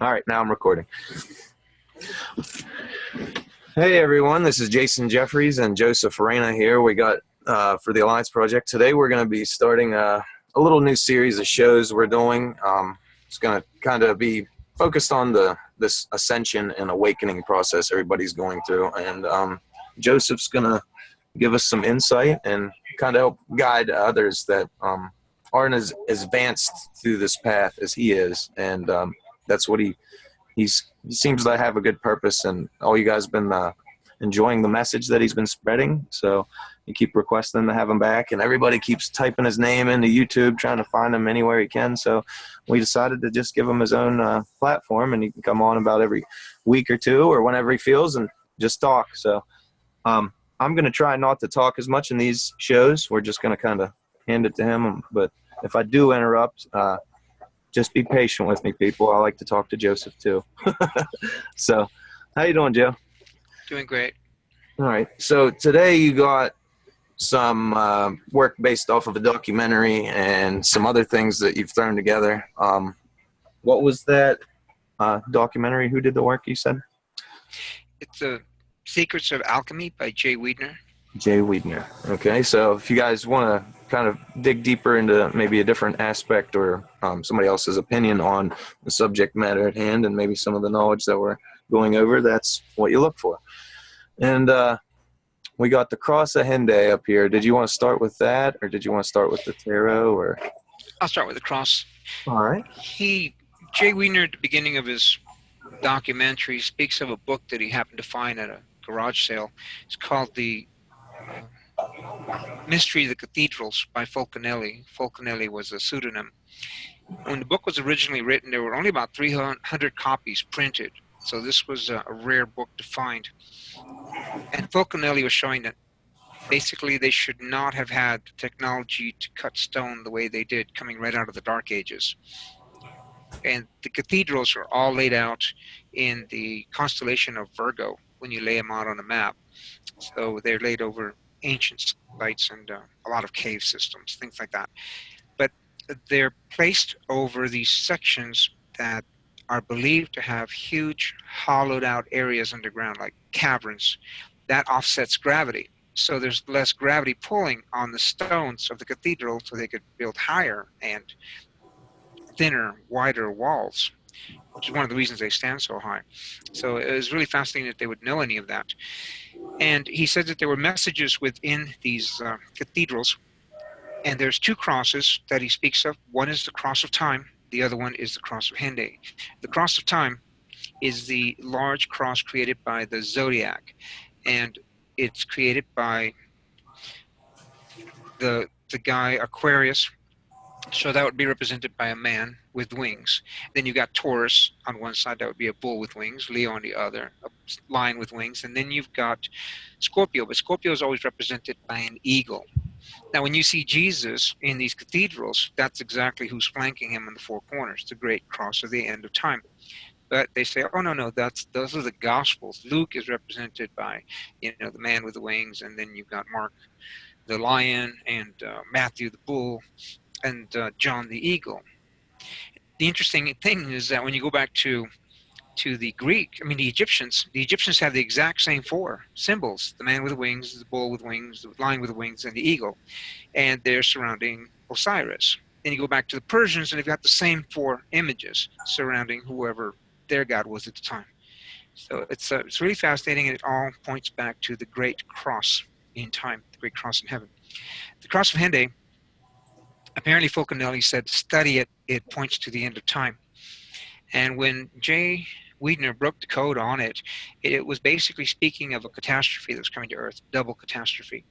All right, now I'm recording. Hey everyone, this is Jason Jeffries and Joseph Reyna here. We got for the Alliance Project today. We're going to be starting a little new series of shows we're doing. It's going to kind of be focused on this ascension and awakening process everybody's going through, and Joseph's going to give us some insight and kind of help guide others that aren't as advanced through this path as he is, and that's what he seems to have a good purpose, and all you guys have been enjoying the message that he's been spreading. So you keep requesting to have him back, and everybody keeps typing his name into YouTube, trying to find him anywhere he can. So we decided to just give him his own platform, and he can come on about every week or two or whenever he feels and just talk. So I'm going to try not to talk as much in these shows. We're just going to kind of hand it to him. But if I do interrupt, just be patient with me, people. I like to talk to Joseph too. So, how you doing, Joe? Doing great. All right. So today you got some work based off of a documentary and some other things that you've thrown together. What was that documentary? Who did the work, you said? It's the Secrets of Alchemy by Jay Weidner. Jay Weidner. Okay. So if you guys want to kind of dig deeper into maybe a different aspect or somebody else's opinion on the subject matter at hand and maybe some of the knowledge that we're going over, that's what you look for. And we got the Cross of Hende up here. Did you want to start with that, or did you want to start with the tarot? Or I'll start with the cross. all right. Jay Weidner, at the beginning of his documentary, speaks of a book that he happened to find at a garage sale. It's called The Mystery of the Cathedrals by Fulcanelli. Fulcanelli was a pseudonym. When the book was originally written, there were only about 300 copies printed. So this was a rare book to find. And Fulcanelli was showing that basically they should not have had the technology to cut stone the way they did coming right out of the Dark Ages. And the cathedrals are all laid out in the constellation of Virgo when you lay them out on a map. So they're laid over ancient sites and a lot of cave systems, things like that. But they're placed over these sections that are believed to have huge hollowed out areas underground, like caverns. That offsets gravity. So there's less gravity pulling on the stones of the cathedral, so they could build higher and thinner, wider walls, which is one of the reasons they stand so high. So it was really fascinating that they would know any of that. And he said that there were messages within these cathedrals, and there's two crosses that he speaks of. One is the cross of time. The other one is the cross of Hende. The cross of time is the large cross created by the zodiac, and it's created by the guy Aquarius. So that would be represented by a man with wings. Then you've got Taurus on one side, that would be a bull with wings, Leo on the other, a lion with wings, and then you've got Scorpio, but Scorpio is always represented by an eagle. Now, when you see Jesus in these cathedrals, that's exactly who's flanking him in the four corners, the great cross of the end of time. But they say, oh, no, those are the Gospels. Luke is represented by, the man with the wings, and then you've got Mark, the lion, and Matthew, the bull, and John, the eagle. The interesting thing is that when you go back to the Greek, the Egyptians have the exact same four symbols: the man with the wings, the bull with wings, the lion with the wings, and the eagle, and they're surrounding Osiris. Then you go back to the Persians, and they've got the same four images surrounding whoever their god was at the time. So it's really fascinating, and it all points back to the great cross in time, the great cross in heaven. The cross of Hende, apparently Fulcanelli said, study it, it points to the end of time. And when Jay Weidner broke the code on it, it was basically speaking of a catastrophe that was coming to Earth, double catastrophe.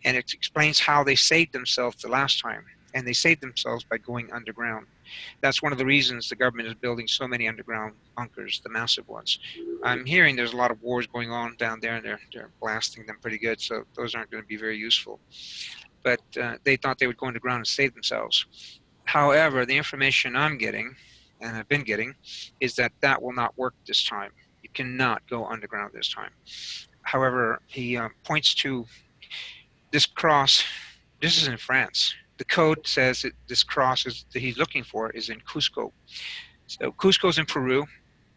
And it explains how they saved themselves the last time. And they saved themselves by going underground. That's one of the reasons the government is building so many underground bunkers, the massive ones. I'm hearing there's a lot of wars going on down there, and they're blasting them pretty good, so those aren't going to be very useful. But they thought they would go underground and save themselves. However, the information I'm getting, and I've been getting, is that will not work this time. You cannot go underground this time. However, he points to this cross. This is in France. The code says that this cross that he's looking for is in Cusco. So Cusco's in Peru.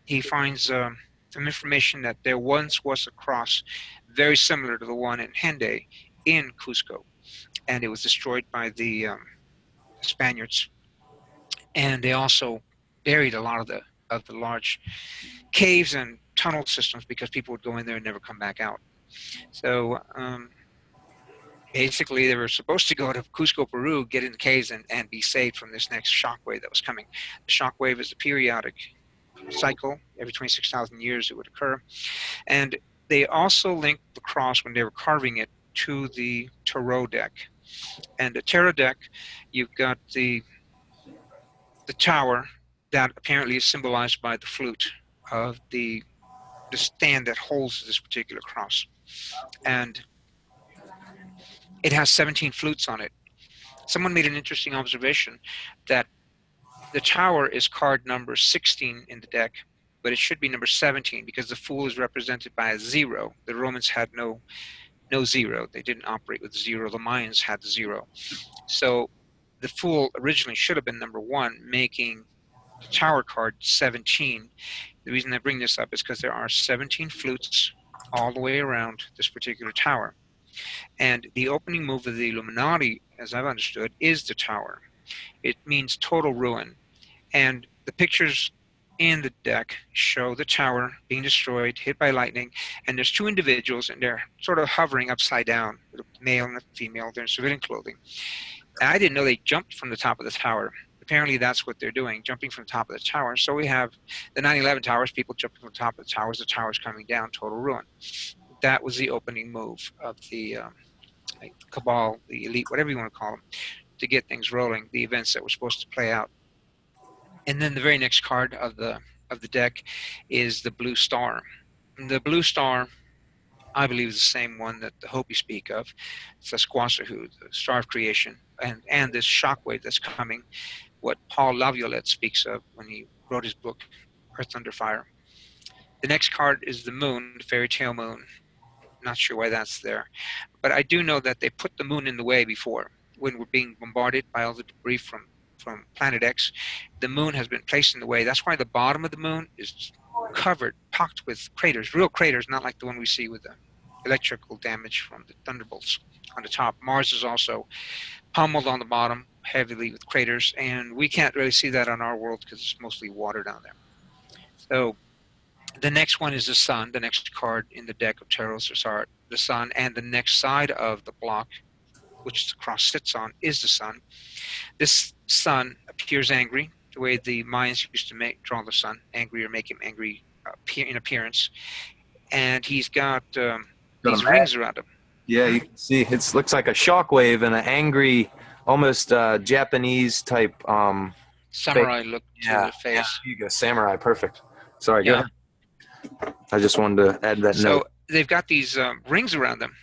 he finds some information that there once was a cross very similar to the one in Henday in Cusco, and it was destroyed by the Spaniards, and they also buried a lot of the large caves and tunnel systems because people would go in there and never come back out. So basically, they were supposed to go to Cusco, Peru, get in the caves and be saved from this next shockwave that was coming. The shockwave is a periodic cycle. Every 26,000 years it would occur. And they also linked the cross when they were carving it to the tarot deck. And the tarot deck, you've got the tower that apparently is symbolized by the flute of the stand that holds this particular cross. And it has 17 flutes on it. Someone made an interesting observation that the tower is card number 16 in the deck, but it should be number 17 because the fool is represented by a 0. The Romans had no 0. They didn't operate with 0. The Mayans had 0. So the fool originally should have been number 1, making the tower card 17. The reason I bring this up is because there are 17 flutes all the way around this particular tower. And the opening move of the Illuminati, as I've understood, is the tower. It means total ruin. And the pictures in the deck show the tower being destroyed, hit by lightning, and there's 2 individuals, and they're sort of hovering upside down, a male and a female. They're in civilian clothing. And I didn't know they jumped from the top of the tower. Apparently that's what they're doing, jumping from the top of the tower. So we have the 9/11 towers, people jumping from the top of the towers coming down, total ruin. That was the opening move of the cabal, the elite, whatever you want to call them, to get things rolling, the events that were supposed to play out. And then the very next card of the deck is the blue star. And the blue star, I believe, is the same one that the Hopi speak of. It's a Squasahu, the star of creation, and this shockwave that's coming, what Paul Laviolette speaks of when he wrote his book, Earth Under Fire. The next card is the moon, the fairy tale moon. Not sure why that's there. But I do know that they put the moon in the way before. When we're being bombarded by all the debris from Planet X, the moon has been placed in the way. That's why the bottom of the moon is covered, pocked with craters, real craters, not like the one we see with the electrical damage from the thunderbolts on the top. Mars is also pummeled on the bottom heavily with craters, and we can't really see that on our world because it's mostly water down there. So the next one is the sun. The next card in the deck of tarots is the sun, and the next side of the block, which the cross sits on, is the sun. This sun appears angry, the way the Mayans used to draw the sun angry or make him angry in appearance. And he's got these rings around him. Yeah, you can see it looks like a shockwave and an angry, almost Japanese type samurai look to the face. Yeah, you go, samurai, perfect. Sorry, go ahead. I just wanted to add that note. So they've got these rings around them.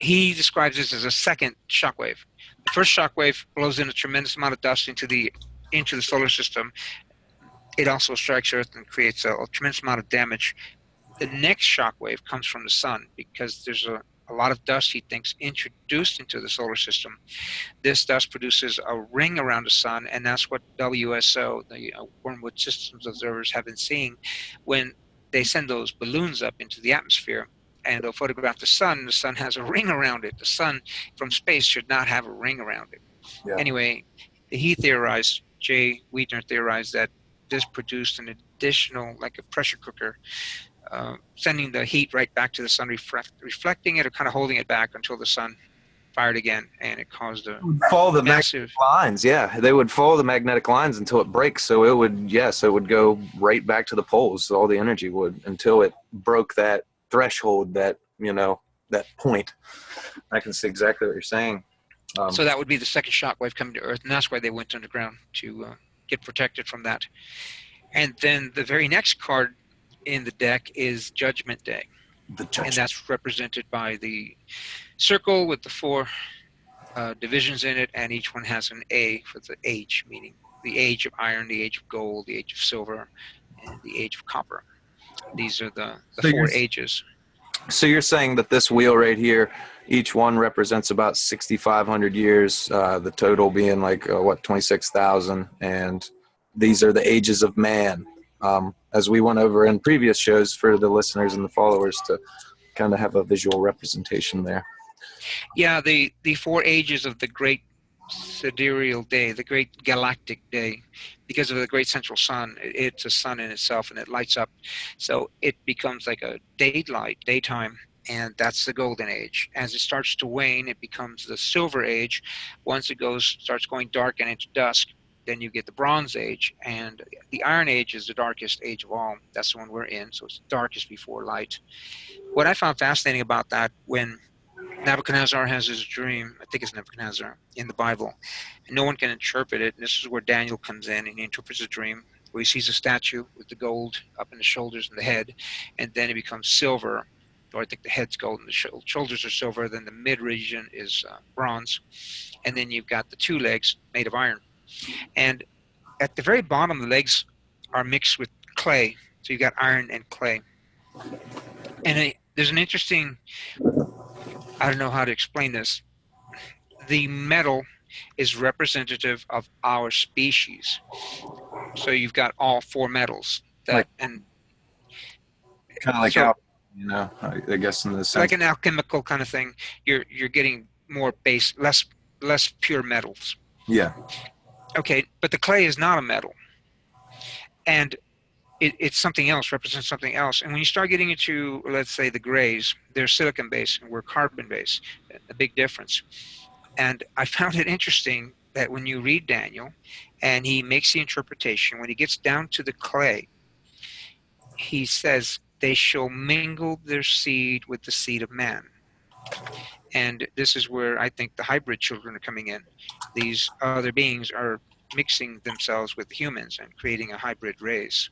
He describes this as a second shockwave. The first shockwave blows in a tremendous amount of dust into the solar system. It also strikes Earth and creates a tremendous amount of damage. The next shockwave comes from the sun because there's a lot of dust, he thinks, introduced into the solar system. This dust produces a ring around the sun, and that's what WSO, the Wormwood Systems Observers, have been seeing when they send those balloons up into the atmosphere and they'll photograph the sun. The sun has a ring around it. The sun from space should not have a ring around it. Yeah. Anyway, he theorized, Jay Wiedner theorized, that this produced an additional, like a pressure cooker, sending the heat right back to the sun, reflecting it or kind of holding it back until the sun fired again, and it caused a follow the magnetic lines. Yeah, they would follow the magnetic lines until it breaks. So it would go right back to the poles. So all the energy would, until it broke that threshold, that point. I can see exactly what you're saying. So that would be the second shockwave coming to Earth, and that's why they went underground, to get protected from that. And then the very next card in the deck is Judgment Day. And that's represented by the circle with the 4 divisions in it, and each one has an A for the age, meaning the age of iron, the age of gold, the age of silver, and the age of copper. These are the 4 ages. So you're saying that this wheel right here, each one represents about 6,500 years, the total being like, 26,000, and these are the ages of man. as we went over in previous shows for the listeners and the followers to kind of have a visual representation there. Yeah, the four ages of the great sidereal day, the great galactic day, because of the great central sun. It's a sun in itself, and it lights up, so it becomes like a daytime, and that's the golden age. As it starts to wane, it becomes the silver age. Once it starts going dark and into dusk, then you get the bronze age, and the iron age is the darkest age of all. That's the one we're in, so it's darkest before light. What I found fascinating about that, when Nebuchadnezzar has his dream, I think it's Nebuchadnezzar in the Bible, and no one can interpret it. And this is where Daniel comes in, and he interprets a dream where he sees a statue with the gold up in the shoulders and the head, and then it becomes silver, or I think the head's gold and the shoulders are silver, then the mid region is bronze, and then you've got the two legs made of iron. And at the very bottom, the legs are mixed with clay, so you've got iron and clay. And there's an interesting, I don't know how to explain this. The metal is representative of our species. So you've got all four metals Like, and kind of like so I guess in the sense. like an alchemical kind of thing. You're getting more base, less pure metals. Yeah. Okay, but the clay is not a metal, and it's something else, represents something else. And when you start getting into, let's say, the grays, they're silicon based and we're carbon based. A big difference. And I found it interesting that when you read Daniel and he makes the interpretation, when he gets down to the clay, he says, they shall mingle their seed with the seed of man. And this is where I think the hybrid children are coming in. These other beings are mixing themselves with humans and creating a hybrid race.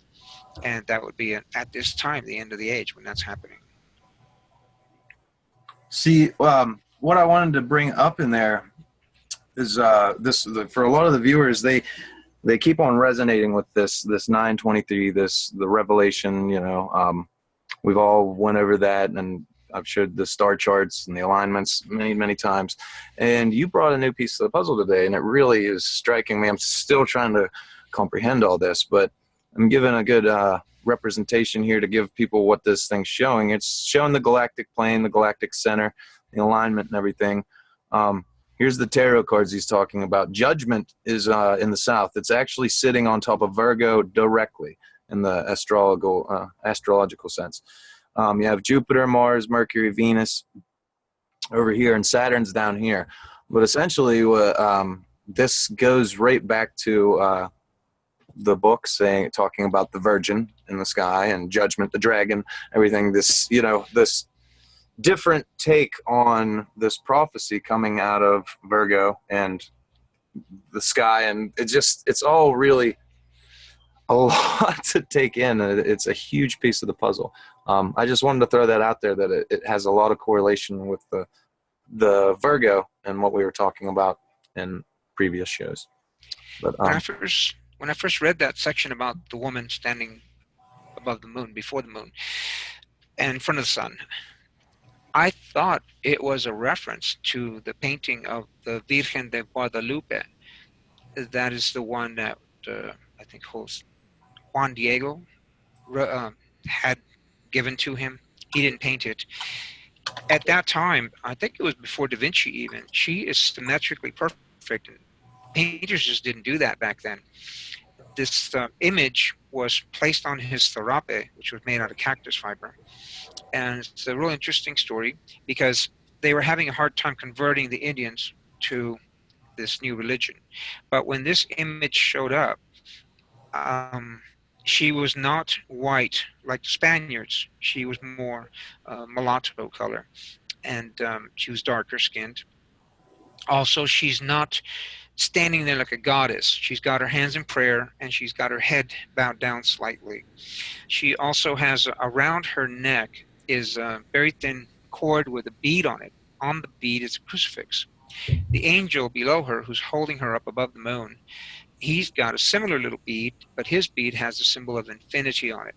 And that would be, at this time, the end of the age when that's happening. See, what I wanted to bring up in there is for a lot of the viewers, they keep on resonating with this 923, the revelation. We've all went over that, and I've showed the star charts and the alignments many times. And you brought a new piece of the puzzle today, and it really is striking me. I'm still trying to comprehend all this, but I'm given a good representation here to give people what this thing's showing. It's showing the galactic plane, the galactic center, the alignment and everything. Here's the tarot cards he's talking about. Judgment is in the south. It's actually sitting on top of Virgo directly in the astrological sense. You have Jupiter, Mars, Mercury, Venus over here, and Saturn's down here. But essentially, this goes right back to the book talking about the Virgin in the sky and Judgment, the dragon, everything. This different take on this prophecy coming out of Virgo and the sky, and it's all really a lot to take in. It's a huge piece of the puzzle. I just wanted to throw that out there, that it has a lot of correlation with the Virgo and what we were talking about in previous shows. But when I first read that section about the woman standing above the moon, before the moon, and in front of the sun, I thought it was a reference to the painting of the Virgen de Guadalupe. That is the one that I think Juan Diego had given to him. He didn't paint it. At that time, I think it was before Da Vinci even, she is symmetrically perfect. And painters just didn't do that back then. This image was placed on his tharape, which was made out of cactus fiber. And it's a real interesting story because they were having a hard time converting the Indians to this new religion. But when this image showed up, she was not white like the Spaniards. She was more mulatto color, and she was darker skinned. Also, she's not standing there like a goddess. She's got her hands in prayer, and she's got her head bowed down slightly. She also has around her neck is a very thin cord with a bead on it. On the bead is a crucifix. The angel below her, who's holding her up above the moon, he's got a similar little bead, but his bead has the symbol of infinity on it.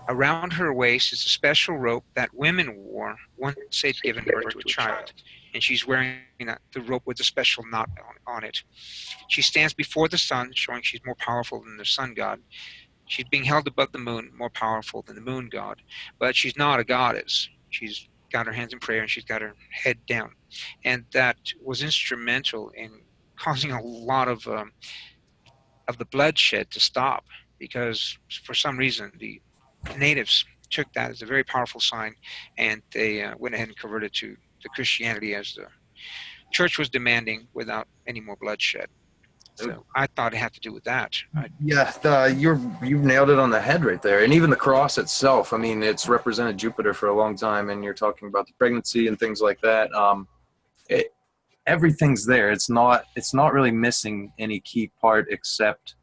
Around her waist is a special rope that women wore once they'd given birth to a child, and she's wearing the rope with a special knot on it. She stands before the sun, showing she's more powerful than the sun god. She's being held above the moon, more powerful than the moon god, but she's not a goddess. She's got her hands in prayer and she's got her head down, and that was instrumental in causing a lot of the bloodshed to stop, because for some reason the natives took that as a very powerful sign, and they went ahead and converted to Christianity as the church was demanding, without any more bloodshed. So I thought it had to do with that. Yeah, you've nailed it on the head right there. And even the cross itself, I mean, it's represented Jupiter for a long time, and you're talking about the pregnancy and things like that. Everything's there. It's not really missing any key part, except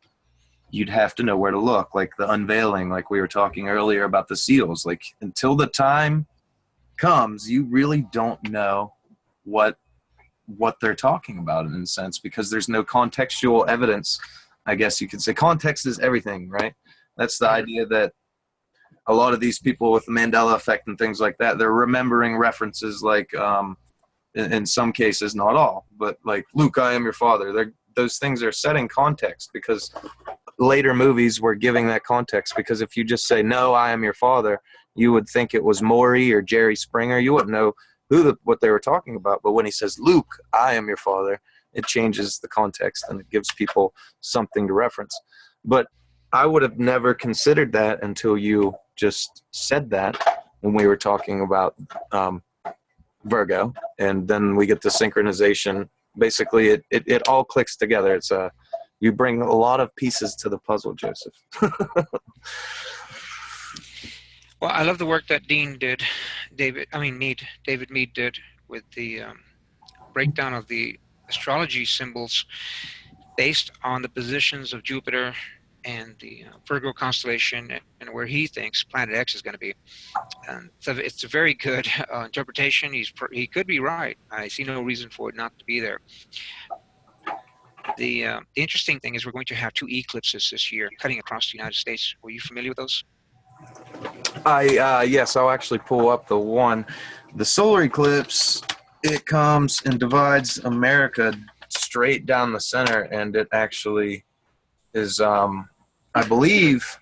you'd have to know where to look, like the unveiling, like we were talking earlier about the seals. Like, until the time comes, you really don't know what they're talking about, in a sense, because there's no contextual evidence. I guess you could say context is everything, right? That's the idea that a lot of these people with the Mandela effect and things like that, they're remembering references like, in some cases, not all, but like, Luke, I am your father. Those things are set in context, because later movies were giving that context. Because if you just say, no, I am your father, you would think it was Maury or Jerry Springer. You wouldn't know what they were talking about. But when he says, Luke, I am your father, it changes the context and it gives people something to reference. But I would have never considered that until you just said that, when we were talking about Virgo, and then we get the synchronization. Basically, it all clicks together. It's you bring a lot of pieces to the puzzle, Joseph. Well, I love the work that David Mead did with the breakdown of the astrology symbols based on the positions of Jupiter and the Virgo constellation, and where he thinks Planet X is going to be. And so it's a very good interpretation. He could be right. I see no reason for it not to be there. The interesting thing is we're going to have 2 eclipses this year cutting across the United States. Were you familiar with those? Yes, I'll actually pull up the one. The solar eclipse, it comes and divides America straight down the center, and it actually is, I believe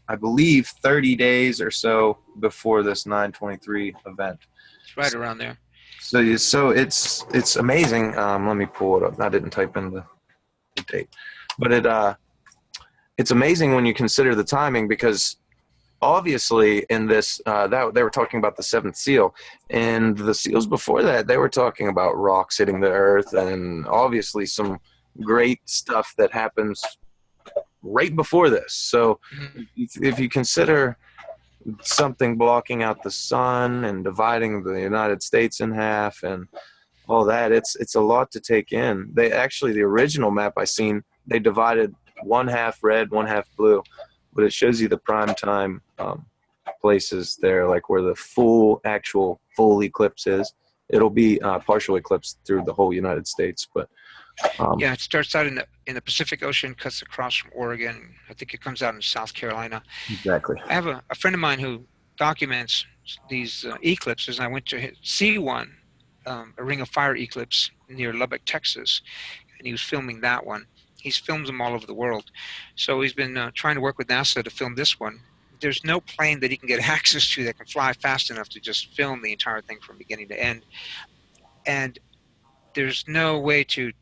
30 days or so before this 9/23 event. It's right around there. So it's amazing. Let me pull it up. I didn't type in the date, but it's amazing when you consider the timing, because obviously in this that they were talking about the 7th seal, and the seals before that they were talking about rocks hitting the earth, and obviously some great stuff that happens right before this. So if you consider something blocking out the sun and dividing the United States in half and all that, it's a lot to take in. They actually, the original map I seen, they divided 1/2 red, 1/2 blue, but it shows you the prime time places there, like where the actual full eclipse is. It'll be partial eclipse through the whole United States, but yeah, it starts out in the Pacific Ocean, cuts across from Oregon. I think it comes out in South Carolina. Exactly. I have a friend of mine who documents these eclipses, and I went to see one, a Ring of Fire eclipse near Lubbock, Texas, and he was filming that one. He's filmed them all over the world. So he's been trying to work with NASA to film this one. There's no plane that he can get access to that can fly fast enough to just film the entire thing from beginning to end. And there's no way to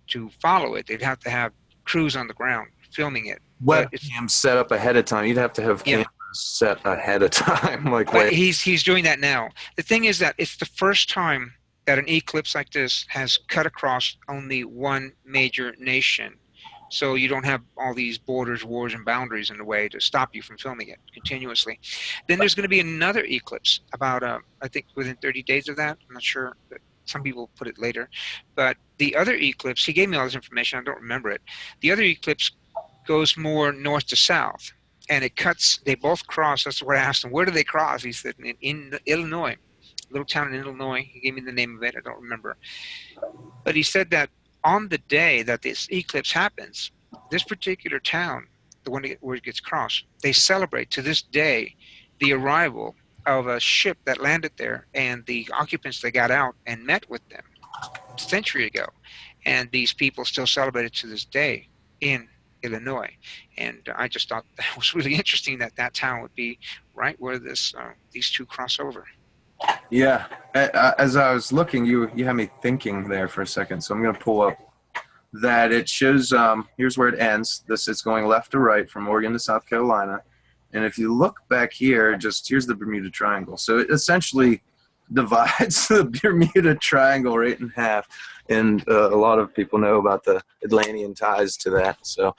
follow it. They'd have to have crews on the ground filming it. Webcam set up ahead of time. You'd have to have cameras set ahead of time. But he's doing that now. The thing is that it's the first time that an eclipse like this has cut across only one major nation. So you don't have all these borders, wars, and boundaries in the way to stop you from filming it continuously. Then there's going to be another eclipse about, I think, within 30 days of that. I'm not sure. But some people put it later. But the other eclipse, he gave me all this information. I don't remember it. The other eclipse goes more north to south. And it cuts, they both cross. That's what I asked him. Where do they cross? He said, in Illinois, a little town in Illinois. He gave me the name of it. I don't remember. But he said that on the day that this eclipse happens, this particular town, the one where it gets crossed, they celebrate to this day the arrival of a ship that landed there and the occupants that got out and met with them a century ago. And these people still celebrate it to this day in Illinois. And I just thought that was really interesting that that town would be right where these two cross over. Yeah. As I was looking, you had me thinking there for a second. So I'm going to pull up that it shows. Here's where it ends. This it's going left to right from Oregon to South Carolina. And if you look back here, just here's the Bermuda Triangle. So it essentially divides the Bermuda Triangle right in half. And a lot of people know about the Atlantean ties to that. So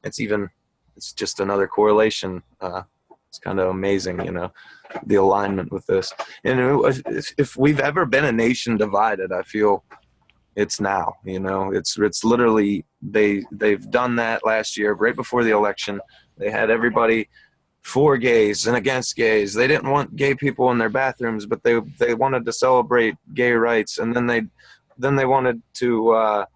it's just another correlation. It's kind of amazing, the alignment with this. And if we've ever been a nation divided, I feel it's now. It's literally they've done that last year right before the election. They had everybody for gays and against gays. They didn't want gay people in their bathrooms, but they wanted to celebrate gay rights, and then they wanted to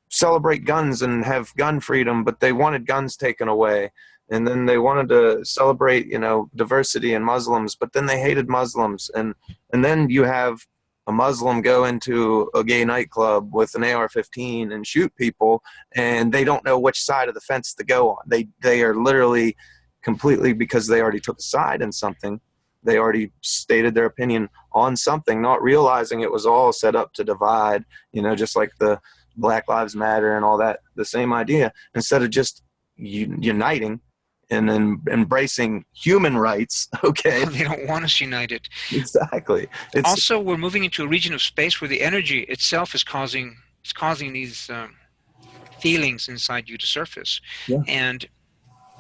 celebrate guns and have gun freedom, but they wanted guns taken away. And then they wanted to celebrate, diversity in Muslims, but then they hated Muslims. And then you have a Muslim go into a gay nightclub with an AR-15 and shoot people, and they don't know which side of the fence to go on. They are literally completely, because they already took a side in something. They already stated their opinion on something, not realizing it was all set up to divide, just like the Black Lives Matter and all that, the same idea. Instead of just uniting and then embracing human rights, okay? They don't want us united. Exactly. Also, we're moving into a region of space where the energy itself is causing these feelings inside you to surface. Yeah. And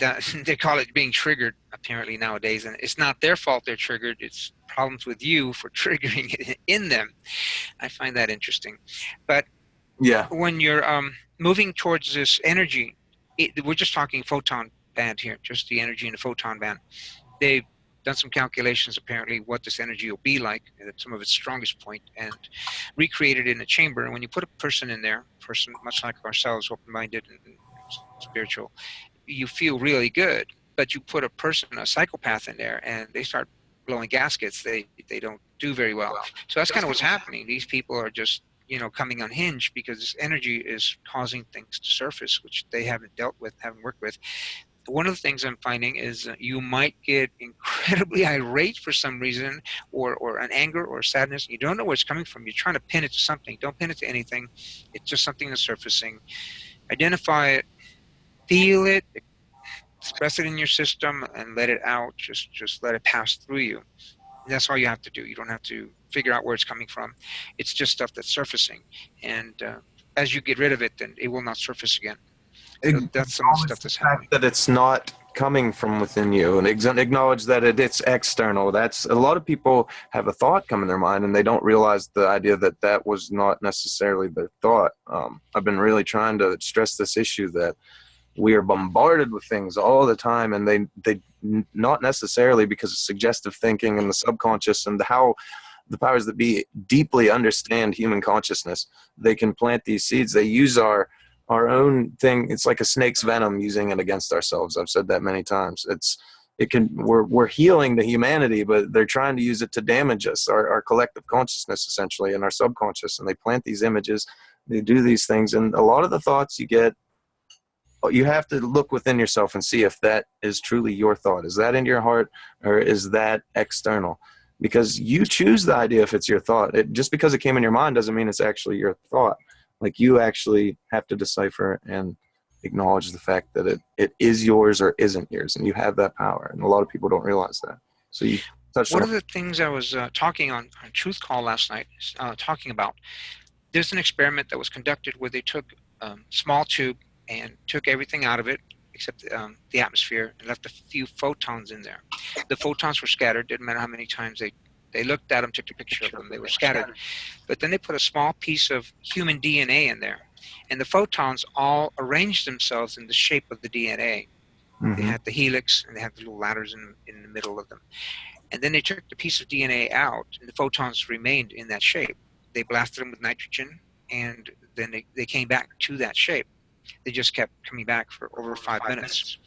that they call it being triggered apparently nowadays, and it's not their fault they're triggered. It's problems with you for triggering it in them. I find that interesting. But yeah, when you're moving towards this energy, we're just talking photon band here, just the energy in the photon band. They've done some calculations apparently what this energy will be like at some of its strongest point, and recreated it in a chamber. And when you put a person in there, much like ourselves, open-minded and spiritual, you feel really good. But you put a psychopath in there, and they start blowing gaskets. They don't do very well. So that's kind of what's happening. These people are just coming unhinged because this energy is causing things to surface which they haven't dealt with, haven't worked with. One of the things I'm finding is you might get incredibly irate for some reason, or an anger or sadness. You don't know where it's coming from. You're trying to pin it to something. Don't pin it to anything. It's just something that's surfacing. Identify it, feel it, express it in your system, and let it out. Just let it pass through you. And that's all you have to do. You don't have to figure out where it's coming from. It's just stuff that's surfacing. And as you get rid of it, then it will not surface again. So that's some of the stuff that's happening. That it's not coming from within you, and acknowledge that it's external. That's a lot of people have a thought come in their mind, and they don't realize the idea that was not necessarily their thought. I've been really trying to stress this issue that we are bombarded with things all the time, and they not necessarily because of suggestive thinking and the subconscious and how the powers that be deeply understand human consciousness. They can plant these seeds. They use our own thing. It's like a snake's venom, using it against ourselves. I've said that many times. We're healing the humanity, but they're trying to use it to damage us, our collective consciousness essentially, and our subconscious. And they plant these images, they do these things, and a lot of the thoughts you get, you have to look within yourself and see if that is truly your thought. Is that in your heart, or is that external? Because you choose the idea if it's your thought. Just because it came in your mind doesn't mean it's actually your thought. Like, you actually have to decipher and acknowledge the fact that it is yours or isn't yours, and you have that power. And a lot of people don't realize that. So you touched on one of the things I was talking on Truth Call last night, talking about, there's an experiment that was conducted where they took a small tube and took everything out of it except the atmosphere, and left a few photons in there. The photons were scattered. Didn't matter how many times they looked at them, took a picture of them, they were scattered. But then they put a small piece of human DNA in there, and the photons all arranged themselves in the shape of the DNA. Mm-hmm. They had the helix, and they had the little ladders in the middle of them. And then they took the piece of DNA out, and the photons remained in that shape. They blasted them with nitrogen, and then they came back to that shape. They just kept coming back for over 5 minutes.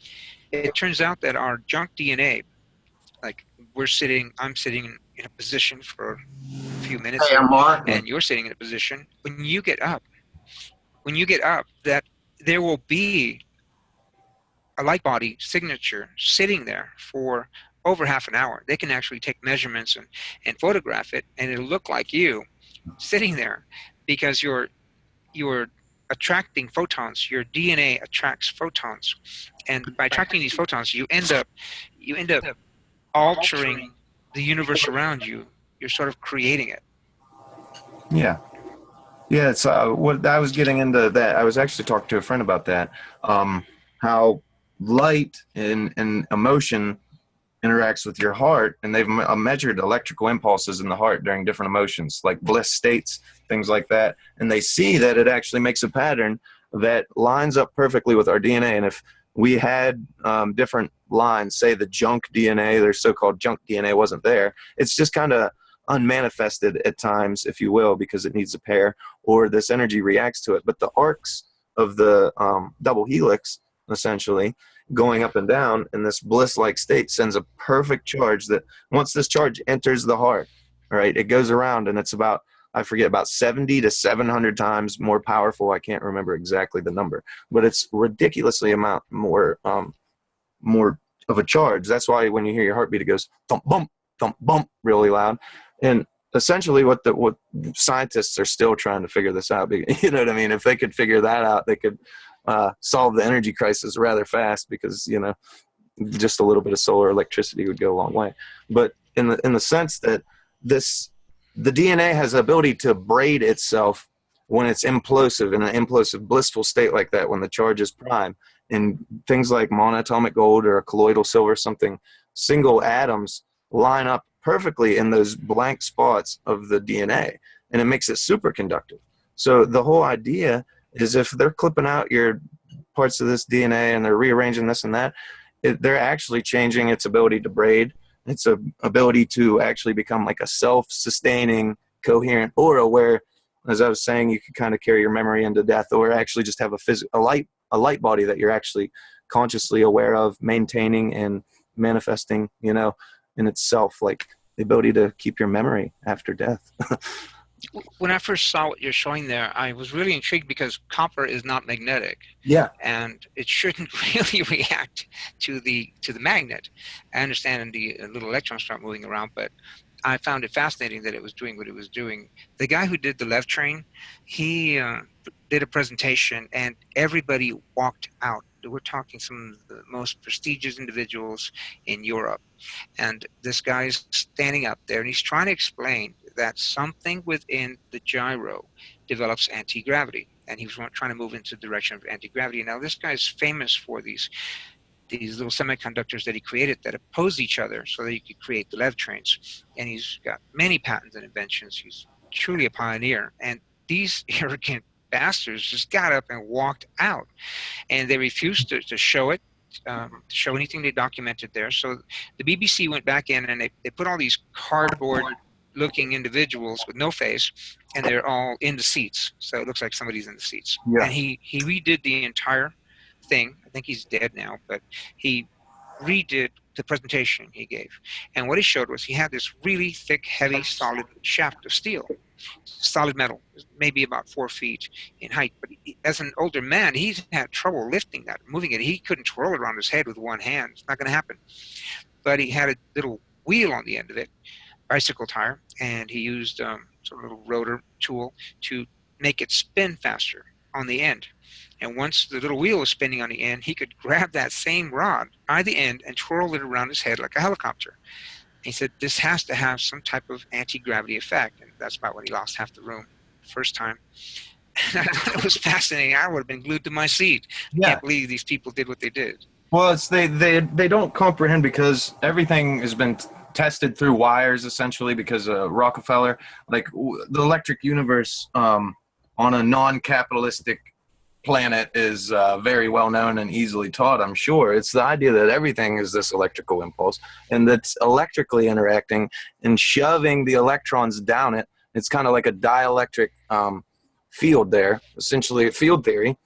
It turns out that our junk DNA, like I'm sitting in a position for a few minutes, and you're sitting in a position. When you get up, that there will be a light body signature sitting there for over half an hour. They can actually take measurements and photograph it, and it'll look like you sitting there, because you're attracting photons. Your DNA attracts photons, and by attracting these photons, you end up altering the universe around you. You're sort of creating it. Yeah. Yeah, it's what I was getting into that. I was actually talking to a friend about that. How light and emotion interacts with your heart, and they've measured electrical impulses in the heart during different emotions, like bliss states, things like that. And they see that it actually makes a pattern that lines up perfectly with our DNA. And if we had different lines, say the junk DNA, their so-called junk DNA wasn't there, it's just kind of unmanifested at times, if you will, because it needs a pair, or this energy reacts to it. But the arcs of the double helix, essentially, going up and down in this bliss-like state, sends a perfect charge that once this charge enters the heart, right, it goes around, and it's about, I forget, about 70 to 700 times more powerful. I can't remember exactly the number, but it's ridiculously amount more of a charge. That's why when you hear your heartbeat, it goes thump, bump, really loud. And essentially what scientists are still trying to figure this out. You know what I mean? If they could figure that out, they could solve the energy crisis rather fast, because, you know, just a little bit of solar electricity would go a long way. But in the sense that the DNA has the ability to braid itself when it's implosive, in an implosive blissful state like that, when the charge is prime, and things like monatomic gold or a colloidal silver, something, single atoms line up perfectly in those blank spots of the DNA, and it makes it superconductive. So the whole idea is, if they're clipping out your parts of this DNA and they're rearranging this and that, they're actually changing its ability to braid, its ability to actually become like a self-sustaining, coherent aura, where, as I was saying, you could kind of carry your memory into death, or actually just have a light body that you're actually consciously aware of, maintaining and manifesting, you know, in itself, like the ability to keep your memory after death. When I first saw what you're showing there, I was really intrigued, because copper is not magnetic. Yeah. And it shouldn't really react to the magnet. I understand the little electrons start moving around, but I found it fascinating that it was doing what it was doing. The guy who did the Lev train, he did a presentation, and everybody walked out. We're talking some of the most prestigious individuals in Europe. And this guy's standing up there, and he's trying to explain that something within the gyro develops anti-gravity. And he was trying to move into the direction of anti-gravity. Now, this guy's famous for these little semiconductors that he created that oppose each other so that you could create the Lev trains. And he's got many patents and inventions. He's truly a pioneer. And these arrogant bastards just got up and walked out. And they refused to show it, to show anything they documented there. So the BBC went back in, and they put all these cardboard-looking individuals with no face, and they're all in the seats. So it looks like somebody's in the seats. Yeah. And he redid the entire thing. I think he's dead now, but he redid the presentation he gave. And what he showed was he had this really thick, heavy, solid shaft of steel, solid metal, maybe about 4 feet in height. But as an older man, he's had trouble lifting that, moving it. He couldn't twirl it around his head with one hand. It's not going to happen. But he had a little wheel on the end of it, bicycle tire, and he used sort of a little rotor tool to make it spin faster on the end. And once the little wheel was spinning on the end, he could grab that same rod by the end and twirl it around his head like a helicopter. He said, this has to have some type of anti-gravity effect. And that's about when he lost half the room the first time. And I thought it was fascinating. I would have been glued to my seat. Yeah. I can't believe these people did what they did. Well, it's they don't comprehend, because everything has been tested through wires, essentially, because Rockefeller, like the electric universe on a non-capitalistic planet is very well known and easily taught, I'm sure. It's the idea that everything is this electrical impulse, and that's electrically interacting and shoving the electrons down it. It's kind of like a dielectric field there, essentially field theory.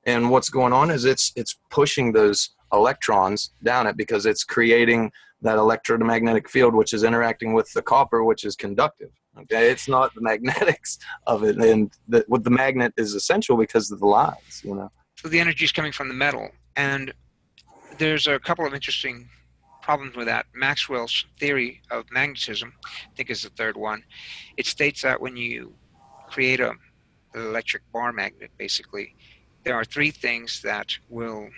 And what's going on is it's pushing those electrons down it, because it's creating that electromagnetic field, which is interacting with the copper, which is conductive. Okay, it's not the magnetics of it, and what the magnet is essential because of the lines, you know. So the energy is coming from the metal, and there's a couple of interesting problems with that. Maxwell's theory of magnetism, I think, is the third one. It states that when you create an electric bar magnet, basically, there are three things that will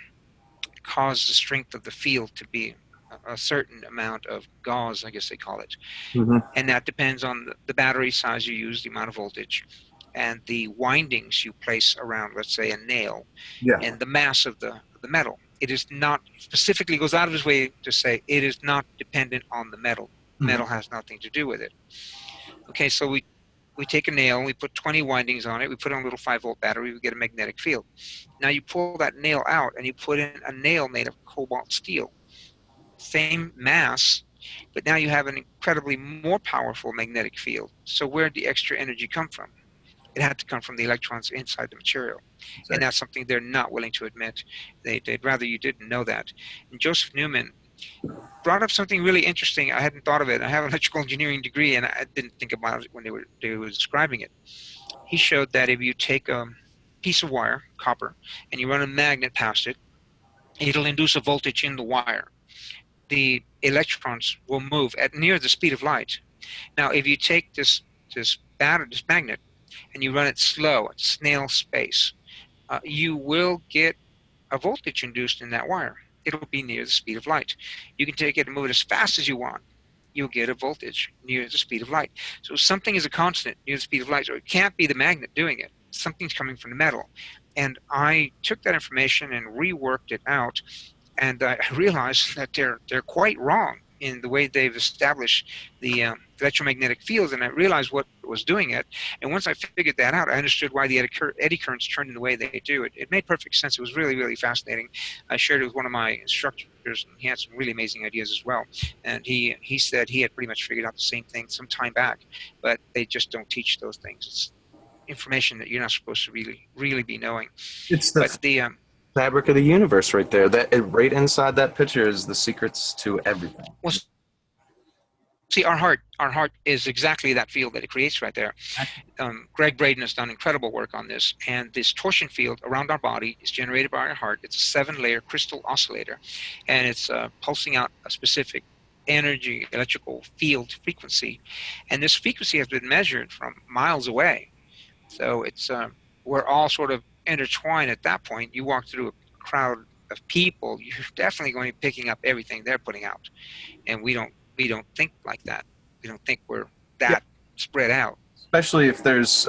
cause the strength of the field to be a certain amount of gauze, I guess they call it. Hmm. And that depends on the battery size you use, the amount of voltage, and the windings you place around, let's say, a nail, Yeah. and the mass of the metal. It is not, specifically goes out of his way to say it is not dependent on the metal. Hmm. Metal has nothing to do with it. Okay, so we take a nail, we put 20 windings on it, we put on a little 5-volt battery, we get a magnetic field. Now you pull that nail out and you put in a nail made of cobalt steel. Same mass, but now you have an incredibly more powerful magnetic field. So where did the extra energy come from? It had to come from the electrons inside the material. And Exactly. that's something they're not willing to admit. They'd rather you didn't know that. And Joseph Newman brought up something really interesting. I hadn't thought of it. I have an electrical engineering degree, and I didn't think about it when they were describing it. He showed that if you take a piece of wire, copper, and you run a magnet past it, it'll induce a voltage in the wire. The electrons will move at near the speed of light. Now, if you take this magnet, and you run it slow at snail pace, you will get a voltage induced in that wire. It'll be near the speed of light. You can take it and move it as fast as you want. You'll get a voltage near the speed of light. So something is a constant near the speed of light. So it can't be the magnet doing it. Something's coming from the metal. And I took that information and reworked it out, and I realized that they're quite wrong in the way they've established the electromagnetic fields, and I realized what was doing it. And once I figured that out, I understood why the eddy currents turned in the way they do. It made perfect sense. It was really, really fascinating. I shared it with one of my instructors, and he had some really amazing ideas as well. And he said he had pretty much figured out the same thing some time back, but they just don't teach those things. It's information that you're not supposed to really be knowing. It's But the the fabric of the universe right there. Right inside that picture is the secrets to everything. well, see, our heart is exactly that field that it creates right there. Greg Braden has done incredible work on this, and this torsion field around our body is generated by our heart. It's a 7-layer crystal oscillator, and it's pulsing out a specific energy, electrical field frequency, and this frequency has been measured from miles away. So it's we're all sort of intertwined at that point. You walk through a crowd of people, you're definitely going to be picking up everything they're putting out, and we don't think like that. We don't think we're Yeah, that spread out. especially if there's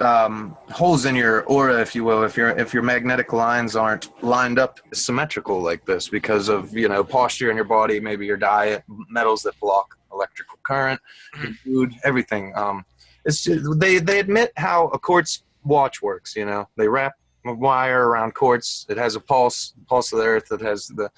holes in your aura, if you will, if your magnetic lines aren't lined up symmetrical like this because of posture in your body, maybe your diet, metals that block electrical current, your food, everything. It's just, they admit how a quartz watch works. They wrap a wire around quartz. It has a pulse of the earth that has the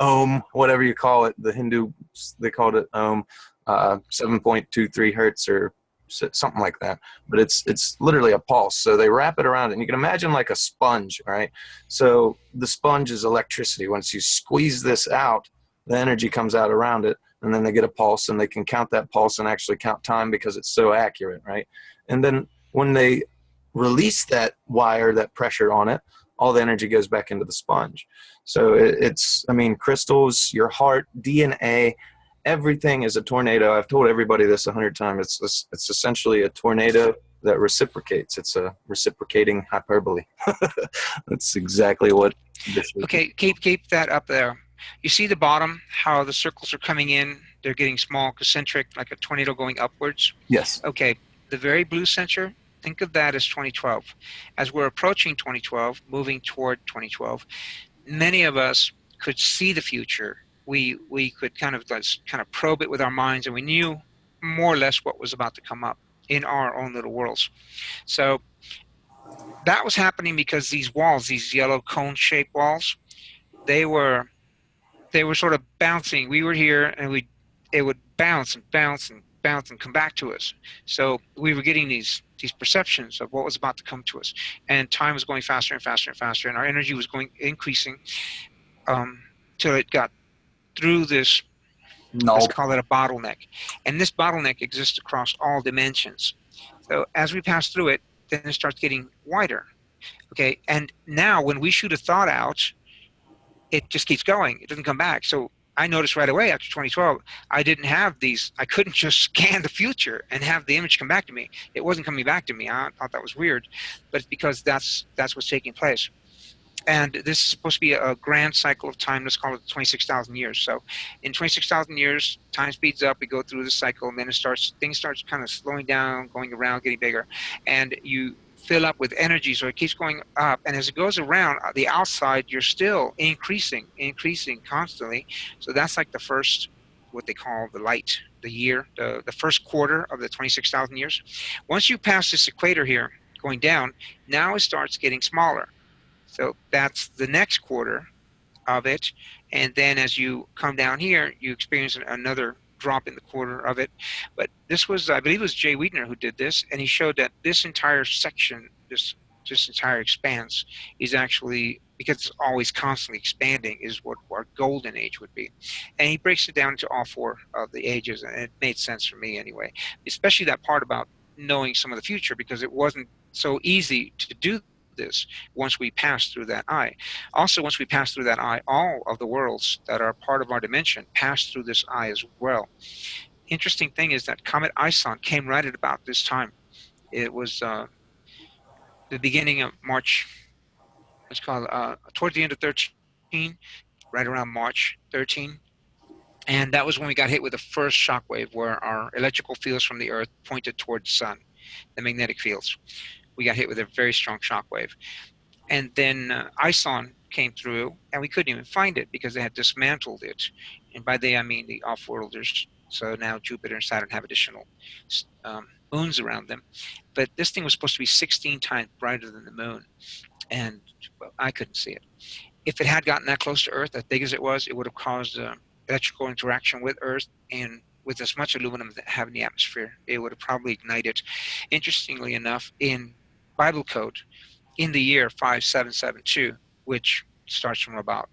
ohm, whatever you call it. The Hindu, they called it ohm, 7.23 hertz or something like that, but it's literally a pulse. So they wrap it around it, and you can imagine like a sponge, right? So the sponge is electricity. Once you squeeze this out, the energy comes out around it, and then they get a pulse, and they can count that pulse and actually count time because it's so accurate, right? And then when they release that wire, that pressure on it, all the energy goes back into the sponge. So I mean, crystals, your heart, DNA, everything is a tornado. I've told everybody this 100 times. It's essentially a tornado that reciprocates. It's a reciprocating hyperbole. That's exactly what this is. Okay, keep that up there. You see the bottom, how the circles are coming in, they're getting small, concentric, like a tornado going upwards. Yes. Okay, the very blue center, think of that as 2012. As we're approaching 2012, moving toward 2012, many of us could see the future. We could kind of probe it with our minds, and we knew more or less what was about to come up in our own little worlds. So that was happening because these walls, these yellow cone-shaped walls, they were sort of bouncing. We were here, and it would bounce and bounce and bounce and come back to us. So we were getting these perceptions of what was about to come to us, and time was going faster and faster and faster, and our energy was increasing till it got through this. Let's No. call it a bottleneck, and this bottleneck exists across all dimensions. So as we pass through it, then it starts getting wider. Okay, and now when we shoot a thought out, it just keeps going. It doesn't come back. So I noticed right away after 2012, I didn't have these. I couldn't just scan the future and have the image come back to me. It wasn't coming back to me. I thought that was weird, but it's because that's what's taking place. And this is supposed to be a grand cycle of time. Let's call it 26,000 years. So in 26,000 years, time speeds up. We go through the cycle, and then things starts kind of slowing down, going around, getting bigger, and you fill up with energy, so it keeps going up. And as it goes around the outside, you're still increasing constantly. So that's like the first, what they call the light, the year, the first quarter of the 26,000 years. Once you pass this equator here, going down, now it starts getting smaller. So that's the next quarter of it. And then as you come down here, you experience another drop in the quarter of it. But this was, I believe it was Jay Wiedner who did this, and he showed that this entire section, this entire expanse is actually, because it's always constantly expanding, is what our golden age would be. And he breaks it down into all four of the ages, and it made sense for me anyway, especially that part about knowing some of the future, because it wasn't so easy to do this once we pass through that eye. Also, once we pass through that eye, all of the worlds that are part of our dimension pass through this eye as well. Interesting thing is that Comet Ison came right at about this time. It was the beginning of March, let's call it, towards the end of 13, right around March 13. And that was when we got hit with the first shock wave, where our electrical fields from the Earth pointed towards the sun, the magnetic fields. We got hit with a very strong shock wave. And then Ison came through, and we couldn't even find it because they had dismantled it. And by they, I mean the off-worlders. So now Jupiter and Saturn have additional moons around them. But this thing was supposed to be 16 times brighter than the moon, and well, I couldn't see it. If it had gotten that close to Earth, as big as it would have caused electrical interaction with Earth, and with as much aluminum that have in the atmosphere, it would have probably ignited. Interestingly enough, in Bible code, in the year 5772, which starts from about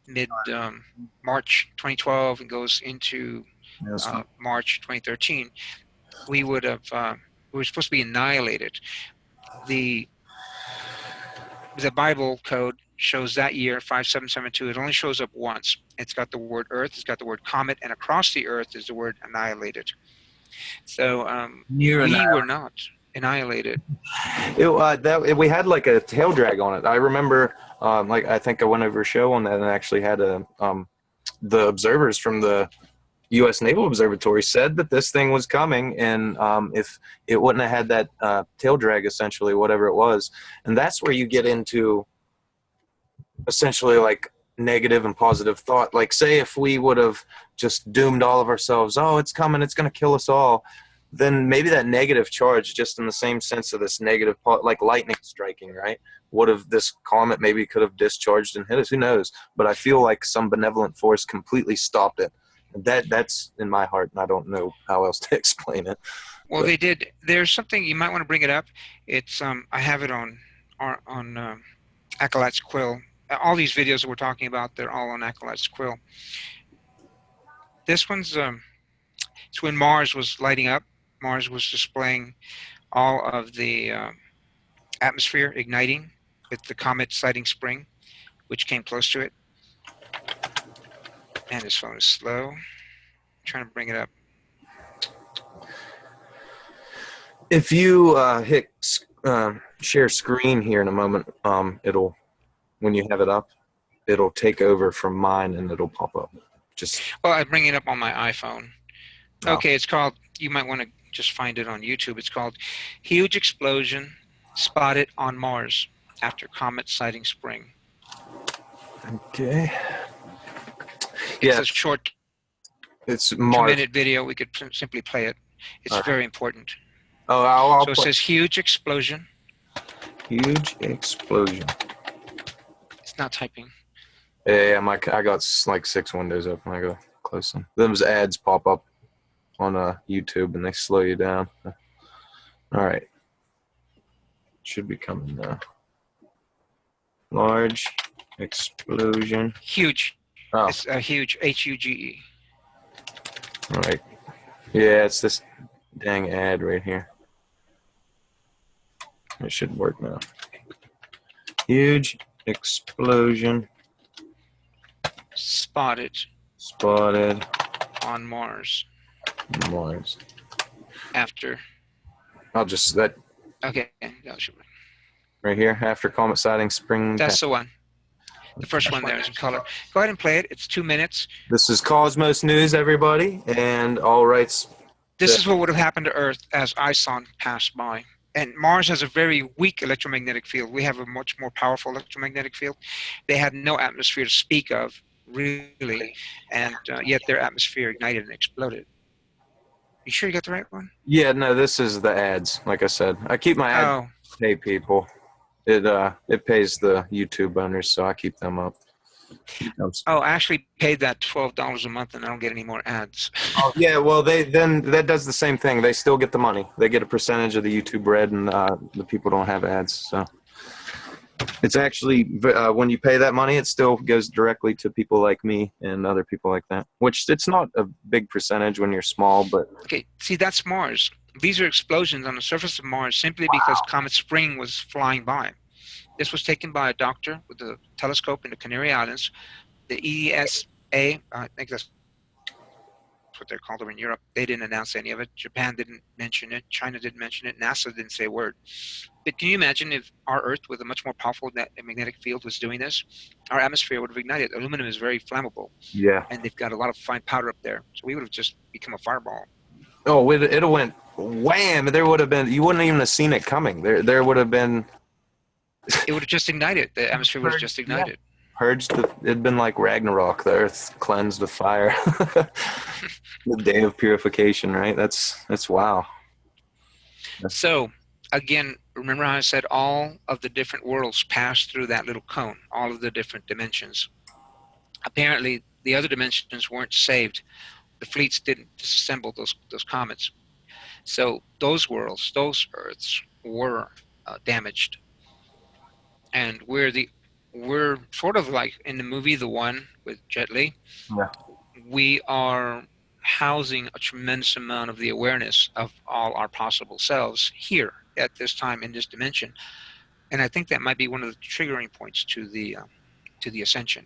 mid March 2012 and goes into March 2013, we would have we were supposed to be annihilated. The Bible code shows that year 5772. It only shows up once. It's got the word Earth, it's got the word comet, and across the Earth is the word annihilated. So we were not annihilated. We had like a tail drag on it. I remember, like I think I went over a show on that and actually had the observers from the U.S. Naval Observatory said that this thing was coming, and if it wouldn't have had that tail drag, essentially, whatever it was, and that's where you get into essentially like negative and positive thought. Like, say if we would have just doomed all of ourselves, oh, it's coming, it's going to kill us all, then maybe that negative charge, just in the same sense of this negative, like lightning striking, right? What if this comet maybe could have discharged and hit us? Who knows? But I feel like some benevolent force completely stopped it. That's in my heart, and I don't know how else to explain it. Well, but they did. There's something you might want to bring it up. It's I have it on Acolyte's Quill. All these videos that we're talking about, they're all on Acolyte's Quill. This one's it's when Mars was lighting up. Mars was displaying all of the atmosphere igniting with the comet sighting spring, which came close to it. And this phone is slow. I'm trying to bring it up. If you hit share screen here in a moment, it'll, when you have it up, it'll take over from mine and it'll pop up. Well, I bring it up on my iPhone. Oh. Okay, it's called, you might want to just find it on YouTube. It's called Huge Explosion Spotted on Mars After Comet Sighting Spring. Okay. It's a short, it's Mars. 2-minute video. We could simply play it. It's very important. Oh, so it says huge explosion. Huge explosion. It's not typing. Yeah, I got like 6 windows up when I go close them. Those ads pop up on YouTube and they slow you down. All right. Should be coming now. Large explosion. Huge. Oh. It's a huge, H-U-G-E. All right. Yeah, it's this dang ad right here. It should work now. Huge explosion spotted spotted on Mars Mars. after. I'll just that Okay, that should- right here after comet sighting spring. that's the one. The first one there is in color. Go ahead and play it. It's 2 minutes. This is Cosmos News, everybody, and all rights. This is what would have happened to Earth as ISON passed by. And Mars has a very weak electromagnetic field. We have a much more powerful electromagnetic field. They had no atmosphere to speak of, really, and yet their atmosphere ignited and exploded. You sure you got the right one? Yeah, no, this is the ads. Like I said, I keep my ads Oh, pay people. It pays the YouTube owners, so I keep them up. oh, I actually paid that $12 a month, and I don't get any more ads. Oh, yeah, well, then that does the same thing. They still get the money. They get a percentage of the YouTube red, and the people don't have ads. So it's actually when you pay that money, it still goes directly to people like me and other people like that. Which it's not a big percentage when you're small, but Okay, see, that's Mars. These are explosions on the surface of Mars simply because Comet Spring was flying by. This was taken by a doctor with a telescope in the Canary Islands. The ESA, I think that's what they're called over in Europe. They didn't announce any of it. Japan didn't mention it. China didn't mention it. NASA didn't say a word. But can you imagine if our Earth, with a much more powerful magnetic field, was doing this? Our atmosphere would have ignited. Aluminum is very flammable, yeah. and they've got a lot of fine powder up there. So we would have just become a fireball. Oh, it went wham! There would have been, you wouldn't even have seen it coming. There would have been It would have just ignited. The atmosphere would have just ignited. purged. It'd been like Ragnarok. The earth cleansed with fire. The day of purification, right? That's wow. So, again, remember how I said all of the different worlds pass through that little cone, all of the different dimensions. Apparently, the other dimensions weren't saved. The fleets didn't disassemble those comets. So those worlds, those Earths, were damaged. And we're sort of like in the movie The One with Jet Li. Yeah. We are housing a tremendous amount of the awareness of all our possible selves here at this time in this dimension, and I think that might be one of the triggering points to the ascension.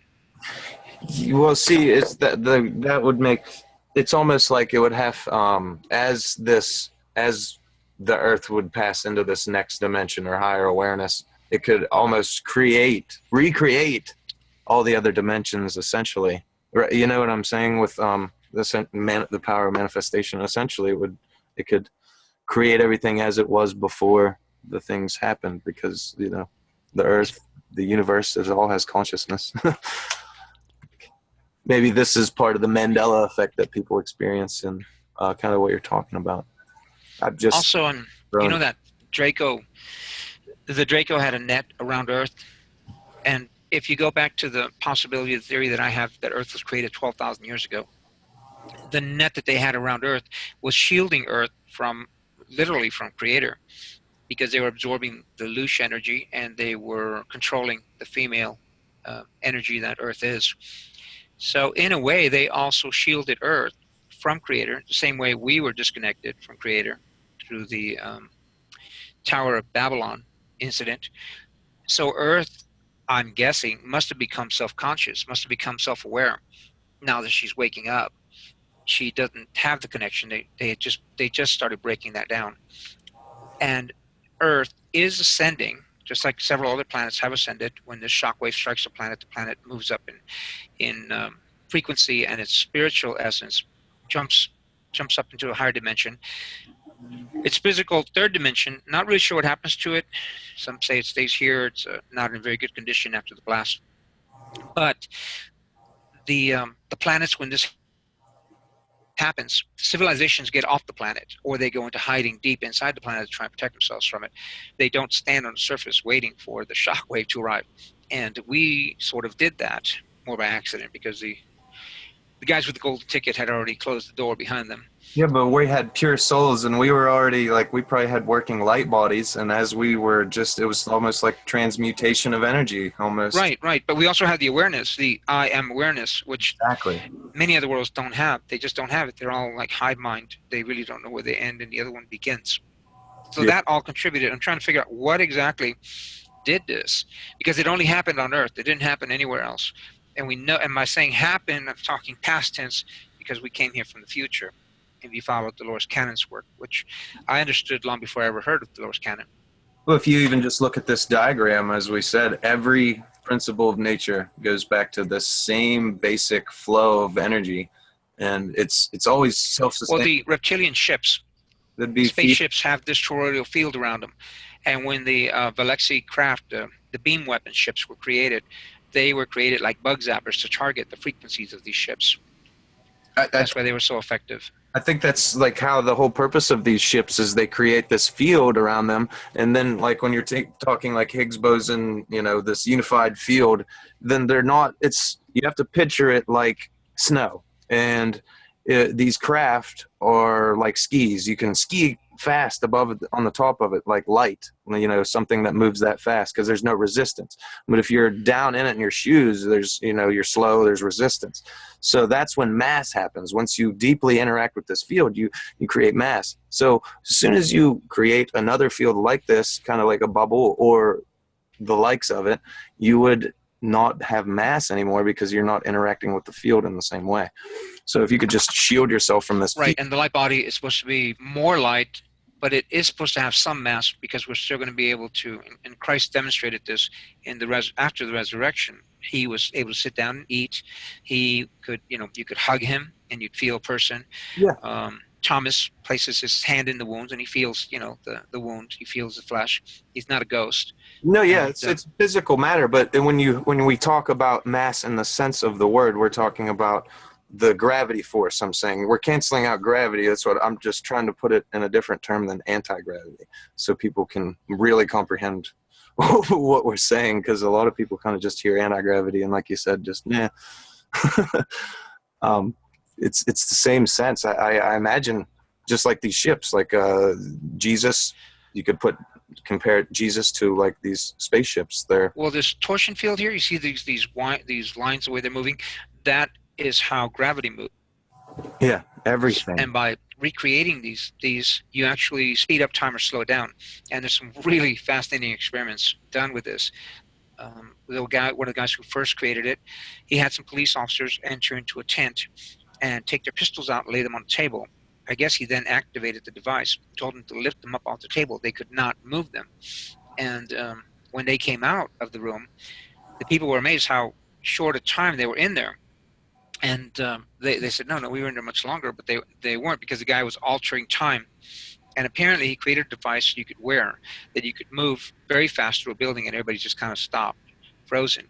Well, see, it's that would make it's almost like it would have as the Earth would pass into this next dimension or higher awareness, it could almost recreate all the other dimensions essentially. Right? You know what I'm saying with the power of manifestation. Essentially, it could create everything as it was before the things happened, because the Earth, the universe, it all has consciousness. Maybe this is part of the Mandela effect that people experience, and kind of what you're talking about. I've just also, you know that the Draco had a net around Earth, and if you go back to the possibility of the theory that I have that Earth was created 12,000 years ago, the net that they had around Earth was shielding Earth literally from Creator, because they were absorbing the Lush energy and they were controlling the female energy that Earth is. So in a way, they also shielded Earth from Creator, the same way we were disconnected from Creator through the Tower of Babylon incident. So Earth, I'm guessing, must have become self-conscious, must have become self-aware. Now that she's waking up, she doesn't have the connection. They just started breaking that down. And Earth is ascending, just like several other planets have ascended. When this shockwave strikes the planet moves up in frequency, and its spiritual essence jumps up into a higher dimension. Its physical third dimension, not really sure what happens to it. Some say it stays here. It's not in very good condition after the blast. But the planets, when this happens, civilizations get off the planet, or they go into hiding deep inside the planet to try and protect themselves from it. They don't stand on the surface waiting for the shockwave to arrive. And we sort of did that more by accident, because the guys with the golden ticket had already closed the door behind them. Yeah, but we had pure souls, and we were already, we probably had working light bodies, and as we were it was almost like transmutation of energy, almost. Right. But we also had the awareness, the I am awareness, which Exactly. many other worlds don't have. They just don't have it. They're all like hive mind. They really don't know where they end and the other one begins. So that all contributed. I'm trying to figure out what exactly did this, because it only happened on Earth. It didn't happen anywhere else. And we know, and by saying happen, I'm talking past tense because we came here from the future. If you followed Dolores Cannon's work, which I understood long before I ever heard of Dolores Cannon. Well, if you even just look at this diagram, as we said, every principle of nature goes back to the same basic flow of energy, and it's always Well, self-sustaining. the reptilian ships, That'd be spaceships have this toroidal field around them. And when the Valexi craft, the beam weapon ships were created, they were created like bug zappers to target the frequencies of these ships. That's why they were so effective. I think that's like how the whole purpose of these ships is they create this field around them. And then like when you're talking like Higgs boson, you know, this unified field, then they're not, you have to picture it like snow. And these craft are like skis. You can ski fast above it, on the top of it, like light, you know, something that moves that fast because there's no resistance. But if you're down in it in your shoes, there's, you know, you're slow, there's resistance. So that's when mass happens. Once you deeply interact with this field, you create mass. So as soon as you create another field like this, kind of like a bubble or the likes of it, you would not have mass anymore because you're not interacting with the field in the same way. So if you could just shield yourself from this right, and the light body is supposed to be more light, but it is supposed to have some mass because we're still going to be able to, and Christ demonstrated this in after the resurrection. He was able to sit down and eat. He could, you know, you could hug him and you'd feel a person. Yeah. Thomas places his hand in the wounds and he feels, you know, the wound. He feels the flesh. He's not a ghost. No, yeah, it's physical matter. But when we talk about mass in the sense of the word, we're talking about the gravity force. I'm saying we're canceling out gravity. That's what I'm just trying to put it in a different term than anti-gravity, so people can really comprehend what we're saying. Because a lot of people kind of just hear anti-gravity and, like you said, just it's the same sense. I imagine just like these ships, like Jesus. You could compare Jesus to like these spaceships there. Well, this torsion field here, you see these lines, the way they're moving, that is how gravity moves. Yeah, everything. And by recreating these, you actually speed up time or slow it down. And there's some really fascinating experiments done with this. One of the guys who first created it, he had some police officers enter into a tent and take their pistols out and lay them on the table. I guess he then activated the device, told them to lift them up off the table. They could not move them. And when they came out of the room, the people were amazed how short a time they were in there. And they said, no, we were in there much longer, but they weren't, because the guy was altering time. And apparently he created a device you could wear that you could move very fast through a building and everybody just kind of stopped, frozen.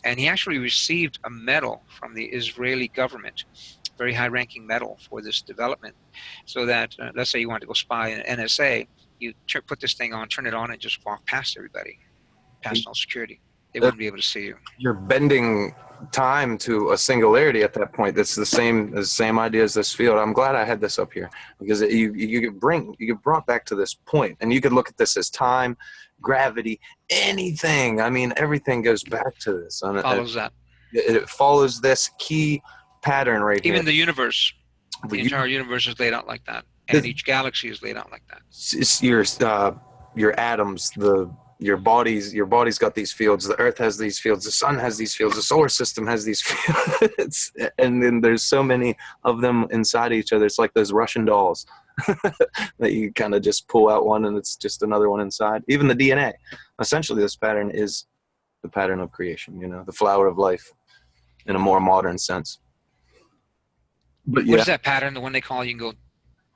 And he actually received a medal from the Israeli government, very high-ranking medal for this development, so that, let's say you wanted to go spy in NSA, you put this thing on, turn it on, and just walk past everybody, past all security. They wouldn't be able to see you. You're bending time to a singularity at that point. That's the same idea as this field. I'm glad I had this up here, because you get brought back to this point, and you could look at this as time, gravity, anything. I mean, everything goes back to this. Follows that. It follows this key pattern right here. Even the universe, the entire universe is laid out like that, and each galaxy is laid out like that. It's your atoms, your body's got these fields. The Earth has these fields. The Sun has these fields. The solar system has these fields. And then there's so many of them inside each other. It's like those Russian dolls that you kind of just pull out one and it's just another one inside. Even the DNA. Essentially, this pattern is the pattern of creation, you know, the flower of life in a more modern sense. But yeah. What is that pattern? The one they call, you can go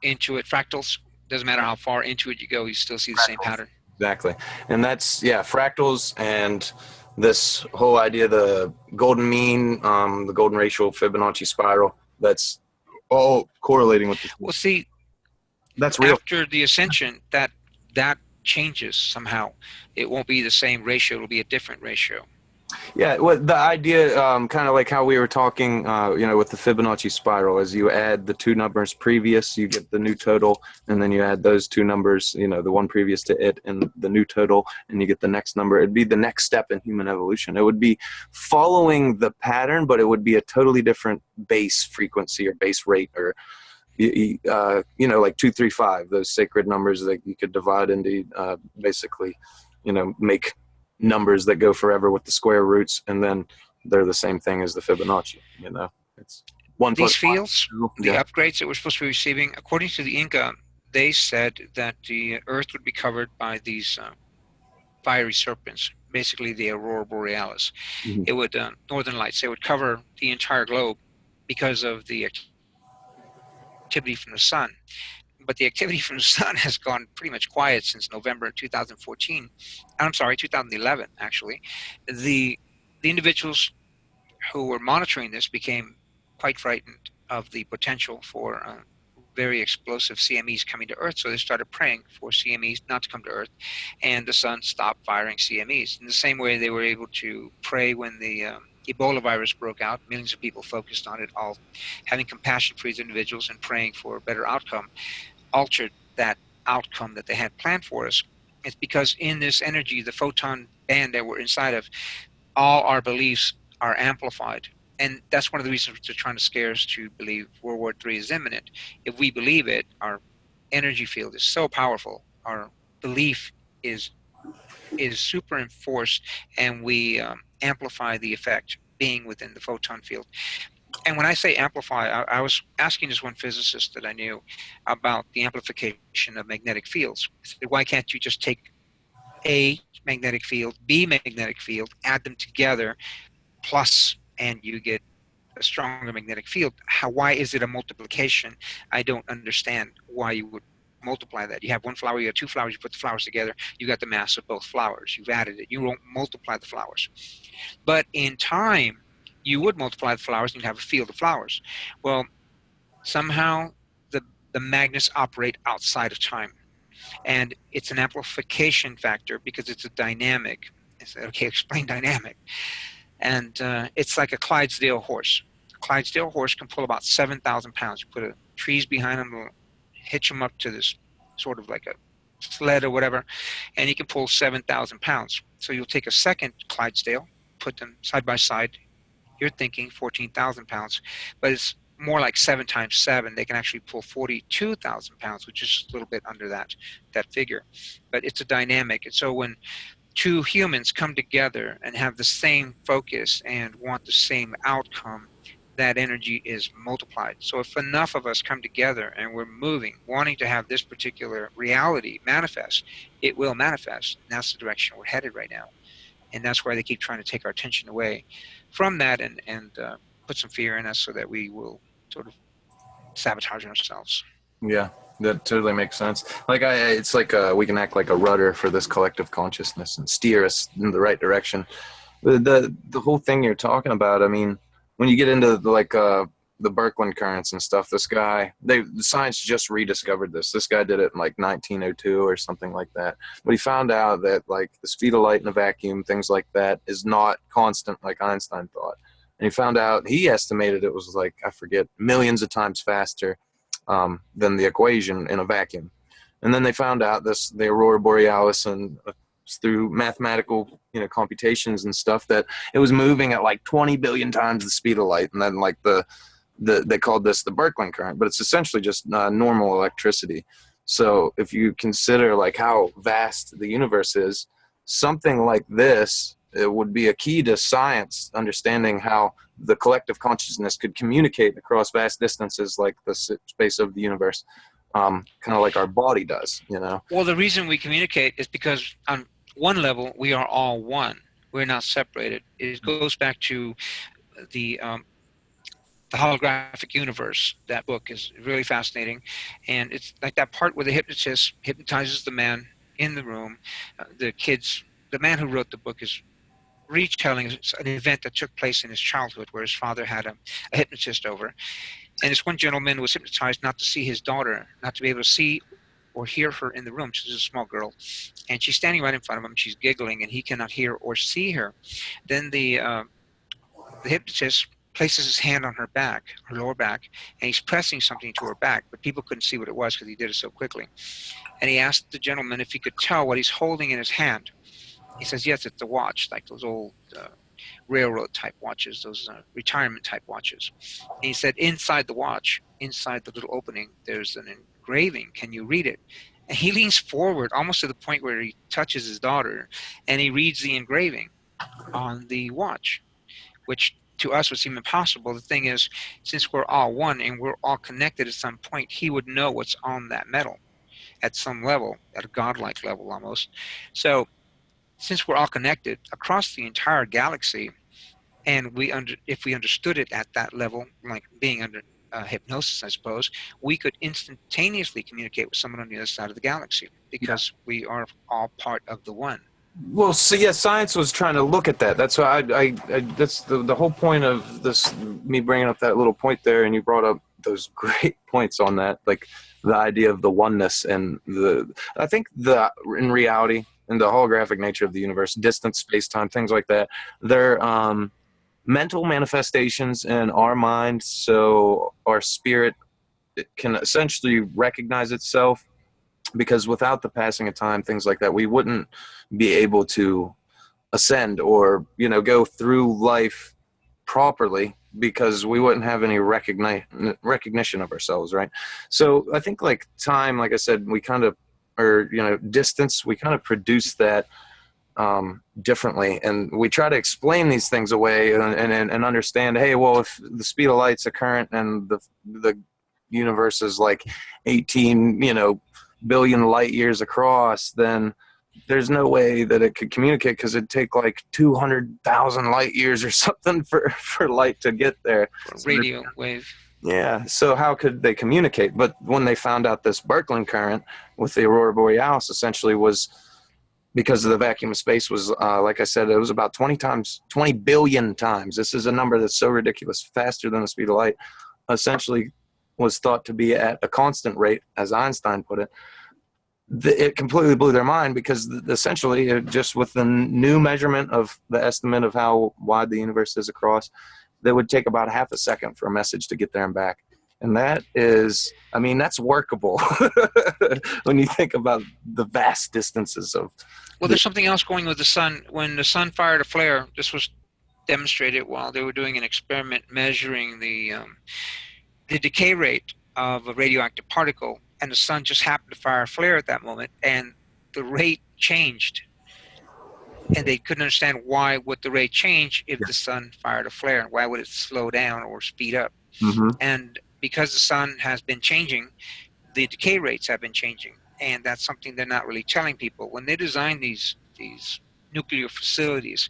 into it, fractals? Doesn't matter how far into it you go, you still see the same pattern. Exactly. And that's, fractals and this whole idea, the golden mean, the golden ratio, Fibonacci spiral, that's all correlating with this. Well, see, that's real. After the Ascension, that changes somehow. It won't be the same ratio. It'll be a different ratio. Yeah, well, the idea, kind of like how we were talking, with the Fibonacci spiral, is you add the two numbers previous, you get the new total, and then you add those two numbers, the one previous to it and the new total, and you get the next number. It'd be the next step in human evolution. It would be following the pattern, but it would be a totally different base frequency or base rate, or like 2, 3, 5, those sacred numbers that you could divide into, basically, make numbers that go forever with the square roots, and then they're the same thing as the Fibonacci. It's one plus These fields, one. the Yeah. upgrades that we're supposed to be receiving, according to the Inca, they said that the Earth would be covered by these fiery serpents, basically the aurora borealis. Mhm. It would northern lights. They would cover the entire globe because of the activity from the sun. But the activity from the sun has gone pretty much quiet since November 2014. I'm sorry, 2011 actually. The individuals who were monitoring this became quite frightened of the potential for very explosive CMEs coming to Earth. So they started praying for CMEs not to come to Earth, and the sun stopped firing CMEs. In the same way, they were able to pray when the Ebola virus broke out. Millions of people focused on it, all having compassion for these individuals and praying for a better outcome, altered that outcome that they had planned for us. It's because in this energy, the photon band that we're inside of, all our beliefs are amplified. And that's one of the reasons they're trying to scare us to believe World War III is imminent. If we believe it, our energy field is so powerful. Our belief is super enforced, and we amplify the effect being within the photon field. And when I say amplify, I was asking this one physicist that I knew about the amplification of magnetic fields. I said, why can't you just take A magnetic field, B magnetic field, add them together, plus, and you get a stronger magnetic field? Why is it a multiplication? I don't understand why you would multiply that. You have one flower, you have two flowers, you put the flowers together, you got the mass of both flowers. You've added it. You won't multiply the flowers. But in time, you would multiply the flowers and you'd have a field of flowers. Well, somehow the, the magnets operate outside of time. And it's an amplification factor because it's a dynamic. I said, okay, explain dynamic. And it's like a Clydesdale horse. A Clydesdale horse can pull about 7,000 pounds. You put trees behind him, hitch him up to this sort of like a sled or whatever, and he can pull 7,000 pounds. So you'll take a second Clydesdale, put them side by side. You're thinking 14,000 pounds, but it's more like 7 times 7. They can actually pull 42,000 pounds, which is a little bit under that figure. But it's a dynamic. And so when two humans come together and have the same focus and want the same outcome, that energy is multiplied. So if enough of us come together and we're moving, wanting to have this particular reality manifest, it will manifest. And that's the direction we're headed right now. And that's why they keep trying to take our attention away from that and put some fear in us so that we will sort of sabotage ourselves. Yeah, that totally makes sense. It's like we can act like a rudder for this collective consciousness and steer us in the right direction. The whole thing you're talking about, I mean, when you get into the Birkeland currents and stuff, the science just rediscovered this. This guy did it in like 1902 or something like that. But he found out that like the speed of light in a vacuum, things like that, is not constant like Einstein thought. And he found out, he estimated it was like, I forget, millions of times faster than the equation in a vacuum. And then they found out the aurora borealis, and through mathematical computations and stuff, that it was moving at like 20 billion times the speed of light. And then like they called this the Birkeland current, but it's essentially just normal electricity. So if you consider like how vast the universe is, something like this, it would be a key to science, understanding how the collective consciousness could communicate across vast distances like the space of the universe, kind of like our body does, Well, the reason we communicate is because on one level, we are all one. We're not separated. It goes back to the holographic universe. That book is really fascinating, and it's like that part where the hypnotist hypnotizes the man in the room. The man who wrote the book is retelling an event that took place in his childhood where his father had a hypnotist over. And this one gentleman was hypnotized not to see his daughter, not to be able to see or hear her in the room. She's a small girl, and she's standing right in front of him. She's giggling, and he cannot hear or see her. Then the hypnotist places his hand on her back, her lower back, and he's pressing something to her back, but people couldn't see what it was because he did it so quickly. And he asked the gentleman if he could tell what he's holding in his hand. He says, yes, it's a watch, like those old railroad type watches, those retirement type watches. And he said, inside the watch, inside the little opening, there's an engraving. Can you read it? He leans forward almost to the point where he touches his daughter, and he reads the engraving on the watch, which to us would seem impossible. The thing is, since we're all one and we're all connected at some point, he would know what's on that metal at some level, at a godlike level almost. So since we're all connected across the entire galaxy, and if we understood it at that level, like being under hypnosis, I suppose, we could instantaneously communicate with someone on the other side of the galaxy because we are all part of the one. Well, so yeah, science was trying to look at that. That's why that's the whole point of this. Me bringing up that little point there, and you brought up those great points on that, like the idea of the oneness and I think in reality, in the holographic nature of the universe, distance, space, time, things like that, they're mental manifestations in our mind. So our spirit can essentially recognize itself, because without the passing of time, things like that, we wouldn't be able to ascend or go through life properly, because we wouldn't have any recognition of ourselves, right? So I think like time, like I said, we kind of, or distance, we kind of produce that differently, and we try to explain these things away and understand, hey, well, if the speed of light's a current and the universe is like 18 billion light years across, then there's no way that it could communicate, because it'd take like 200,000 light years or something for light to get there. Radio wave. Yeah, so how could they communicate? But when they found out this Birkeland current with the aurora borealis, essentially was because of the vacuum of space, was like I said, it was about 20 billion times. This is a number that's so ridiculous, faster than the speed of light, essentially was thought to be at a constant rate, as Einstein put it. It completely blew their mind, because essentially, just with the new measurement of the estimate of how wide the universe is across, that would take about half a second for a message to get there and back. And that is, I mean, that's workable when you think about the vast distances of. Well, there's something else going with the sun. When the sun fired a flare, this was demonstrated while they were doing an experiment measuring the decay rate of a radioactive particle, and the sun just happened to fire a flare at that moment, and the rate changed. And they couldn't understand why would the rate change if the sun fired a flare. Why would it slow down or speed up? Mm-hmm. And because the sun has been changing, the decay rates have been changing. And that's something they're not really telling people. When they design these nuclear facilities,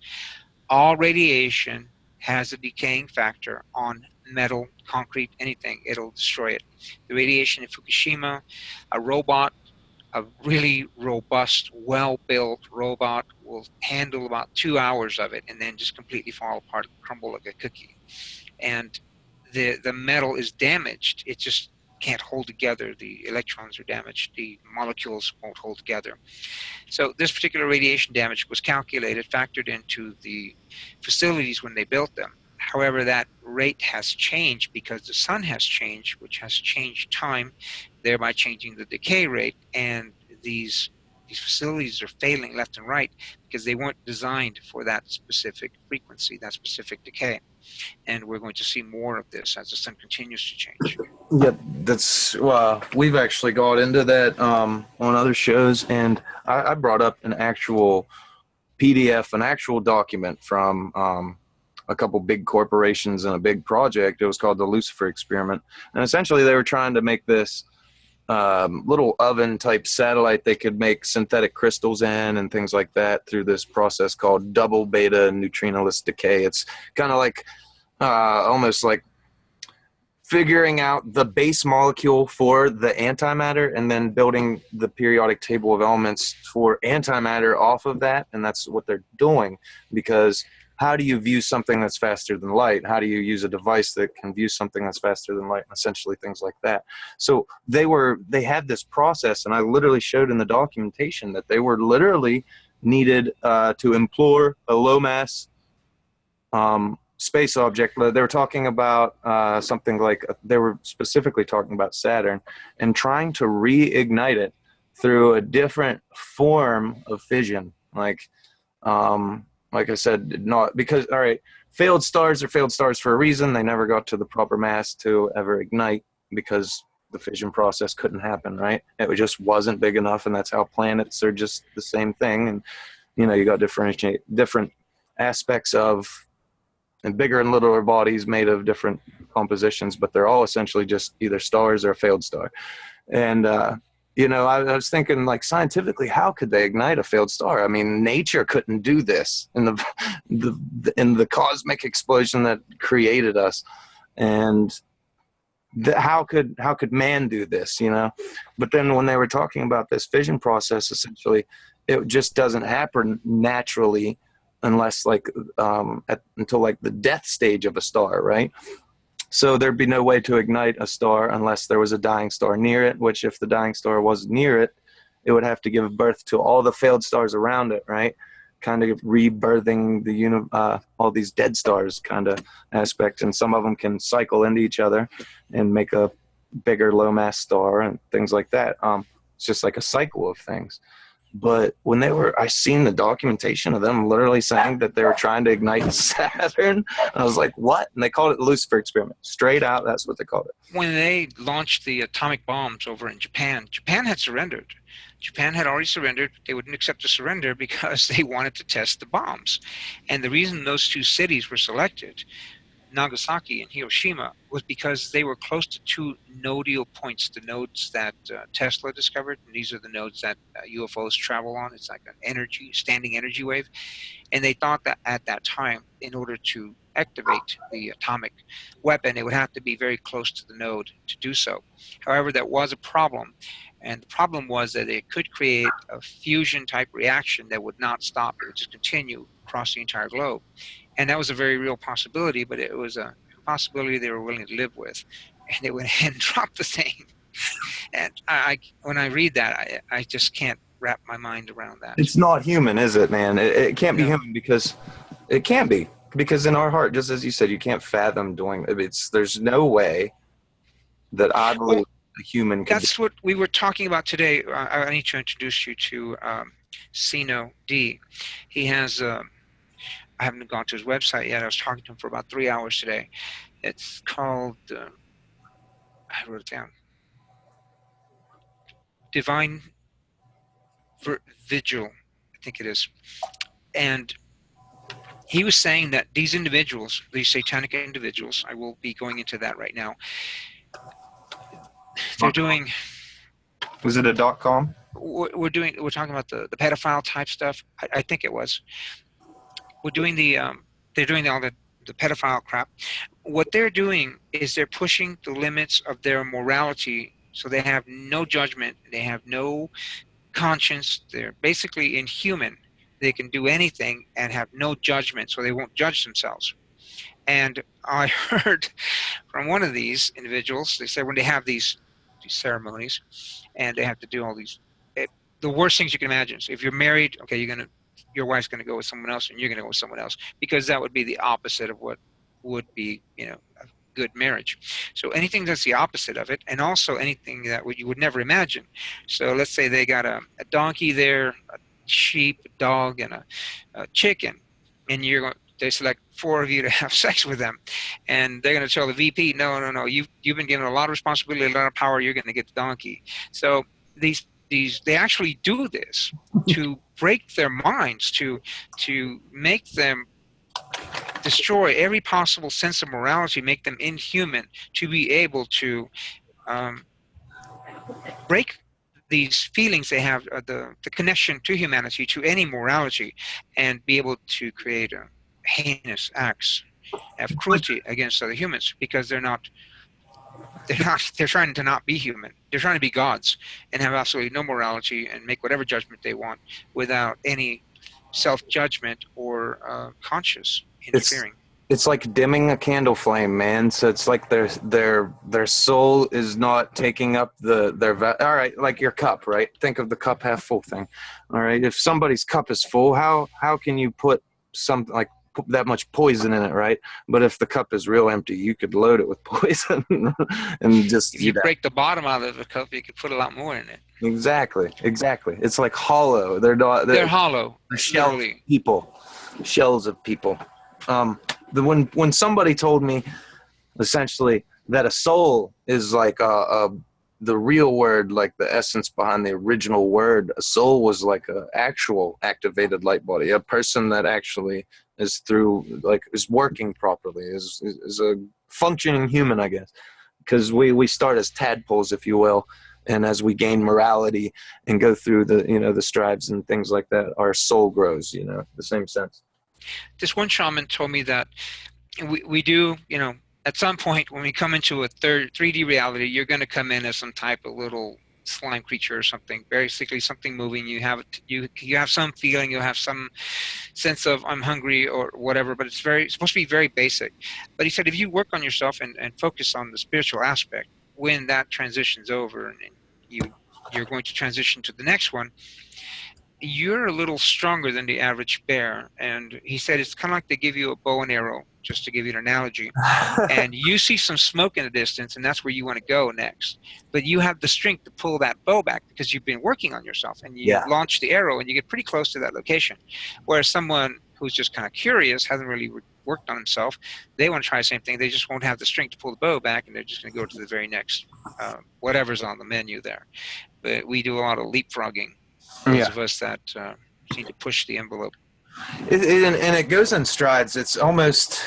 all radiation has a decaying factor on metal, concrete, anything. It'll destroy it. The radiation in Fukushima, a really robust, well-built robot will handle about 2 hours of it and then just completely fall apart, crumble like a cookie. And the metal is damaged. It just can't hold together. The electrons are damaged. The molecules won't hold together. So this particular radiation damage was calculated, factored into the facilities when they built them. However, that rate has changed because the sun has changed, which has changed time, thereby changing the decay rate. And these facilities are failing left and right because they weren't designed for that specific frequency, that specific decay. And we're going to see more of this as the sun continues to change. Yeah, that's we've actually got into that on other shows, and I brought up an actual PDF, an actual document from a couple big corporations and a big project. It was called the Lucifer experiment, and essentially they were trying to make this little oven type satellite they could make synthetic crystals in and things like that through this process called double beta neutrinoless decay. It's kind of like almost like figuring out the base molecule for the antimatter and then building the periodic table of elements for antimatter off of that. And that's what they're doing, because how do you view something that's faster than light? How do you use a device that can view something that's faster than light? And essentially things like that. So they had this process, and I literally showed in the documentation that they were literally needed to implore a low mass space object. They were talking about something like, they were specifically talking about Saturn and trying to reignite it through a different form of fission. Like I said, not because, all right, failed stars are failed stars for a reason. They never got to the proper mass to ever ignite because the fission process couldn't happen, right? It just wasn't big enough, and that's how planets are just the same thing. And you got different aspects of, and bigger and littler bodies made of different compositions, but they're all essentially just either stars or a failed star. And I was thinking, like, scientifically, how could they ignite a failed star? I mean, nature couldn't do this in the cosmic explosion that created us, and how could man do this? But then when they were talking about this fission process, essentially, it just doesn't happen naturally unless until like the death stage of a star, right? So there'd be no way to ignite a star unless there was a dying star near it, which if the dying star was near it, it would have to give birth to all the failed stars around it, right? Kind of rebirthing all these dead stars kind of aspect. And some of them can cycle into each other and make a bigger low mass star and things like that. It's just like a cycle of things. But when I seen the documentation of them literally saying that they were trying to ignite Saturn, I was like, what? And they called it the Lucifer experiment. Straight out, that's what they called it. When they launched the atomic bombs over in Japan, Japan had surrendered. Japan had already surrendered. They wouldn't accept the surrender because they wanted to test the bombs. And the reason those two cities were selected, Nagasaki and Hiroshima, was because they were close to two nodal points, the nodes that Tesla discovered. And these are the nodes that UFOs travel on. It's like an standing energy wave. And they thought that at that time, in order to activate the atomic weapon, it would have to be very close to the node to do so. However, that was a problem. And the problem was that it could create a fusion type reaction that would not stop. It would just continue across the entire globe. And that was a very real possibility, but it was a possibility they were willing to live with. And they went ahead and dropped the thing. And when I read that, I just can't wrap my mind around that. It's not human, is it, man? It can't be human because it can't be. Because in our heart, just as you said, you can't fathom doing it. There's no way that I believe a human can. That's what we were talking about today. I need to introduce you to Sino D. He has... I haven't gone to his website yet. I was talking to him for about 3 hours today. It's called, I wrote it down, Divine Vigil, I think it is. And he was saying that these individuals, these satanic individuals, I will be going into that right now, they're doing... Was it a .com? We're talking about the pedophile type stuff. I think it was. We're doing they're doing all the pedophile crap. What they're doing is they're pushing the limits of their morality, so they have no judgment, they have no conscience, they're basically inhuman. They can do anything and have no judgment, so they won't judge themselves. And I heard from one of these individuals, they said when they have these ceremonies and they have to do all these, the worst things you can imagine. So if you're married, okay, your wife's going to go with someone else and you're going to go with someone else, because that would be the opposite of what would be, a good marriage. So anything that's the opposite of it, and also anything that you would never imagine. So let's say they got a donkey there, a sheep, a dog, and a chicken, and they select 4 of you to have sex with them, and they're going to tell the VP, no, you've been given a lot of responsibility, a lot of power, you're going to get the donkey. So they actually do this to break their minds, to make them destroy every possible sense of morality, make them inhuman, to be able to break these feelings they have, the connection to humanity, to any morality, and be able to create heinous acts of cruelty against other humans, because they're trying to not be human. They're trying to be gods and have absolutely no morality and make whatever judgment they want without any self-judgment or conscious interfering. It's like dimming a candle flame, man. So it's like their soul is not taking up all right, like your cup, right? Think of the cup half full thing. All right, if somebody's cup is full, how can you put something like that much poison in it, right? But if the cup is real empty, you could load it with poison and just... If you break the bottom out of the cup, you could put a lot more in it. Exactly. It's like hollow. They're hollow. They're shells of people. When somebody told me essentially that a soul is like a the real word, like the essence behind the original word, a soul was like a actual activated light body, a person that actually is through, like, is working properly, is a functioning human, I guess. Because we start as tadpoles, if you will, and as we gain morality and go through the, the strives and things like that, our soul grows, the same sense. This one shaman told me that we do, at some point when we come into a 3D reality, you're going to come in as some type of little slime creature or something, basically something moving. You have some feeling, you have some sense of I'm hungry or whatever, but it's supposed to be very basic. But he said if you work on yourself and focus on the spiritual aspect, when that transitions over and you're going to transition to the next one, you're a little stronger than the average bear. And he said it's kind of like they give you a bow and arrow, just to give you an analogy, and you see some smoke in the distance, and that's where you want to go next. But you have the strength to pull that bow back because you've been working on yourself, and you Yeah. launch the arrow, and you get pretty close to that location. Whereas someone who's just kind of curious, hasn't really worked on himself, they want to try the same thing. They just won't have the strength to pull the bow back, and they're just going to go to the very next whatever's on the menu there. But we do a lot of leapfrogging, those Yeah. of us that seem to push the envelope. And it goes in strides. It's almost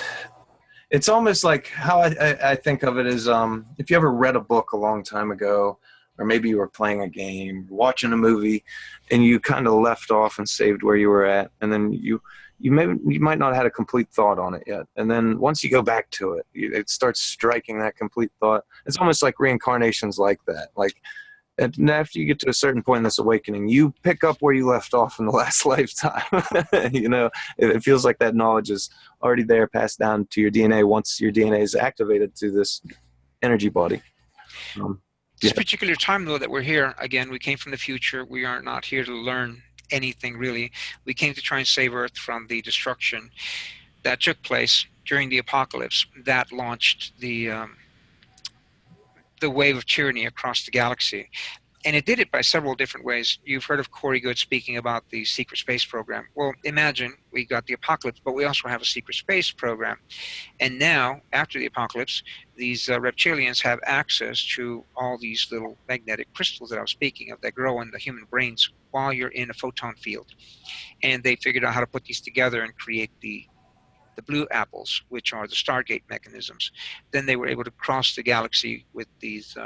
like how I think of it is, if you ever read a book a long time ago, or maybe you were playing a game, watching a movie, and you kind of left off and saved where you were at, and then you might not have had a complete thought on it yet, and then once you go back to it, it starts striking that complete thought. It's almost like reincarnations like that. Like, and after you get to a certain point in this awakening, you pick up where you left off in the last lifetime. It feels like that knowledge is already there, passed down to your DNA once your DNA is activated to this energy body. This Yeah. particular time, though, that we're here, again, we came from the future. We are not here to learn anything, really. We came to try and save Earth from the destruction that took place during the apocalypse that launched the wave of tyranny across the galaxy. And it did it by several different ways. You've heard of Corey Good speaking about the secret space program. Well, imagine we got the apocalypse, but we also have a secret space program. And now, after the apocalypse, these reptilians have access to all these little magnetic crystals that I was speaking of that grow in the human brains while you're in a photon field. And they figured out how to put these together and create the blue apples, which are the Stargate mechanisms. Then they were able to cross the galaxy with these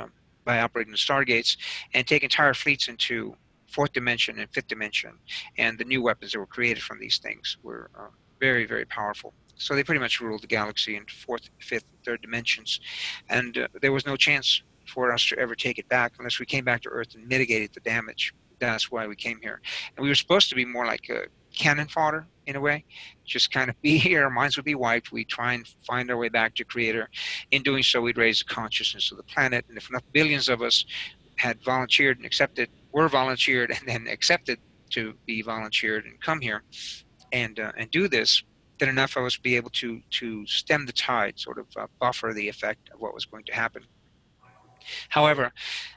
by operating the Stargates and take entire fleets into fourth dimension and fifth dimension. And the new weapons that were created from these things were very, very powerful. So they pretty much ruled the galaxy in fourth, fifth, and third dimensions. And there was no chance for us to ever take it back unless we came back to Earth and mitigated the damage. That's why we came here. And we were supposed to be more like a cannon fodder in a way, just kind of be here, our minds would be wiped, we'd try and find our way back to Creator. In doing so, we'd raise the consciousness of the planet, and if enough billions of us had volunteered and accepted, were volunteered and then accepted to be volunteered and come here and do this, then enough of us be able to stem the tide, sort of buffer the effect of what was going to happen. However,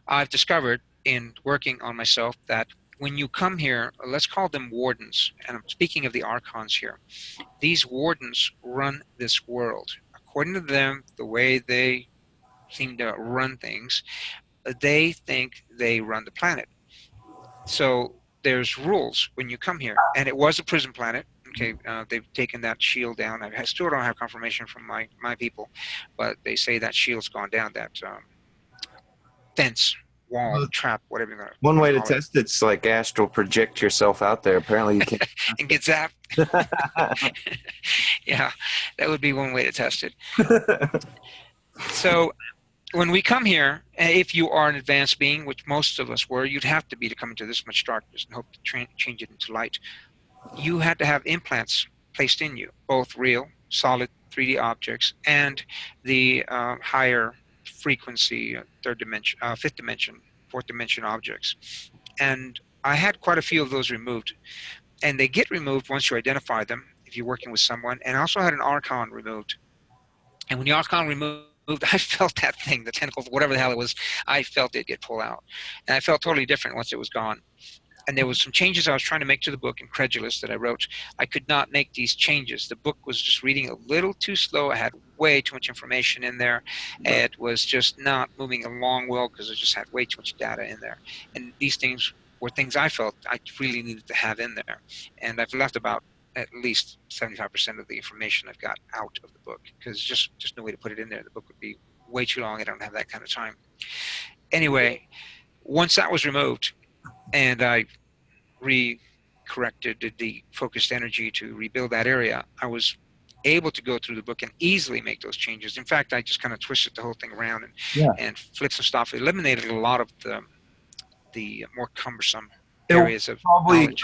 I've discovered in working on myself that when you come here, let's call them wardens, and I'm speaking of the archons here. These wardens run this world. According to them, the way they seem to run things, they think they run the planet. So there's rules when you come here, and it was a prison planet. Okay, they've taken that shield down. I still don't have confirmation from my people, but they say that shield's gone down, that fence, wall, trap, whatever you One want way to to call it, test it's like astral project yourself out there. Apparently you can't. and get zapped. Yeah, that would be one way to test it. So when we come here, if you are an advanced being, which most of us were, you'd have to be to come into this much darkness and hope to change it into light. You had to have implants placed in you, both real, solid 3D objects and the higher frequency third dimension, fifth dimension, fourth dimension objects. And I had quite a few of those removed. And they get removed once you identify them, if you're working with someone. And I also had an archon removed. And when the archon removed, I felt that thing, the tentacle, whatever the hell it was, I felt it get pulled out. And I felt totally different once it was gone. and there was some changes I was trying to make to the book, Incredulous, that I wrote. I could not make these changes. The book was just reading a little too slow. I had way too much information in there. It was just not moving along well because I just had way too much data in there. And these things were things I felt I really needed to have in there. And I've left about at least 75% of the information I've got out of the book because just no way to put it in there. The book would be way too long. I don't have that kind of time. Anyway, once that was removed and I corrected the focused energy to rebuild that area, I was able to go through the book and easily make those changes. In fact, I just kind of twisted the whole thing around and flipped some stuff. It eliminated a lot of the more cumbersome areas of knowledge.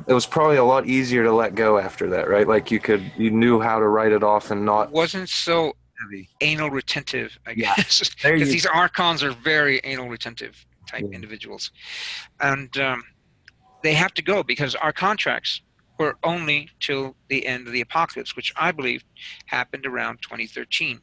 It was probably a lot easier to let go after that, right? Like you knew how to write it off and not wasn't so heavy. Anal retentive, I guess, There because you these archons are very anal retentive type individuals, and they have to go because our contracts were only till the end of the apocalypse, which I believe happened around 2013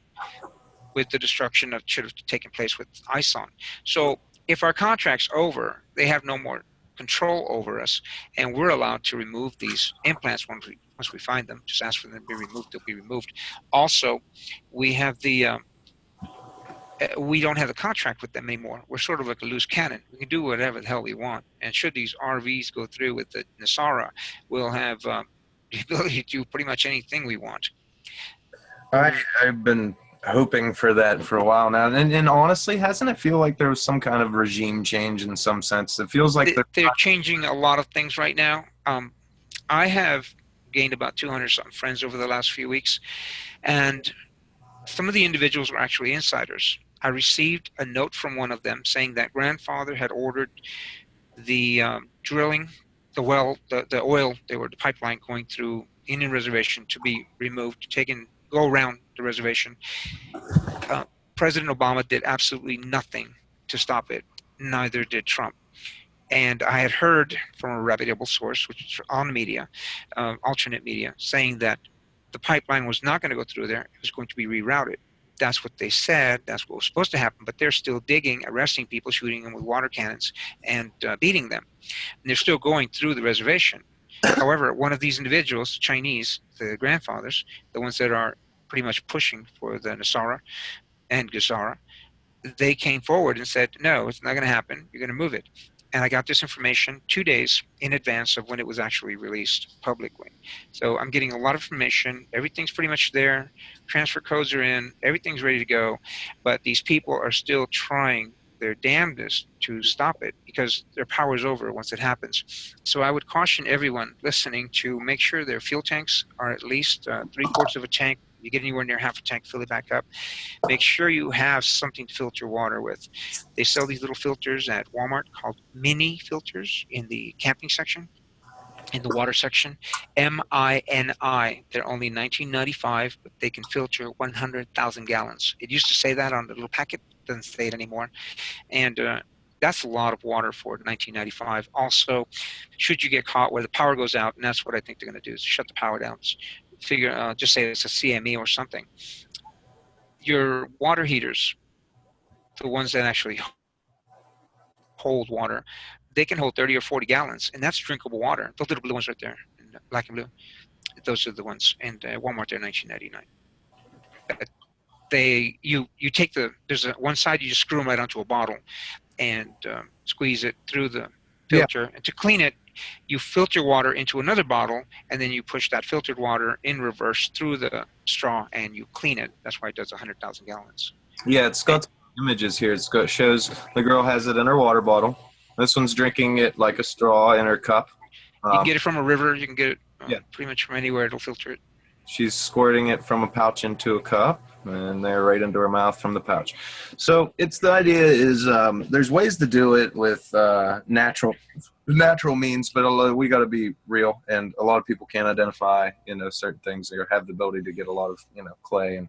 with the destruction that should have taken place with Ison. So if our contract's over, they have no more control over us, and we're allowed to remove these implants once we find them. Just ask for them to be removed; they'll be removed. Also, we have we don't have the contract with them anymore. We're sort of like a loose cannon. We can do whatever the hell we want. And should these RVs go through with the Nasara, we'll have the ability to do pretty much anything we want. I've been hoping for that for a while now. And honestly, hasn't it feel like there was some kind of regime change in some sense? It feels like they're changing a lot of things right now. I have gained about 200 something friends over the last few weeks, and some of the individuals were actually insiders. I received a note from one of them saying that grandfather had ordered the drilling, the well, the oil, the pipeline going through Indian reservation to be removed, go around the reservation. President Obama did absolutely nothing to stop it. Neither did Trump. And I had heard from a reputable source, which is on the media, alternate media, saying that the pipeline was not going to go through there. It was going to be rerouted. That's what they said. That's what was supposed to happen. But they're still digging, arresting people, shooting them with water cannons, and beating them. And they're still going through the reservation. However, one of these individuals, Chinese, the grandfathers, the ones that are pretty much pushing for the Nasara and Gazara, they came forward and said, no, it's not going to happen. You're going to move it. And I got this information 2 days in advance of when it was actually released publicly. So I'm getting a lot of information. Everything's pretty much there. Transfer codes are in. Everything's ready to go. But these people are still trying their damnedest to stop it because their power is over once it happens. So I would caution everyone listening to make sure their fuel tanks are at least 3/4 of a tank. If you get anywhere near half a tank, fill it back up. Make sure you have something to filter water with. They sell these little filters at Walmart called mini filters in the camping section, in the water section. MINI. They're only $19.95, but they can filter 100,000 gallons. It used to say that on the little packet. Doesn't say it anymore. And that's a lot of water for $19.95. Also, should you get caught where the power goes out, and that's what I think they're going to do, is shut the power down. Just say it's a CME or something. Your water heaters, the ones that actually hold water, they can hold 30 or 40 gallons, and that's drinkable water. Those little blue ones right there, black and blue, those are the ones. And Walmart, they're $19.99. You take there's one side, you just screw them right onto a bottle and squeeze it through the filter. And to clean it, you filter water into another bottle, and then you push that filtered water in reverse through the straw, and you clean it. That's why it does 100,000 gallons. Yeah, it's got images here. It shows the girl has it in her water bottle. This one's drinking it like a straw in her cup. You can get it from a river. You can get it pretty much from anywhere. It'll filter it. She's squirting it from a pouch into a cup, and they're right into her mouth from the pouch. So the idea is there's ways to do it with natural means, but we got to be real, and a lot of people can't identify certain things or have the ability to get a lot of clay and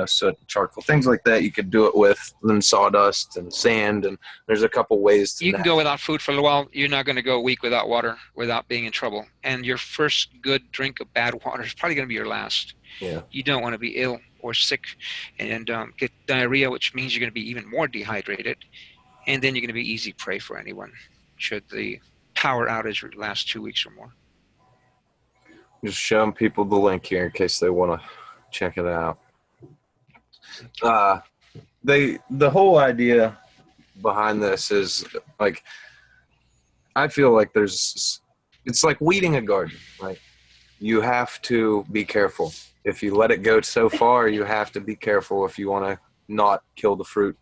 soot, charcoal, things like that. You could do it with sawdust and sand, and there's a couple ways to. You can go without food for a while. You're not going to go a week without water without being in trouble. And your first good drink of bad water is probably going to be your last. Yeah. You don't want to be ill or sick and get diarrhea, which means you're going to be even more dehydrated. And then you're going to be easy prey for anyone should the power outage would last 2 weeks or more. Just showing people the link here in case they want to check it out. The whole idea behind this is like, I feel like it's like weeding a garden, right? You have to be careful. If you let it go so far, you have to be careful if you want to not kill the fruit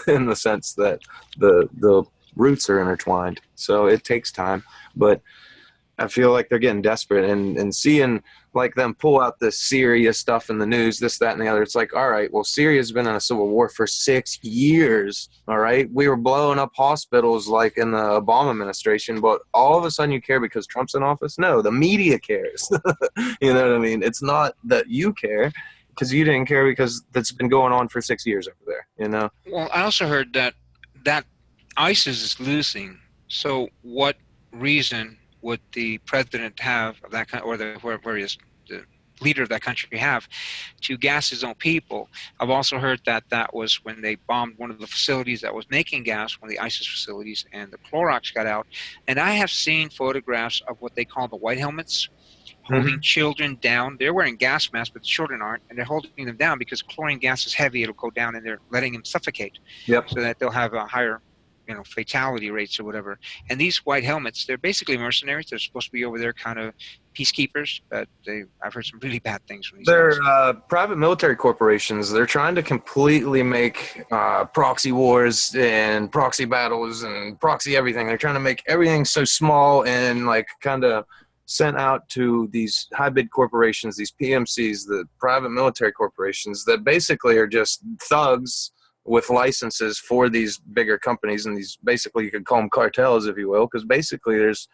in the sense that the roots are intertwined. So it takes time, but I feel like they're getting desperate, and seeing like them pull out this Syria stuff in the news, this, that, and the other. It's like, all right, well, Syria's been in a civil war for 6 years. All right. We were blowing up hospitals like in the Obama administration, but all of a sudden you care because Trump's in office? No, the media cares. You know what I mean? It's not that you care because you didn't care because that's been going on for 6 years over there, you know? Well, I also heard that ISIS is losing. So what reason would the president have of that country, or whoever is the leader of that country, have to gas his own people? I've also heard that was when they bombed one of the facilities that was making gas, one of the ISIS facilities, and the Clorox got out. And I have seen photographs of what they call the white helmets holding children down. They're wearing gas masks, but the children aren't, and they're holding them down because chlorine gas is heavy. It'll go down, and they're letting them suffocate. Yep. So that they'll have a higher, fatality rates or whatever. And these white helmets, they're basically mercenaries. They're supposed to be over there kind of peacekeepers, but I've heard some really bad things from these They're guys. private military corporations. They're trying to completely make proxy wars and proxy battles and proxy everything. They're trying to make everything so small and like kind of sent out to these high bid corporations, these PMCs, the private military corporations that basically are just thugs with licenses for these bigger companies. And these, basically, you could call them cartels, if you will, because basically there's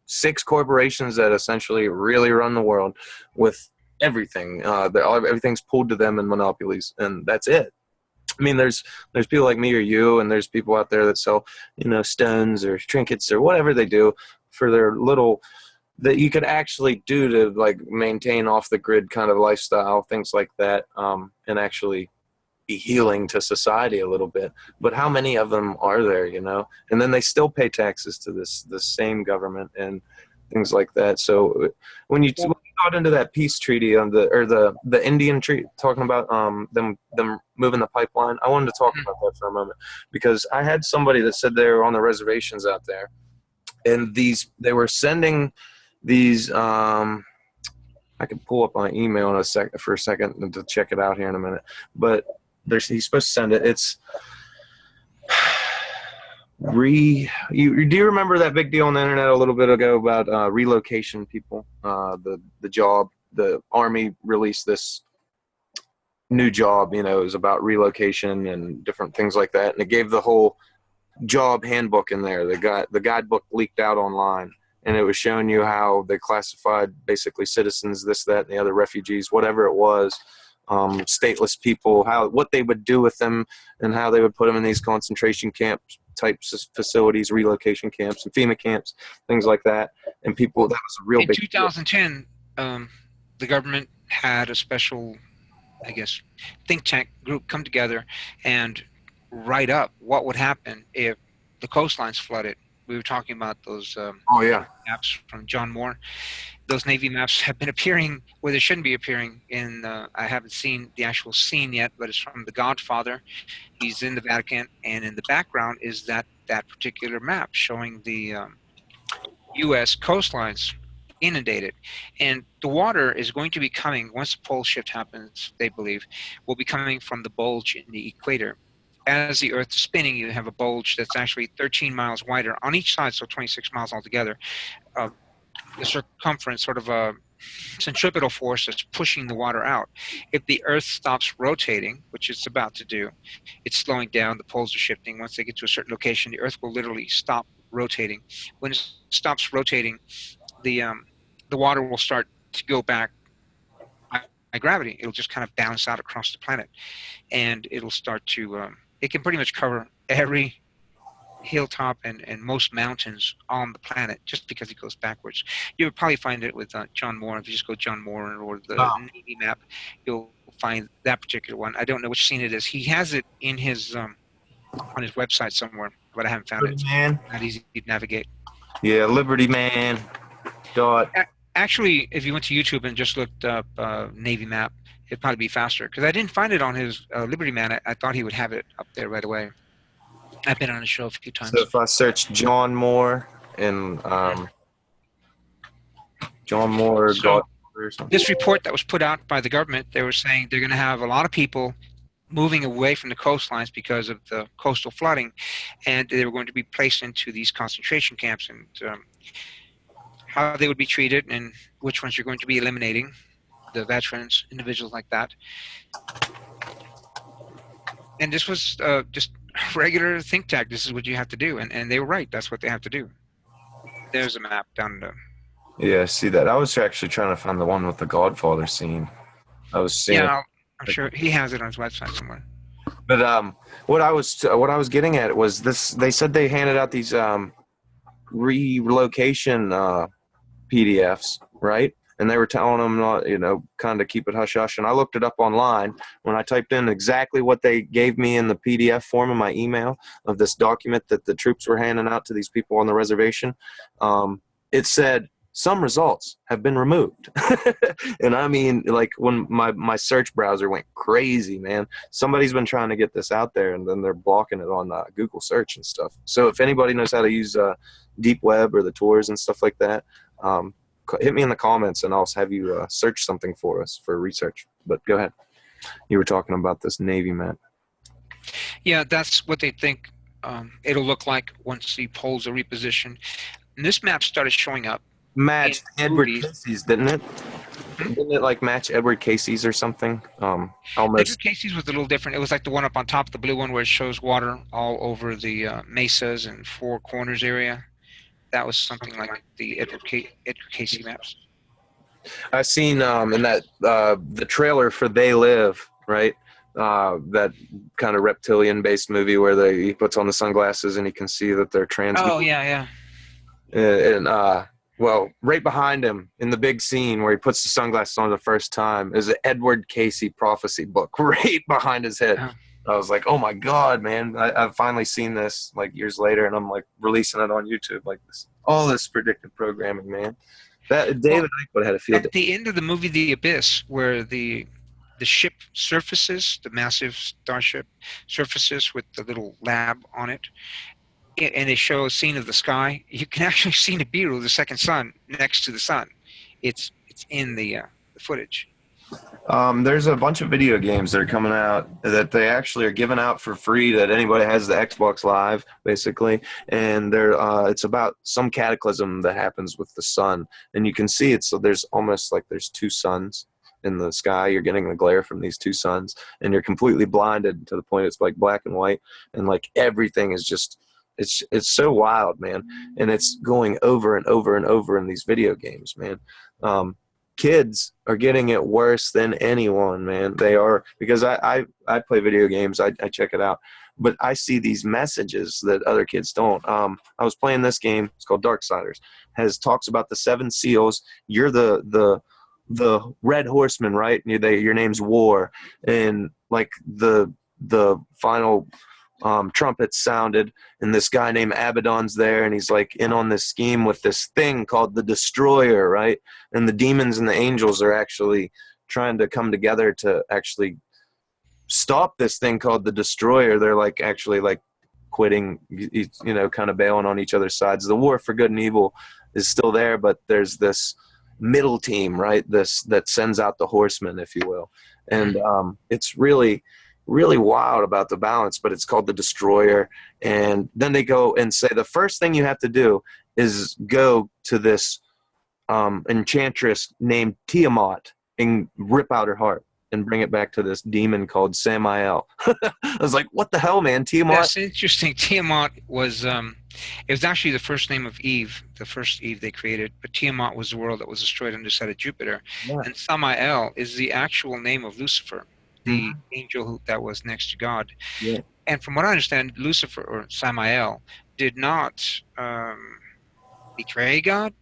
6 corporations that essentially really run the world with everything. Everything's pulled to them in monopolies, and that's it. I mean, there's people like me or you, and there's people out there that sell, stones or trinkets or whatever they do for their little, that you could actually do to like maintain off the grid kind of lifestyle, things like that, and actually be healing to society a little bit. But how many of them are there, and then they still pay taxes to the same government and things like that. So when you got into that peace treaty on the Indian treaty, talking about them moving the pipeline, I wanted to talk about that for a moment, because I had somebody that said they were on the reservations out there, and they were sending these I can pull up my email for a second to check it out here in a minute, but he's supposed to send it. It's do you remember that big deal on the internet a little bit ago about relocation people? The Army released this new job, it was about relocation and different things like that, and it gave the whole job handbook in there. The guidebook leaked out online, and it was showing you how they classified basically citizens, this, that, and the other, refugees, whatever it was, stateless people, what they would do with them, and how they would put them in these concentration camps types facilities, relocation camps, and FEMA camps, things like that. And people, that was a real big deal. In 2010, the government had a special, I guess, think tank group come together and write up what would happen if the coastlines flooded. We were talking about those maps from John Moore. Those Navy maps have been appearing where they shouldn't be appearing. I haven't seen the actual scene yet, but it's from The Godfather. He's in the Vatican, and in the background is that particular map showing the U.S. coastlines inundated. And the water is going to be coming, once the pole shift happens, they believe, will be coming from the bulge in the equator. As the Earth is spinning, you have a bulge that's actually 13 miles wider on each side, so 26 miles altogether. The circumference, sort of a centripetal force that's pushing the water out. If the Earth stops rotating, which it's about to do, it's slowing down, the poles are shifting. Once they get to a certain location, the Earth will literally stop rotating. When it stops rotating, the water will start to go back by gravity. It'll just kind of bounce out across the planet, and it'll start to it can pretty much cover every hilltop and most mountains on the planet, just because it goes backwards. You would probably find it with John Moore. If you just go John Moore or the Navy map, you'll find that particular one. I don't know which scene it is. He has it in his on his website somewhere, but I haven't found it. Man. Not easy to navigate. Yeah, Liberty Man. Dot. Actually, if you went to YouTube and just looked up Navy map, it'd probably be faster because I didn't find it on his Liberty Man. I thought he would have it up there right away. I've been on his show a few So times. if I search John Moore and John Moore So Godfather or something. this report that was put out by the government, they were saying they're going to have a lot of people moving away from the coastlines because of the coastal flooding, and they were going to be placed into these concentration camps, and how they would be treated and which ones you're going to be eliminating, the veterans, individuals like that. And this was just regular think tank. This is what you have to do, and they were right. That's what they have to do. There's a map down the. Yeah, I see that. I was actually trying to find the one with the Godfather scene. I was seeing it. Yeah, I'm sure he has it on his website somewhere. But what I was getting at was this. They said they handed out these relocation PDFs, right? And they were telling them not, kind of keep it hush hush. And I looked it up online. When I typed in exactly what they gave me in the PDF form in my email of this document that the troops were handing out to these people on the reservation, it said some results have been removed. And I mean, like when my search browser went crazy, man, somebody's been trying to get this out there and then they're blocking it on Google search and stuff. So if anybody knows how to use deep web or the Tor and stuff like that, hit me in the comments and I'll have you search something for us for research. But go ahead. You were talking about this Navy map. Yeah, that's what they think it'll look like once the poles are repositioned. And this map started showing up. Matched Edward movies. Casey's, didn't it? Didn't it like match Edward Casey's or something? Almost. Edward Casey's was a little different. It was like the one up on top, the blue one, where it shows water all over the mesas and four corners area. That was something like the Edward Casey maps. I've seen in that the trailer for They Live, right? That kind of reptilian-based movie where he puts on the sunglasses and he can see that they're trans. Oh yeah. And well, right behind him in the big scene where he puts the sunglasses on the first time is an Edward Casey prophecy book right behind his head. Oh. I was like, oh my God, man. I've finally seen this like years later and I'm like releasing it on YouTube like this. All this predictive programming, man. That David Eichwood had a field. At the end of the movie The Abyss, where the ship surfaces, the massive starship surfaces with the little lab on it, and they show a scene of the sky, you can actually see Nibiru, the second sun, next to the sun. It's in the footage. There's a bunch of video games that are coming out that they actually are giving out for free that anybody has the Xbox Live, basically. And it's about some cataclysm that happens with the sun. And you can see it, so there's almost like there's two suns in the sky. You're getting the glare from these two suns, and you're completely blinded to the point it's like black and white. And like everything is just, it's so wild, man. And it's going over and over and over in these video games, man. Kids are getting it worse than anyone, man. They are, because I play video games. I check it out, but I see these messages that other kids don't. I was playing this game. It's called Darksiders. Talks about the seven seals. You're the red horseman, right? Your name's War, and like the final trumpet sounded, and this guy named Abaddon's there, and he's like in on this scheme with this thing called the Destroyer, right? And the demons and the angels are actually trying to come together to actually stop this thing called the Destroyer. They're like actually like quitting, kind of bailing on each other's sides. The war for good and evil is still there, but there's this middle team, right? That sends out the horsemen, if you will. And it's really wild about the balance, but it's called the Destroyer. And then they go and say the first thing you have to do is go to this enchantress named Tiamat and rip out her heart and bring it back to this demon called Samael. I was like, what the hell, man? Tiamat? That's interesting. Tiamat was it was actually the first name of Eve, the first Eve they created, but Tiamat was the world that was destroyed on the side of Jupiter. Yeah. And Samael is the actual name of Lucifer, the angel that was next to God. Yeah. And from what I understand, Lucifer, or Samael, did not betray God.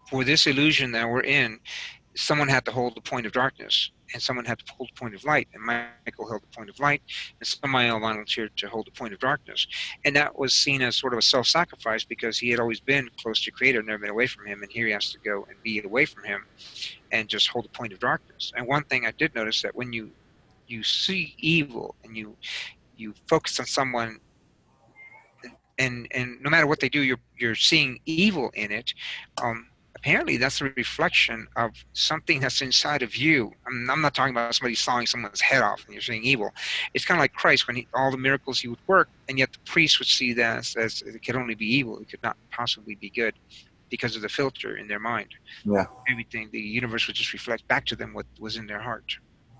For this illusion that we're in, someone had to hold the point of darkness. and someone had to hold the point of light, and Michael held the point of light, and somebody else volunteered to hold the point of darkness. And that was seen as sort of a self-sacrifice because he had always been close to Creator, never been away from him, and here he has to go and be away from him and just hold the point of darkness. And one thing I did notice that when you see evil and you focus on someone, and no matter what they do, you're seeing evil in it. Apparently, that's a reflection of something that's inside of you. I'm not talking about somebody sawing someone's head off and you're seeing evil. It's kind of like Christ when all the miracles he would work, and yet the priest would see that as it could only be evil. It could not possibly be good because of the filter in their mind. Yeah. Everything, the universe would just reflect back to them what was in their heart.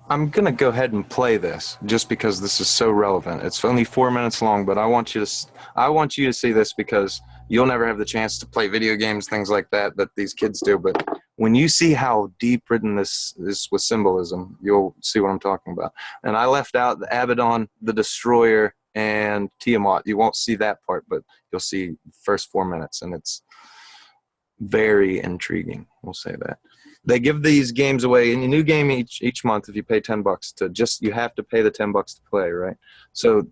I'm going to go ahead and play this just because this is so relevant. It's only 4 minutes long, but I want you to see this because you'll never have the chance to play video games, things like that these kids do. But when you see how deep written this is with symbolism, you'll see what I'm talking about. And I left out the Abaddon, the Destroyer, and Tiamat. You won't see that part, but you'll see the first 4 minutes, and it's very intriguing. We'll say that. They give these games away in a new game each month if you pay $10 to you have to pay the $10 to play, right? So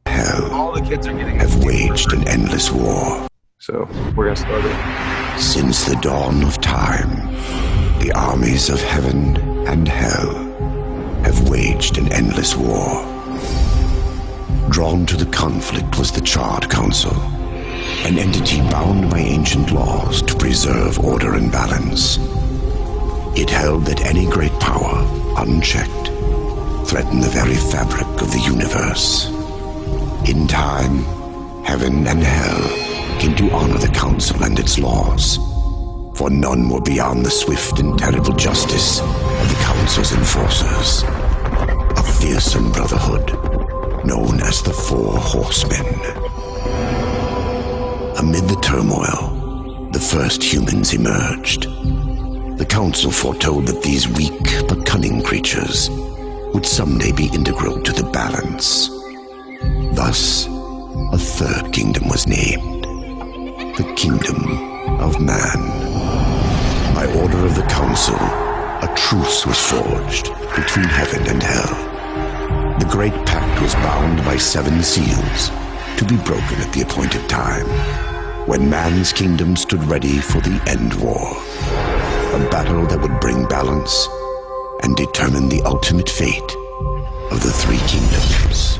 all the kids are getting have waged an endless war. So we're gonna start it. Since the dawn of time, the armies of heaven and hell have waged an endless war. Drawn to the conflict was the Charred Council, an entity bound by ancient laws to preserve order and balance. It held that any great power, unchecked, threatened the very fabric of the universe. In time, heaven and hell came to honor the council and its laws, for none were beyond the swift and terrible justice of the council's enforcers, a fearsome brotherhood known as the Four Horsemen. Amid the turmoil, the first humans emerged. The council foretold that these weak but cunning creatures would someday be integral to the balance. Thus, a third kingdom was named, the Kingdom of Man. By order of the council, a truce was forged between heaven and hell. The great pact was bound by 7 seals to be broken at the appointed time, when man's kingdom stood ready for the end war. A battle that would bring balance and determine the ultimate fate of the 3 kingdoms.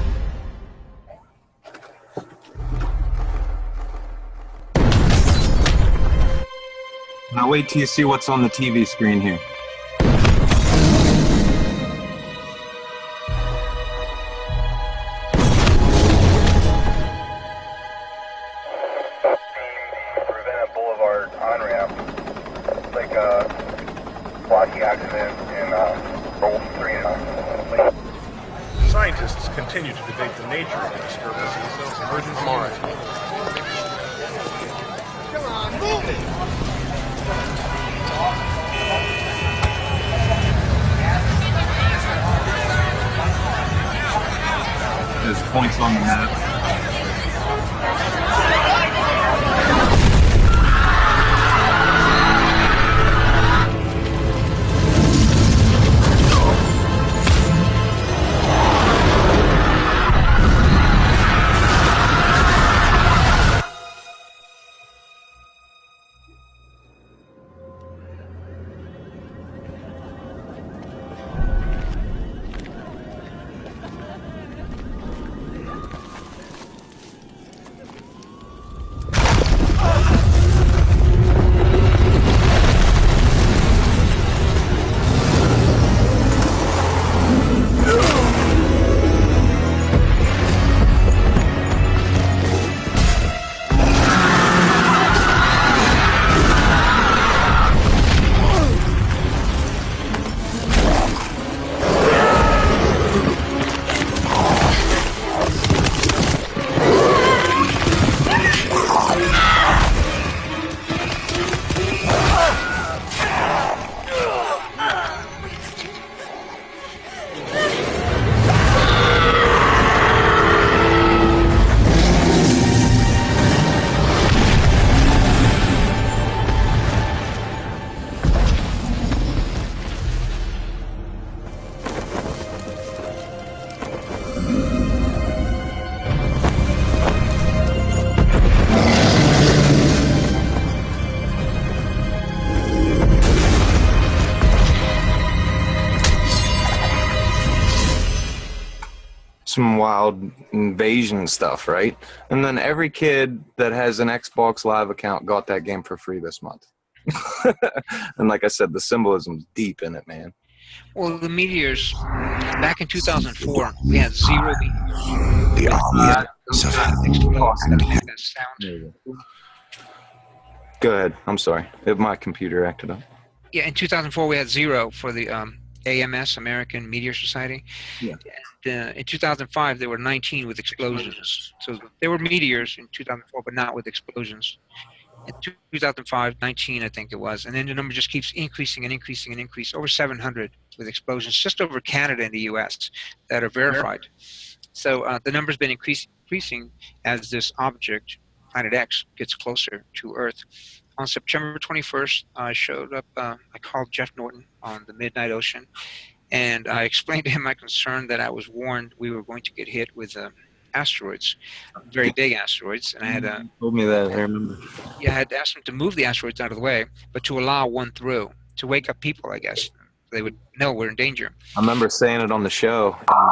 Now wait till you see what's on the TV screen here. Scientists continue to debate the nature of the disturbances. Emergency. Come on, move it! There's points on the map. some wild invasion stuff, right? And then every kid that has an Xbox Live account got that game for free this month. And like I said, the symbolism's deep in it, man. Well, the meteors, back in 2004, we had zero The armies of explode and that make that sound. Go ahead. I'm sorry. My computer acted up. Yeah, in 2004 we had zero for the AMS, American Meteor Society. Yeah. And, in 2005 there were 19 with explosions. So there were meteors in 2004, but not with explosions. In 2005, 19 I think it was, and then the number just keeps increasing and increasing and increasing. Over 700 with explosions just over Canada and the U.S. that are verified. So the number's been increasing as this object, Planet X, gets closer to Earth. On September 21st, I showed up. I called Jeff Norton on the Midnight Ocean, and I explained to him my concern that I was warned we were going to get hit with asteroids, very big asteroids, and I had told me that. I remember. I had asked him to move the asteroids out of the way, but to allow one through to wake up people. I guess they would know we're in danger. I remember saying it on the show, and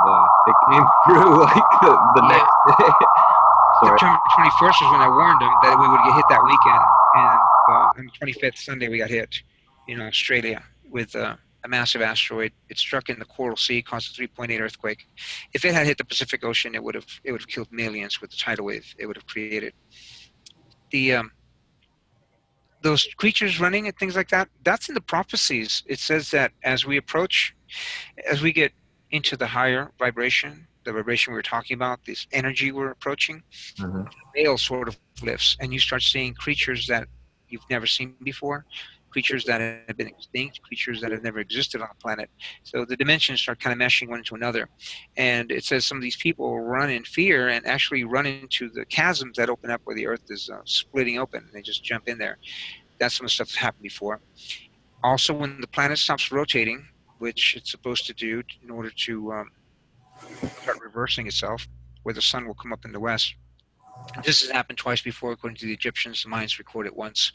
it came through like the next day. September 21st was when I warned them that we would get hit that weekend, and on the 25th, Sunday, we got hit in Australia with a massive asteroid. It struck in the Coral Sea, caused a 3.8 earthquake. If it had hit the Pacific Ocean, it would have killed millions with the tidal wave it would have created. Those creatures running and things like that, that's in the prophecies. It says that as we get into the higher vibration, the vibration we were talking about, this energy we're approaching, the veil sort of lifts, and you start seeing creatures that you've never seen before, creatures that have been extinct, creatures that have never existed on the planet. So the dimensions start kind of meshing one into another. And it says some of these people run in fear and actually run into the chasms that open up where the Earth is splitting open. And they just jump in there. That's some of the stuff that's happened before. Also, when the planet stops rotating, which it's supposed to do in order to start reversing itself, where the sun will come up in the west. This has happened twice before, according to the Egyptians. The Mayans record it once.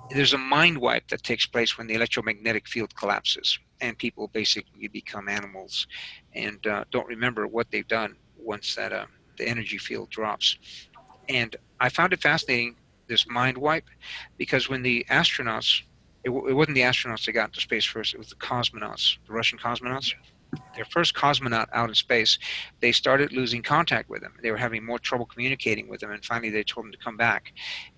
There's a mind wipe that takes place when the electromagnetic field collapses, and people basically become animals and don't remember what they've done once that the energy field drops. And I found it fascinating, this mind wipe, because when the astronauts, it wasn't the astronauts that got into space first, it was the cosmonauts, the Russian cosmonauts. Their first cosmonaut out in space, they started losing contact with him. They were having more trouble communicating with him, and finally they told him to come back.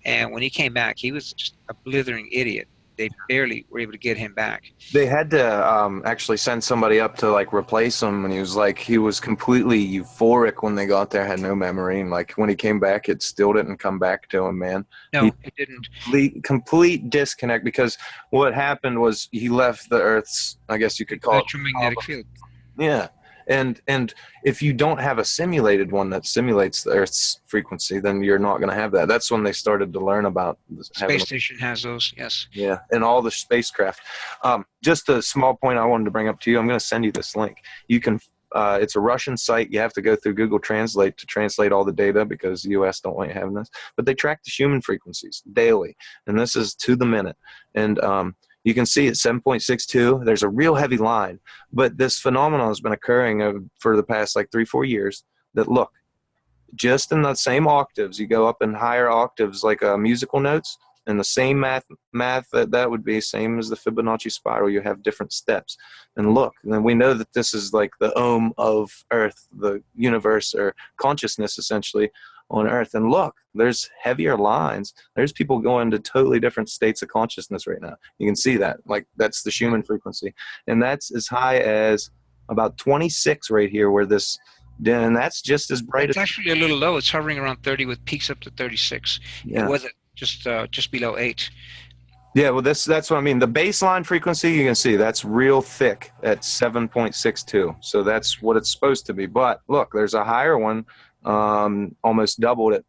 And when he came back, he was just a blithering idiot. They barely were able to get him back. They had to actually send somebody up to like replace him, and he was completely euphoric when they got there, had no memory, and like when he came back, it still didn't come back to him, man. No, it didn't. Complete disconnect, because what happened was he left the Earth's, I guess you could call it, electromagnetic field. Yeah. And if you don't have a simulated one that simulates the Earth's frequency, then you're not going to have that. That's when they started to learn about this. Space station has those, yes. Yeah, and all the spacecraft. Just a small point I wanted to bring up to you. I'm going to send you this link. You can. It's a Russian site. You have to go through Google Translate to translate all the data, because the U.S. don't want you having this. But they track the Schumann frequencies daily, and this is to the minute. And you can see at 7.62, there's a real heavy line. But this phenomenon has been occurring for the past like 3-4 years, that look, just in the same octaves, you go up in higher octaves like musical notes, and the same math that would be same as the Fibonacci spiral. You have different steps. And look, and we know that this is like the ohm of Earth, the universe, or consciousness essentially on Earth. And look, there's heavier lines. There's people going to totally different states of consciousness right now. You can see that. Like, that's the Schumann frequency. And that's as high as about 26 right here, where this, and that's just as bright. It's actually a little low. It's hovering around 30 with peaks up to 36. Yeah. It wasn't just below 8. Yeah, well, that's what I mean. The baseline frequency, you can see that's real thick at 7.62. So that's what it's supposed to be. But look, there's a higher one, almost doubled at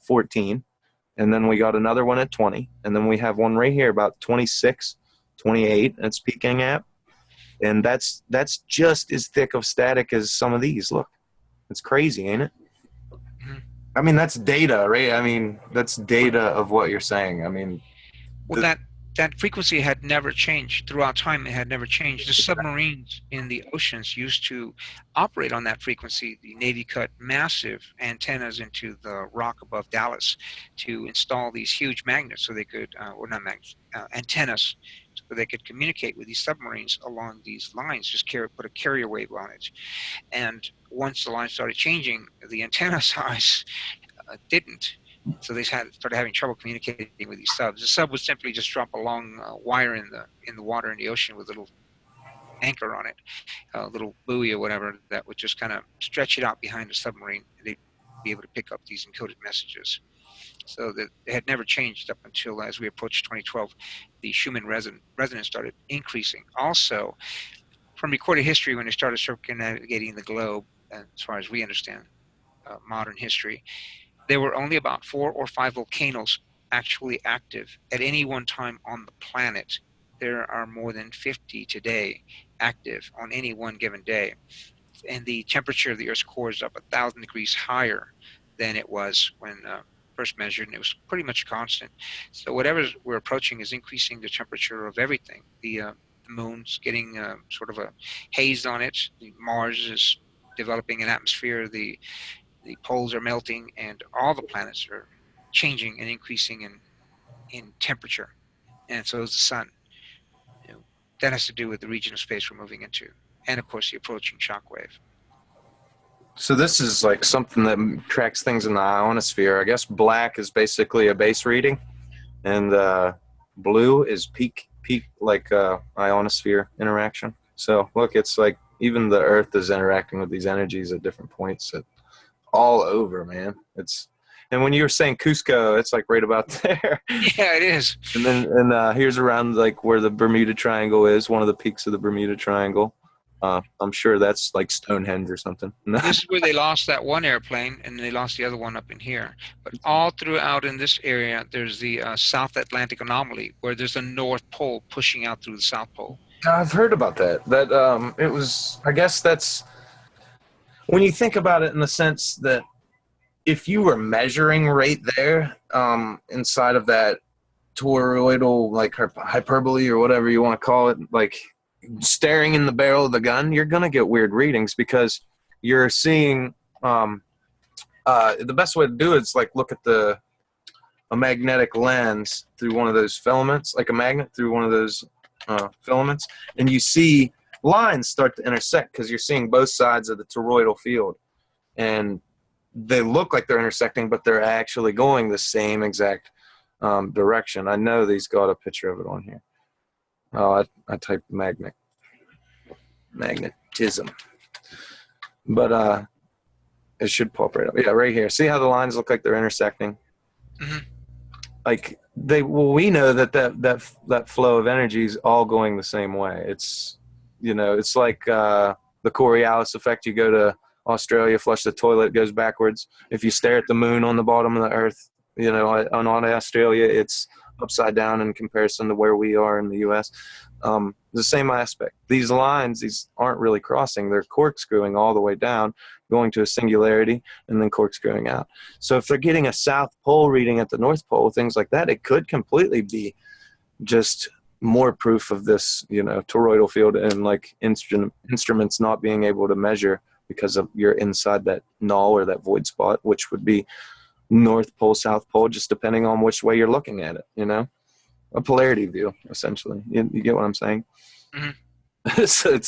14. And then we got another one at 20. And then we have one right here about 26, 28 that's peaking at. And that's just as thick of static as some of these. Look, it's crazy, ain't it? Mm-hmm. I mean, that's data, right? I mean, that's data of what you're saying. I mean, well, that frequency had never changed throughout time. It had never changed. The submarines in the oceans used to operate on that frequency. The Navy cut massive antennas into the rock above Dallas to install these huge magnets, so they could, or not magnets, antennas, so they could communicate with these submarines along these lines. Just put a carrier wave on it. And once the line started changing, the antenna size didn't. So they started having trouble communicating with these subs. The sub would simply just drop a long wire in the water in the ocean with a little anchor on it, a little buoy or whatever that would just kind of stretch it out behind the submarine, and they'd be able to pick up these encoded messages. So that it had never changed up until, as we approached 2012, the Schumann resonance started increasing. Also, from recorded history, when they started circumnavigating the globe, as far as we understand modern history, there were only about 4 or 5 volcanoes actually active at any one time on the planet. There are more than 50 today active on any one given day. And the temperature of the Earth's core is up 1,000 degrees higher than it was when first measured, and it was pretty much constant. So whatever we're approaching is increasing the temperature of everything. The moon's getting sort of a haze on it. Mars is developing an atmosphere. The poles are melting, and all the planets are changing and increasing in temperature, and so is the sun. That has to do with the region of space we're moving into, and of course the approaching shock wave. So this is like something that tracks things in the ionosphere. I guess black is basically a base reading, and blue is peak like ionosphere interaction. So look, it's like even the Earth is interacting with these energies at different points all over, man. And when you were saying Cusco, it's like right about there. Yeah, it is. And then here's around like where the Bermuda Triangle is, one of the peaks of the Bermuda Triangle. I'm sure that's like Stonehenge or something. This is where they lost that one airplane, and they lost the other one up in here. But all throughout in this area, there's the South Atlantic anomaly, where there's a North Pole pushing out through the South Pole. I've heard about that. That it was, I guess that's, when you think about it in the sense that if you were measuring right there inside of that toroidal, like hyperbole or whatever you want to call it, like staring in the barrel of the gun, you're going to get weird readings because you're seeing the best way to do it is like look at a magnetic lens through one of those filaments, like a magnet through one of those filaments, and you see lines start to intersect because you're seeing both sides of the toroidal field, and they look like they're intersecting, but they're actually going the same exact direction. I know they's got a picture of it on here. Oh, I typed magnetism, but it should pop right up. Yeah, right here. See how the lines look like they're intersecting? Mm-hmm. Like we know that flow of energy is all going the same way. It's, it's like the Coriolis effect. You go to Australia, flush the toilet, it goes backwards. If you stare at the moon on the bottom of the Earth, on Australia, it's upside down in comparison to where we are in the U.S. The same aspect. These lines, these aren't really crossing. They're corkscrewing all the way down, going to a singularity, and then corkscrewing out. So if they're getting a South Pole reading at the North Pole, things like that, it could completely be just more proof of this, toroidal field and like instruments not being able to measure because of you're inside that null or that void spot, which would be North Pole, South Pole, just depending on which way you're looking at it, a polarity view, essentially. You get what I'm saying? Mm-hmm. So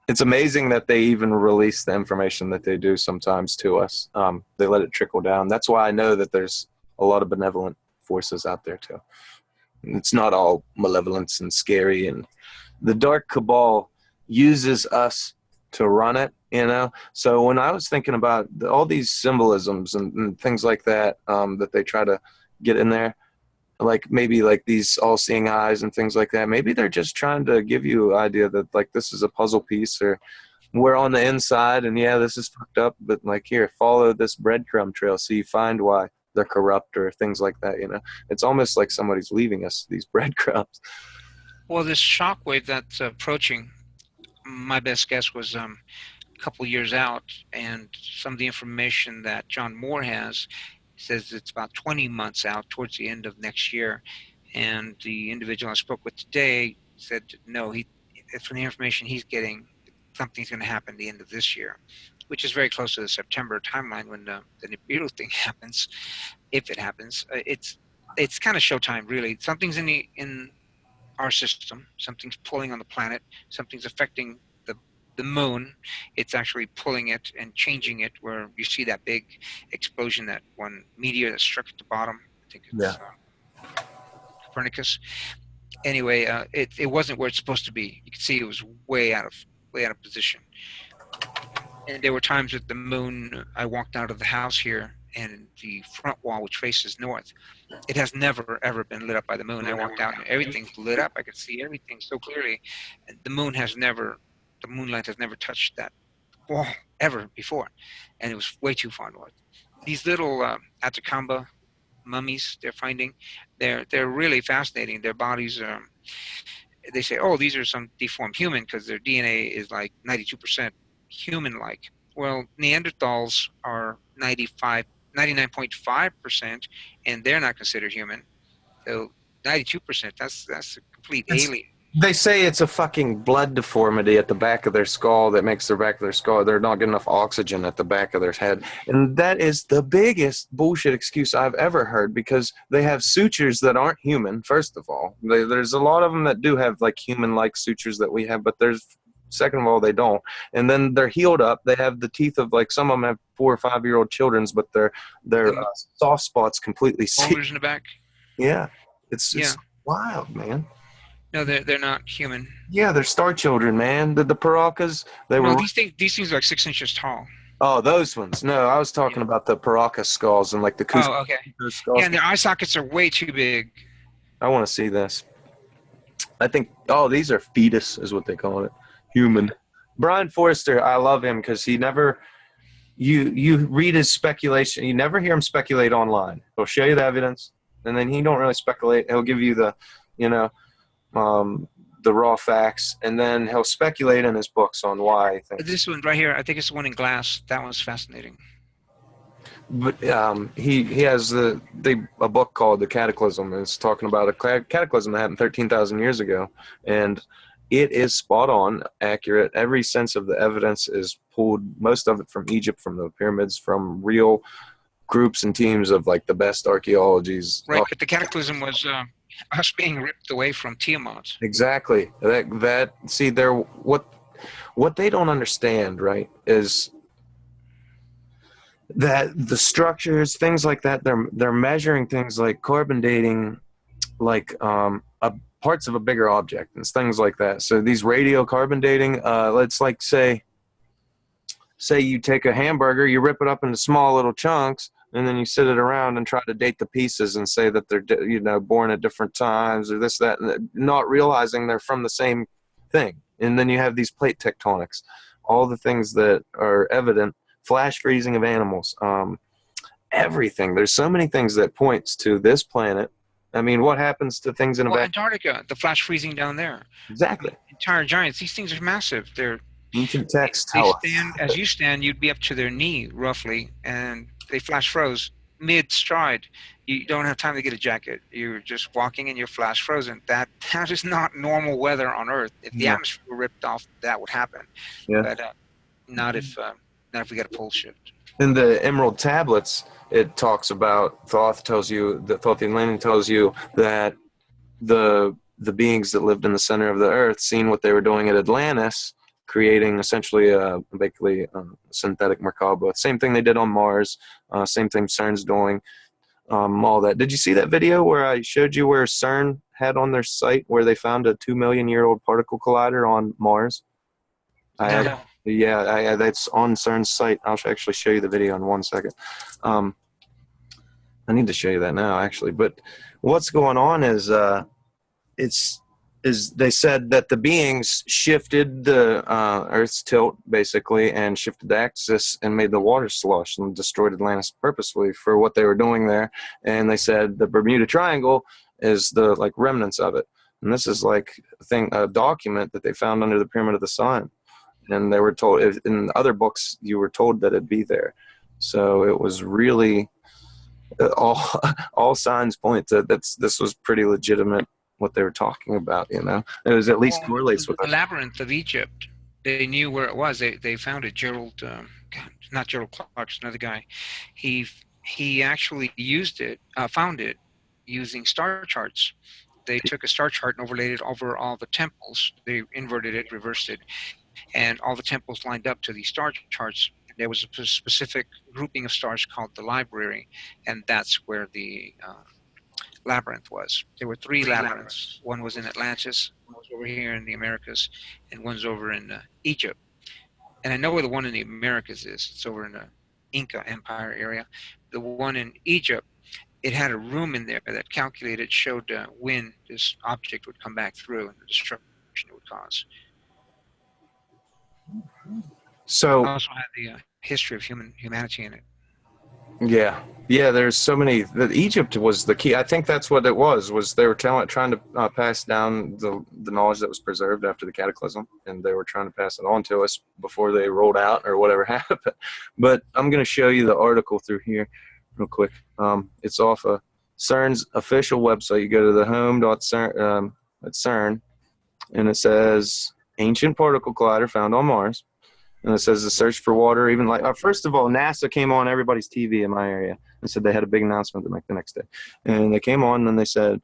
it's amazing that they even release the information that they do sometimes to us. They let it trickle down. That's why I know that there's a lot of benevolent forces out there too. It's not all malevolence and scary, and the dark cabal uses us to run it, So when I was thinking about all these symbolisms and things like that, that they try to get in there, like maybe like these all-seeing eyes and things like that, maybe they're just trying to give you an idea that like this is a puzzle piece, or we're on the inside and yeah, this is fucked up, but like here, follow this breadcrumb trail so you find why they're corrupt or things like that. It's almost like somebody's leaving us these breadcrumbs. Well, this shockwave that's approaching, my best guess was a couple years out, and some of the information that John Moore has says it's about 20 months out, towards the end of next year. And the individual I spoke with today said no, from the information he's getting, something's going to happen at the end of this year, which is very close to the September timeline when the Nibiru thing happens, if it happens. It's kind of showtime, really. Something's in our system. Something's pulling on the planet. Something's affecting the moon. It's actually pulling it and changing it, where you see that big explosion, that one meteor that struck at the bottom. I think it's Copernicus. Anyway, it wasn't where it's supposed to be. You can see it was way out of position. And there were times with the moon, I walked out of the house here, and the front wall, which faces north, it has never ever been lit up by the moon. I walked out and everything's lit up. I could see everything so clearly. And the moonlight has never touched that wall ever before, and it was way too far north. These little Atacama mummies they're finding, they're really fascinating. Their bodies, they say, oh, these are some deformed human because their DNA is like 92% human-like. Well, Neanderthals are 99.5%, and they're not considered human. So 92%, that's a complete alien. They say it's a fucking blood deformity at the back of their skull that makes the back of their skull. They're not getting enough oxygen at the back of their head. And that is the biggest bullshit excuse I've ever heard, because they have sutures that aren't human, first of all. There's a lot of them that do have like human-like sutures that we have, but second of all, they don't. And then they're healed up. They have the teeth of, like, some of them have 4 or 5-year-old children's, but their soft spots completely Molars in the back. Yeah. It's wild, man. No, they're not human. Yeah, they're star children, man. The Paracas, these things are like 6 inches tall. Oh, those ones. No, I was talking about the Paraca skulls and like the Cusco. Oh, okay. Skulls. Yeah, and their eye sockets are way too big. I want to see this. I think, these are fetus is what they call it. Human. Brian Forrester, I love him because he never, you read his speculation, you never hear him speculate online. He'll show you the evidence, and then he don't really speculate. He'll give you the, the raw facts, and then he'll speculate in his books on why he thinks. This one right here, I think it's the one in glass. That one's fascinating. But he has a book called The Cataclysm, and it's talking about a cataclysm that happened 13,000 years ago, and it is spot on, accurate. Every sense of the evidence is pulled, most of it from Egypt, from the pyramids, from real groups and teams of like the best archaeologies. Right, but the cataclysm was us being ripped away from Tiamat. Exactly. See, what they don't understand, right, is that the structures, things like that, they're measuring things like carbon dating, like parts of a bigger object and things like that. So these radiocarbon dating, let's like say you take a hamburger, you rip it up into small little chunks, and then you sit it around and try to date the pieces and say that they're born at different times or this, that, and not realizing they're from the same thing. And then you have these plate tectonics, all the things that are evident, flash freezing of animals, everything. There's so many things that points to this planet. I mean, what happens to things in Antarctica, the flash freezing down there. Exactly. Entire giants. These things are massive. They're ancient texts tell us. As you stand, you'd be up to their knee, roughly, and they flash froze mid-stride. You don't have time to get a jacket. You're just walking and you're flash frozen. That is not normal weather on Earth. If the atmosphere were ripped off, that would happen. Yeah. But not if we got a pole shift. In the Emerald Tablets, it talks about, Thoth tells you, the Thothian Landing tells you that the beings that lived in the center of the earth seen what they were doing at Atlantis, creating essentially basically a synthetic Merkaba. Same thing they did on Mars, same thing CERN's doing, all that. Did you see that video where I showed you where CERN had on their site where they found a 2 million year old particle collider on Mars? Yeah, that's on CERN's site. I'll actually show you the video in 1 second. I need to show you that now, actually. But what's going on is they said that the beings shifted the Earth's tilt, basically, and shifted the axis and made the water slush and destroyed Atlantis purposefully for what they were doing there. And they said the Bermuda Triangle is the like remnants of it. And this is like a document that they found under the Pyramid of the Sun. And they were told, in other books, you were told that it'd be there. So it was really all all signs point to this was pretty legitimate what they were talking about. You know, it was at least correlates with the us. labyrinth of Egypt. They knew where it was. They found it. Not Gerald Clark's another guy. He actually found it using star charts. They took a star chart and overlaid it over all the temples. They inverted it, reversed it, and all the temples lined up to these star charts. There was a specific grouping of stars called the library, and that's where the labyrinth was. There were three labyrinths. One was in Atlantis, one was over here in the Americas, and one's over in Egypt. And I know where the one in the Americas is. It's over in the Inca Empire area. The one in Egypt, it had a room in there that showed when this object would come back through and the destruction it would cause. So it also had the history of humanity in it. yeah, there's so many. Egypt was the key. I think that's what it was they were trying to pass down the knowledge that was preserved after the cataclysm, and they were trying to pass it on to us before they rolled out or whatever happened. But I'm going to show you the article through here real quick. It's off of CERN's official website. You go to the home.cern at CERN, and it says ancient particle collider found on Mars. And it says the search for water, even like, first of all, NASA came on everybody's TV in my area and said they had a big announcement to make the next day. And they came on and they said,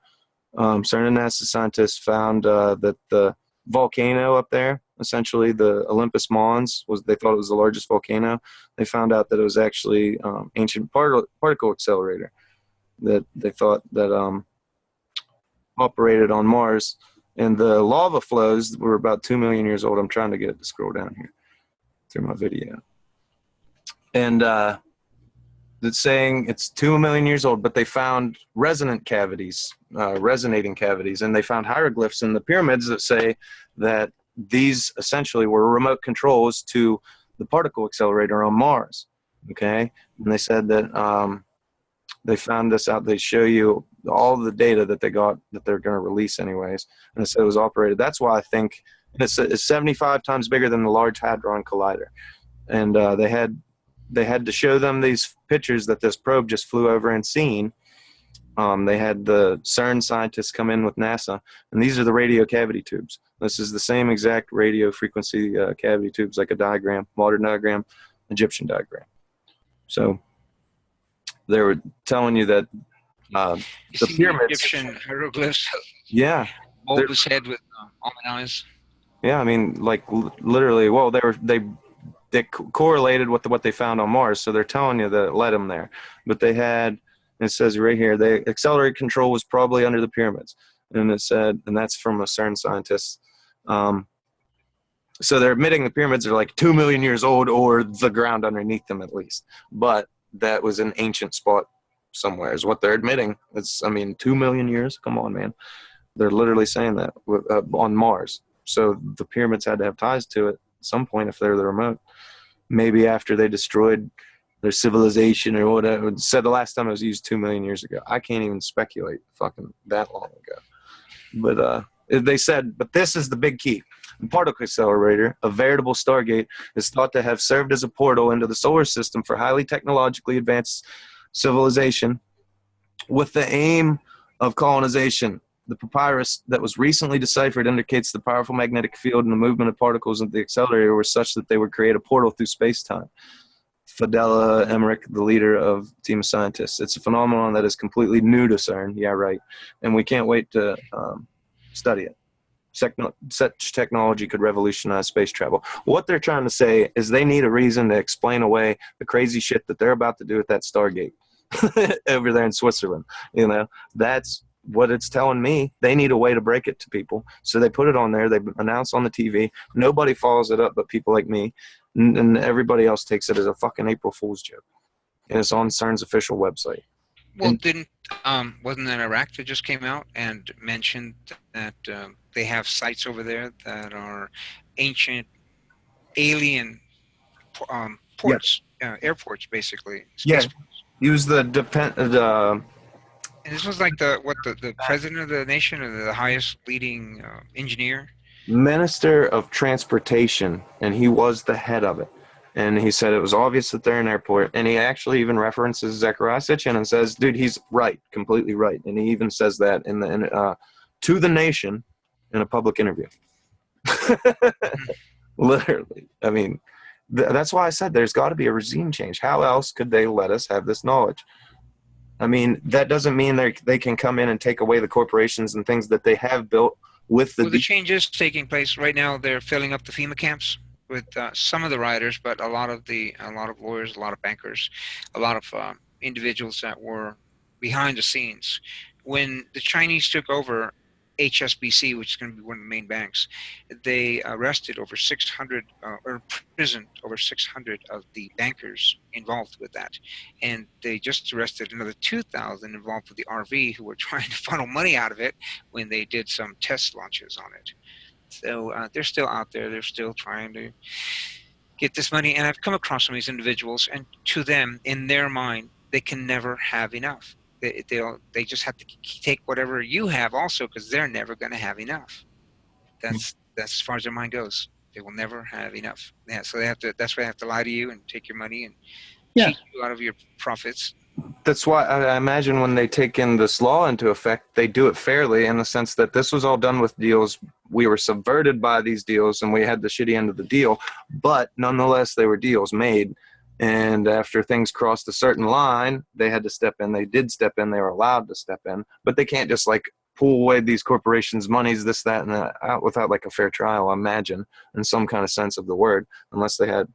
CERN and NASA scientists found that the volcano up there, essentially the Olympus Mons, they thought it was the largest volcano. They found out that it was actually ancient particle accelerator that they thought that operated on Mars. And the lava flows were about 2 million years old. I'm trying to get it to scroll down here through my video. And it's saying it's 2 million years old, but they found resonating cavities, and they found hieroglyphs in the pyramids that say that these essentially were remote controls to the particle accelerator on Mars. Okay, and they said that they found this out. They show you all the data that they got that they're going to release anyways, and it said it was operated. That's why I think it's 75 times bigger than the Large Hadron Collider, and they had to show them these pictures that this probe just flew over and seen. They had the CERN scientists come in with NASA, and these are the radio cavity tubes. This is the same exact radio frequency cavity tubes, like a diagram, modern diagram, Egyptian diagram. So they were telling you that the pyramids, Egyptian hieroglyphs. yeah, bulbous head with almond eyes. Yeah, I mean, like literally. Well, they correlated with what they found on Mars, so they're telling you that it led them there. But they had, it says right here, the accelerated control was probably under the pyramids, and it said, and that's from a CERN scientist. So they're admitting the pyramids are like 2 million years old, or the ground underneath them at least. But that was an ancient spot somewhere, is what they're admitting. It's, I mean, 2 million years. Come on, man. They're literally saying that on Mars. So the pyramids had to have ties to it at some point if they're the remote. Maybe after they destroyed their civilization or whatever. It said the last time it was used 2 million years ago. I can't even speculate fucking that long ago. But they said, but this is the big key. The particle accelerator, a veritable stargate, is thought to have served as a portal into the solar system for highly technologically advanced civilization with the aim of colonization. The papyrus that was recently deciphered indicates the powerful magnetic field and the movement of particles in the accelerator were such that they would create a portal through space-time. Fadela Emmerich, the leader of the team of scientists. It's a phenomenon that is completely new to CERN. Yeah, right. And we can't wait to study it. Such technology could revolutionize space travel. What they're trying to say is they need a reason to explain away the crazy shit that they're about to do at that Stargate over there in Switzerland. You know, that's what it's telling me. They need a way to break it to people. So they put it on there. They announce on the TV. Nobody follows it up but people like me. And everybody else takes it as a fucking April Fool's joke. And it's on CERN's official website. Well, wasn't that Iraq that just came out and mentioned that they have sites over there that are ancient alien ports, airports, basically. Yeah, Ports. use the And this was like the president of the nation, or the highest leading engineer? Minister of Transportation, and he was the head of it. And he said it was obvious that they're in airport. And he actually even references Zechariah Sitchin and says, dude, he's right, completely right. And he even says that to the nation in a public interview. Literally. I mean, that's why I said there's got to be a regime change. How else could they let us have this knowledge? I mean, that doesn't mean they can come in and take away the corporations and things that they have built with the... Well, the changes taking place right now, they're filling up the FEMA camps with some of the rioters, but a lot of lawyers, a lot of bankers, a lot of individuals that were behind the scenes. When the Chinese took over HSBC, which is going to be one of the main banks, they arrested over 600 or imprisoned over 600 of the bankers involved with that, and they just arrested another 2,000 involved with the RV who were trying to funnel money out of it when they did some test launches on it. So they're still out there. They're still trying to get this money, and I've come across some of these individuals, and to them, in their mind, they can never have enough. They just have to take whatever you have also, because they're never going to have enough. That's as far as their mind goes. They will never have enough. Yeah, so that's why they have to lie to you and take your money and cheat you out of your profits. That's why I imagine when they take in this law into effect, they do it fairly in the sense that this was all done with deals. We were subverted by these deals and we had the shitty end of the deal, but nonetheless, they were deals made. And after things crossed a certain line, they had to step in. They did step in. They were allowed to step in. But they can't just like pull away these corporations' monies, this, that, and that, out without like a fair trial, I imagine, in some kind of sense of the word, unless they had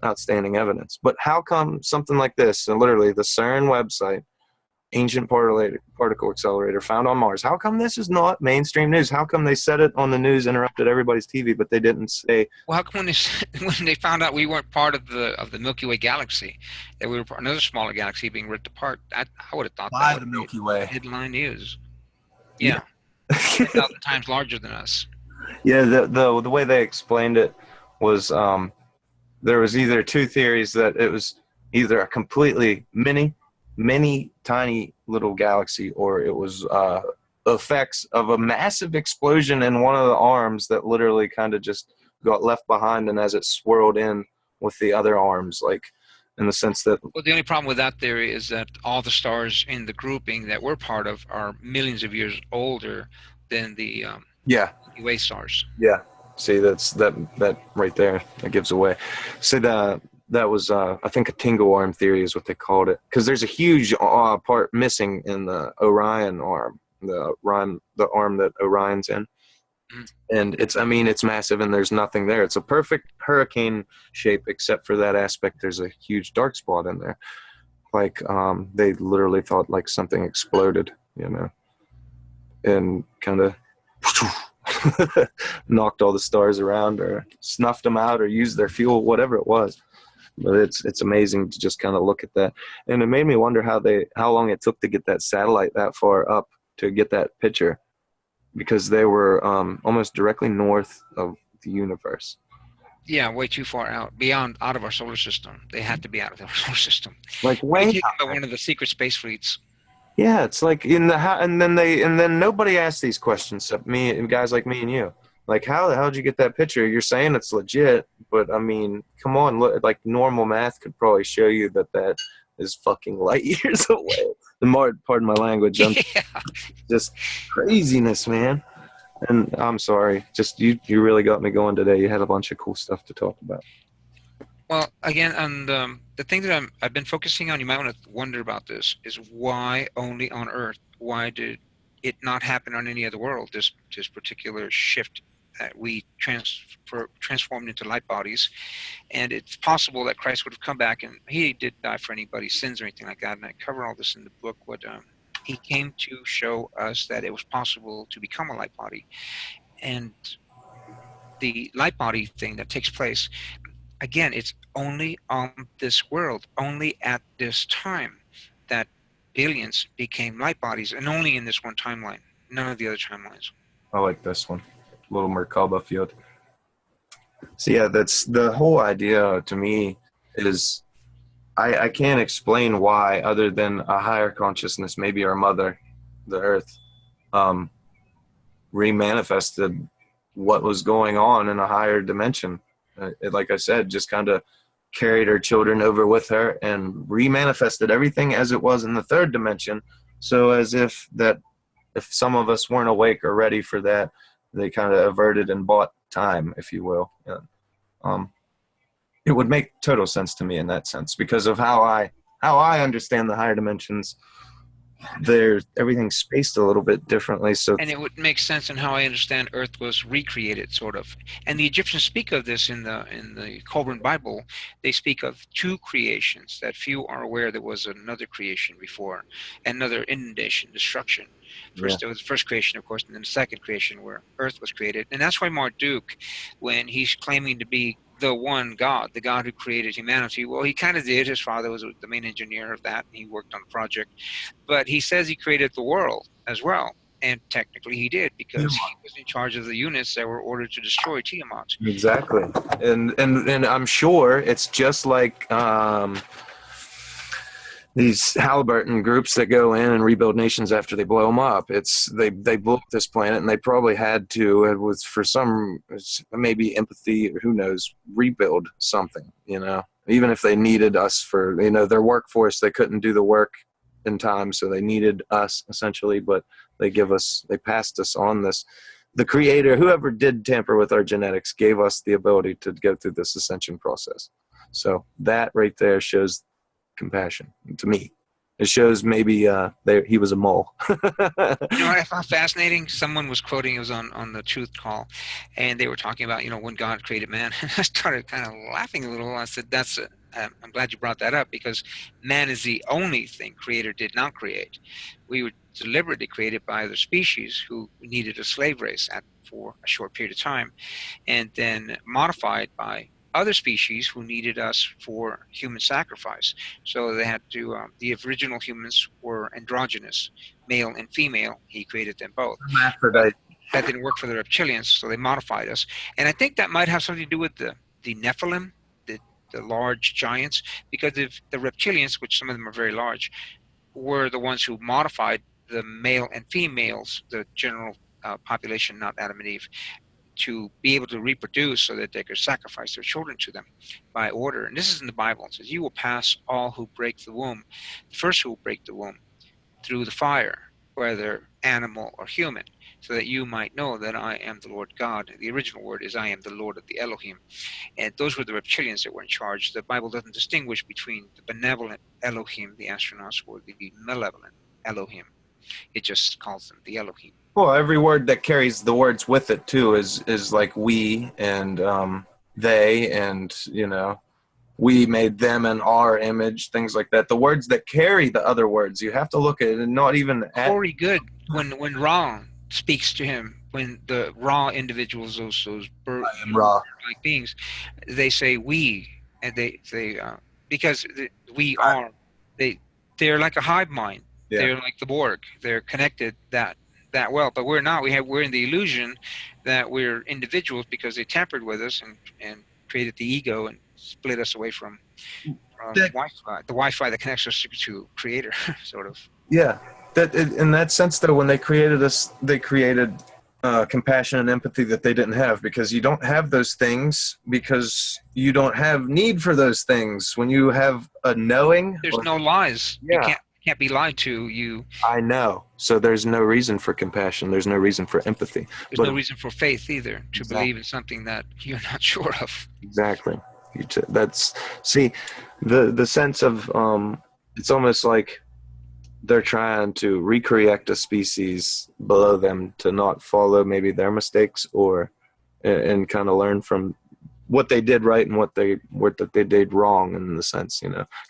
outstanding evidence. But how come something like this, so literally the CERN website, ancient particle accelerator found on Mars, how come this is not mainstream news? How come they said it on the news, interrupted everybody's TV, but they didn't say... Well, how come when they found out we weren't part of the Milky Way galaxy, that we were part of another smaller galaxy being ripped apart, I would have thought by that the Milky Way headline news. Yeah. 10,000 times larger than us. Yeah, the way they explained it was there was either two theories, that it was either a completely mini tiny little galaxy, or it was effects of a massive explosion in one of the arms that literally kind of just got left behind, and as it swirled in with the other arms, like in the sense that... Well, the only problem with that theory is that all the stars in the grouping that we're part of are millions of years older than the Milky Way stars. Yeah. See, that right there, that gives away. See, that was, I think, a tingle arm theory is what they called it. Because there's a huge part missing in the Orion arm, the arm that Orion's in. And it's massive and there's nothing there. It's a perfect hurricane shape except for that aspect. There's a huge dark spot in there. Like, they literally thought like something exploded, and kind of knocked all the stars around or snuffed them out or used their fuel, whatever it was. But it's amazing to just kind of look at that. And it made me wonder how long it took to get that satellite that far up to get that picture, because they were almost directly north of the universe. Yeah, way too far out of our solar system. They had to be out of our solar system. Like way out. One of the secret space fleets. Yeah, it's like and then nobody asked these questions except me and guys like me and you. Like, how the hell did you get that picture? You're saying it's legit, but I mean, come on, look, like normal math could probably show you that is fucking light years away. Pardon my language. Just craziness, man. And I'm sorry, just you really got me going today. You had a bunch of cool stuff to talk about. Well, again, and the thing that I've been focusing on, you might want to wonder about this, is why only on Earth? Why did it not happen on any other world? This particular shift that we transformed into light bodies, and it's possible that Christ would have come back, and he didn't die for anybody's sins or anything like that. And I cover all this in the book. What he came to show us that it was possible to become a light body, and the light body thing that takes place. Again, it's only on this world, only at this time, that aliens became light bodies, and only in this one timeline, none of the other timelines. I like this one, a little Merkaba field. So yeah, that's the whole idea to me is I can't explain why, other than a higher consciousness, maybe our mother, the earth, remanifested what was going on in a higher dimension. Like I said, just kind of carried her children over with her and remanifested everything as it was in the third dimension. So as if some of us weren't awake or ready for that, they kind of averted and bought time, if you will. It would make total sense to me in that sense because of how I understand the higher dimensions. Everything's spaced a little bit differently. And it would make sense in how I understand Earth was recreated, sort of. And the Egyptians speak of this in the Colburn Bible. They speak of two creations that few are aware there was another creation before, another inundation, destruction. First, there was the first creation, of course, and then the second creation where Earth was created. And that's why Marduk, when he's claiming to be the one God, the God who created humanity, well, he kind of did. His father was the main engineer of that, and he worked on the project. But he says he created the world as well. And technically he did, because he was in charge of the units that were ordered to destroy Tiamat. Exactly. And I'm sure it's just like these Halliburton groups that go in and rebuild nations after they blow them up. They blew up this planet, and they probably had to, it was for some, maybe empathy, or who knows, rebuild something, even if they needed us for, their workforce. They couldn't do the work in time, so they needed us essentially, but they passed us on this. The creator, whoever did tamper with our genetics, gave us the ability to go through this ascension process. So that right there shows compassion to me. It shows maybe he was a mole. What I found fascinating? Someone was quoting, it was on the Truth Call, and they were talking about, when God created man. I started kind of laughing a little. I said, I'm glad you brought that up, because man is the only thing Creator did not create. We were deliberately created by other species who needed a slave race for a short period of time, and then modified by other species who needed us for human sacrifice. So they had to, the original humans were androgynous, male and female. He created them both. Hermaphrodite. That didn't work for the reptilians, so they modified us. And I think that might have something to do with the Nephilim, the large giants, because if the reptilians, which some of them are very large, were the ones who modified the male and females, the general population, not Adam and Eve, to be able to reproduce so that they could sacrifice their children to them by order. And this is in the Bible. It says, you will pass all who break the womb, the first who will break the womb, through the fire, whether animal or human, so that you might know that I am the Lord God. The original word is I am the Lord of the Elohim. And those were the reptilians that were in charge. The Bible doesn't distinguish between the benevolent Elohim, the astronauts, or the malevolent Elohim. It just calls them the Elohim. Well, every word that carries the words with it too is like we and they, and we made them in our image, things like that. The words that carry the other words, you have to look at it, and not even Corey Good, when Ra speaks to him, when the Ra individuals, those bird-like beings, they say we, and they because we are, they're like a hive mind. Yeah. They're like the Borg. They're connected that well, but we're not. We're in the illusion that we're individuals because they tampered with us and created the ego and split us away from Wi-Fi, the Wi-Fi that connects us to Creator, sort of. Yeah, in that sense, though, when they created us, they created compassion and empathy that they didn't have, because you don't have those things because you don't have need for those things. When you have a knowing, there's no lies. Yeah. You can't be lied to. I know. So there's no reason for compassion. There's no reason for empathy. There's no reason for faith either, to believe in something that you're not sure of. Exactly. The sense of it's almost like they're trying to recreate a species below them to not follow maybe their mistakes, and kind of learn from what they did right and what they did wrong, in the sense,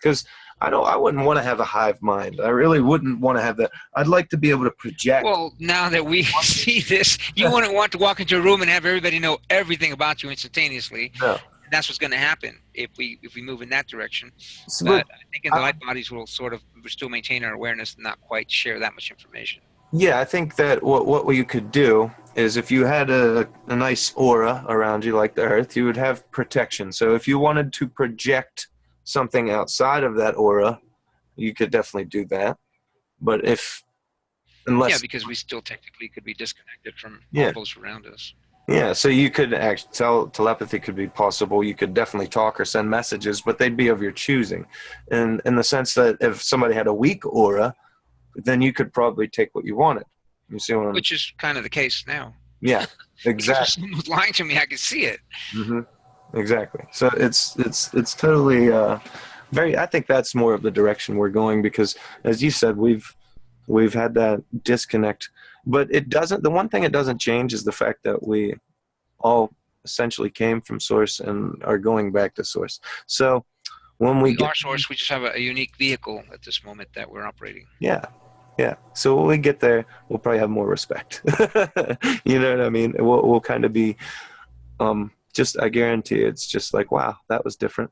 because I wouldn't want to have a hive mind. I really wouldn't want to have that. I'd like to be able to project. Well, now that we see this, you wouldn't want to walk into a room and have everybody know everything about you instantaneously. No. That's what's going to happen if we move in that direction. But I think in the light bodies we'll still maintain our awareness and not quite share that much information. Yeah, I think that what you could do is, if you had a nice aura around you like the Earth, you would have protection. So if you wanted to project something outside of that aura, you could definitely do that. But because we still technically could be disconnected from all those around us. Yeah, so you could actually tell telepathy could be possible. You could definitely talk or send messages, but they'd be of your choosing. And in the sense that if somebody had a weak aura, then you could probably take what you wanted. You see what I'm? Which is kind of the case now. Yeah, Because if exactly. someone was lying to me, I could see it. Hmm. Exactly. So it's totally very. I think that's more of the direction we're going because, as you said, we've had that disconnect, but it doesn't. The one thing it doesn't change is the fact that we all essentially came from source and are going back to source. So when we We get, are source. We just have a unique vehicle at this moment that we're operating. yeah, yeah. So when we get there, we'll probably have more respect. You know what I mean? We'll kind of be, just, I guarantee it's just like, wow, that was different.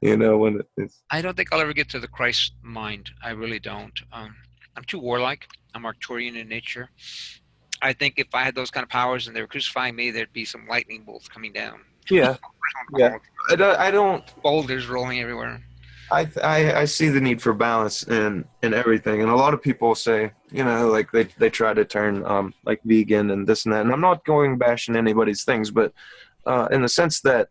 You know, when it's, I don't think I'll ever get to the Christ mind. I really don't. I'm too warlike. I'm Arcturian in nature. I think if I had those kind of powers and they were crucifying me, there'd be some lightning bolts coming down. yeah, yeah. I don't, Boulders rolling everywhere. I see the need for balance in everything, and a lot of people say, you know, like they try to turn like vegan and this and that, and I'm not going bashing anybody's things, but in the sense that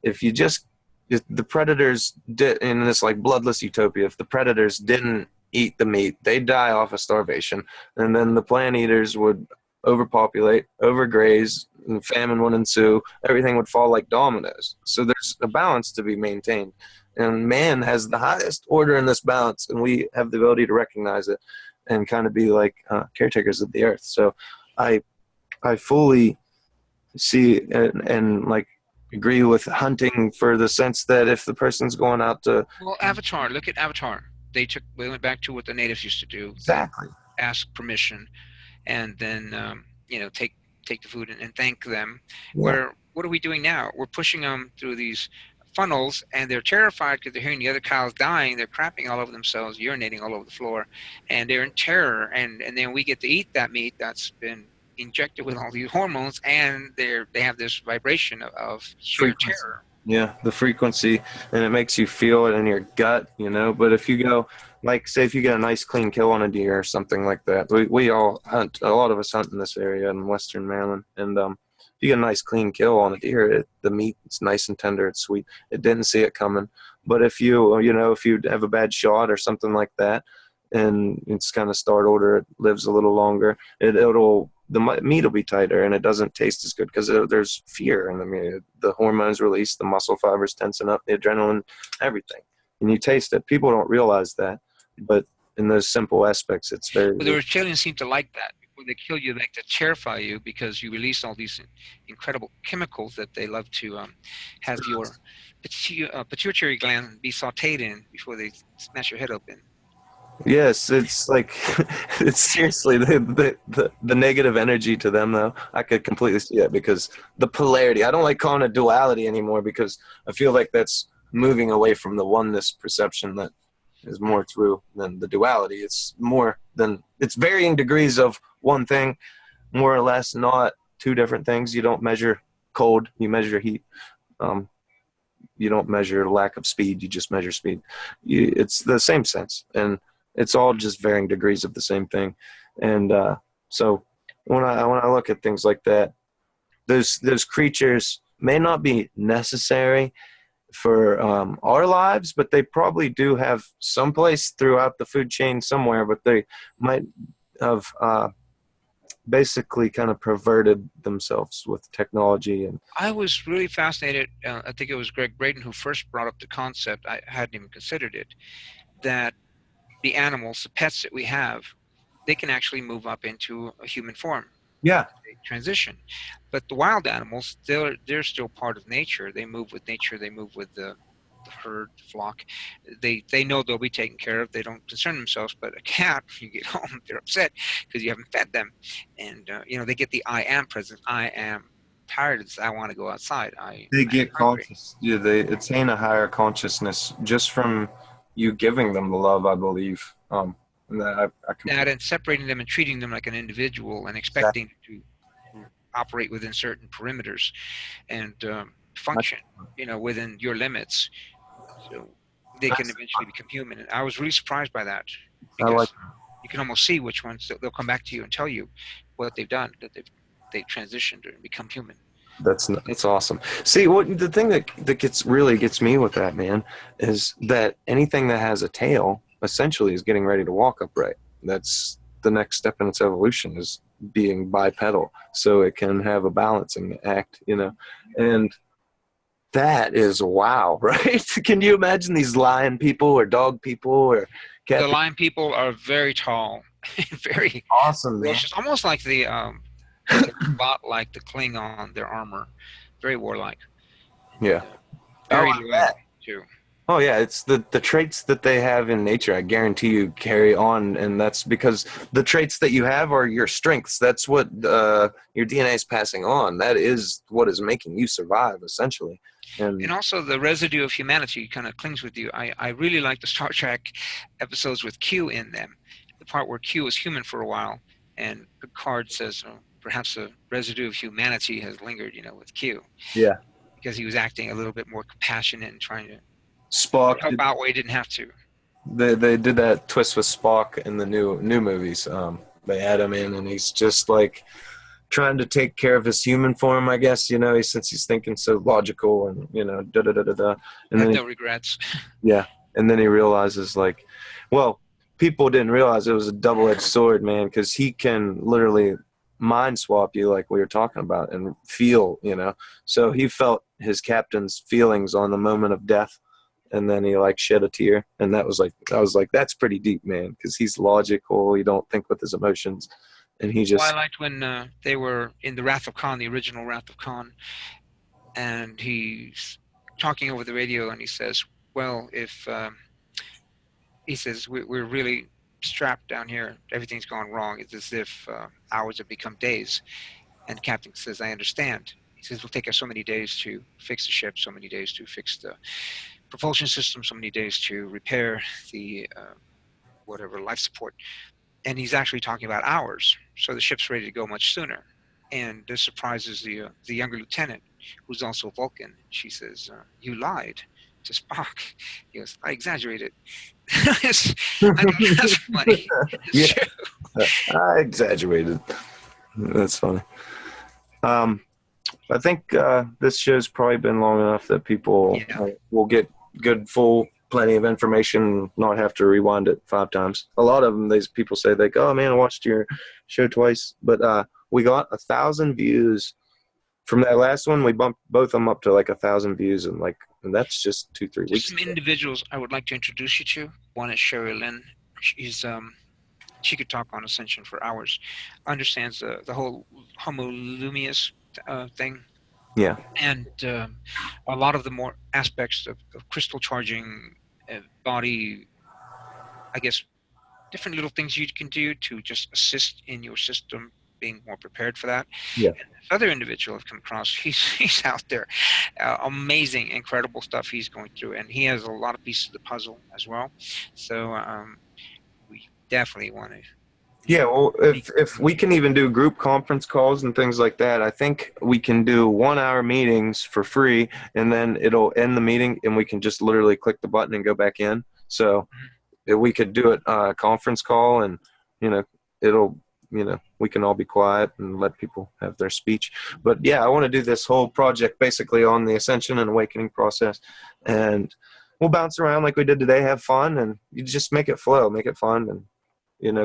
if you just if the predators did in this like bloodless utopia, if the predators didn't eat the meat, they'd die off of starvation, and then the plant eaters would overpopulate, overgraze, and famine would ensue. Everything would fall like dominoes. So there's a balance to be maintained, and man has the highest order in this balance, and we have the ability to recognize it and kind of be like caretakers of the earth. So I I fully see and like agree with hunting for the sense that if the person's going out to Well, Avatar. Look at Avatar. They went back to what the natives used to do. They exactly ask permission, and then take the food and thank them. yeah Where what are we doing now? We're pushing them through these funnels, and they're terrified because they're hearing the other cows dying. They're crapping all over themselves, urinating all over the floor, and they're in terror. And then we get to eat that meat that's been injected with all these hormones, and they have this vibration of sheer frequency. terror. Yeah, the frequency, and it makes you feel it in your gut, you know. But if you go, like, say, if you get a nice clean kill on a deer or something like that, we all hunt. A lot of us hunt in this area in Western Maryland, and if you get a nice clean kill on a deer, the meat it's nice and tender, it's sweet. It didn't see it coming. But if if you have a bad shot or something like that, and it's kind of startled or it lives a little longer, it'll the meat will be tighter and it doesn't taste as good because there's fear in the meat. The hormones release, the muscle fibers tension up, the adrenaline, everything, and you taste it. People don't realize that, but in those simple aspects, it's very. But the reptilians seem to like that. Before they kill you, they like to terrify you because you release all these incredible chemicals that they love to have your pituitary gland be sauteed in before they smash your head open. Yes, it's like it's seriously the negative energy to them though. I could completely see it because the polarity. I don't like calling it duality anymore because I feel like that's moving away from the oneness perception that is more true than the duality. It's varying degrees of one thing, more or less, not two different things. You don't measure cold, you measure heat. Um, you don't measure lack of speed, you just measure speed. It's the same sense, and it's all just varying degrees of the same thing. And so when I look at things like that, those creatures may not be necessary for our lives, but they probably do have some place throughout the food chain somewhere. But they might have basically kind of perverted themselves with technology. And I was really fascinated. I think it was Greg Braden who first brought up the concept. I hadn't even considered it, that the animals, the pets that we have, they can actually move up into a human form. yeah, They transition. But the wild animals, they're still part of nature. They move with nature. They move with the herd, the flock. They know they'll be taken care of. They don't concern themselves. But a cat, you get home, they're upset because you haven't fed them, and they get the I am presence. I am tired of this. I want to go outside. they I'm get hungry. conscious. Yeah, they attain a higher consciousness just from you giving them the love, I believe. And I That and separating them and treating them like an individual and expecting to operate within certain perimeters and function, within your limits, so they can eventually become human. And I was really surprised by that I like because you can almost see which ones they'll come back to you and tell you what they've done. That they've they transitioned and become human. That's awesome. See, what the thing that really gets me with that, man, is that anything that has a tail essentially is getting ready to walk upright. That's the next step in its evolution, is being bipedal, so it can have a balancing act, and that is wow, right? Can you imagine these lion people or dog people or cat The people? lion people are very tall, very Awesome, man. ferocious, almost like like a lot like the Klingon, their armor, very warlike. Yeah. Very Oh, I loyal bet. too. Oh yeah, it's the traits that they have in nature. I guarantee you carry on, and that's because the traits that you have are your strengths. That's what your DNA is passing on. That is what is making you survive, essentially. And And also the residue of humanity kind of clings with you. I really like the Star Trek episodes with Q in them. The part where Q was human for a while, and Picard says, oh, perhaps a residue of humanity has lingered, with Q, yeah, because he was acting a little bit more compassionate and trying to Spock. help out where he didn't have to. They did that twist with Spock in the new movies. They add him in, and he's just like trying to take care of his human form, I guess. Since he's thinking so logical and da da da da da. I And have then no regrets. yeah, and then he realizes like, well, people didn't realize it was a double-edged sword, man, because he can literally mind swap you, like we were talking about, and feel. So he felt his captain's feelings on the moment of death, and then he like shed a tear, and I was like, that's pretty deep, man, because he's logical. He don't think with his emotions, and he Well, I just liked when they were in the Wrath of Khan, the original Wrath of Khan, and he's talking over the radio, and he says, well, if he says we're really strapped down here, everything's gone wrong, it's as if hours have become days. And the captain says, I understand. He says, it'll take us so many days to fix the ship, so many days to fix the propulsion system, so many days to repair the whatever life support. And he's actually talking about hours, so the ship's ready to go much sooner. And this surprises the younger lieutenant, who's also Vulcan. She says, you lied to Spock. He goes, I exaggerated. I thought that's funny. yeah, It's true. I exaggerated. That's funny. I think this show's probably been long enough that people will get good, full, plenty of information, not have to rewind it 5 times. A lot of them, these people say, they go, oh, man, I watched your show twice. But we got 1,000 views. From that last one, we bumped both of them up to like 1,000 views, and that's just 2-3 weeks. Some individuals I would like to introduce you to. One is Sherry Lynn. She's she could talk on Ascension for hours. Understands the whole homolumious thing. Yeah. And a lot of the more aspects of crystal charging, body, I guess, different little things you can do to just assist in your system being more prepared for that. Yeah. And this other individual I've come across, he's out there. Amazing, incredible stuff he's going through. And he has a lot of pieces of the puzzle as well. So we definitely want to. Yeah, well, if we can even do group conference calls and things like that, I think we can do 1-hour meetings for free, and then it'll end the meeting, and we can just literally click the button and go back in. So we could do it conference call, and it'll we can all be quiet and let people have their speech. But yeah, I want to do this whole project basically on the Ascension and Awakening process, and we'll bounce around like we did today, have fun, and you just make it flow, make it fun, and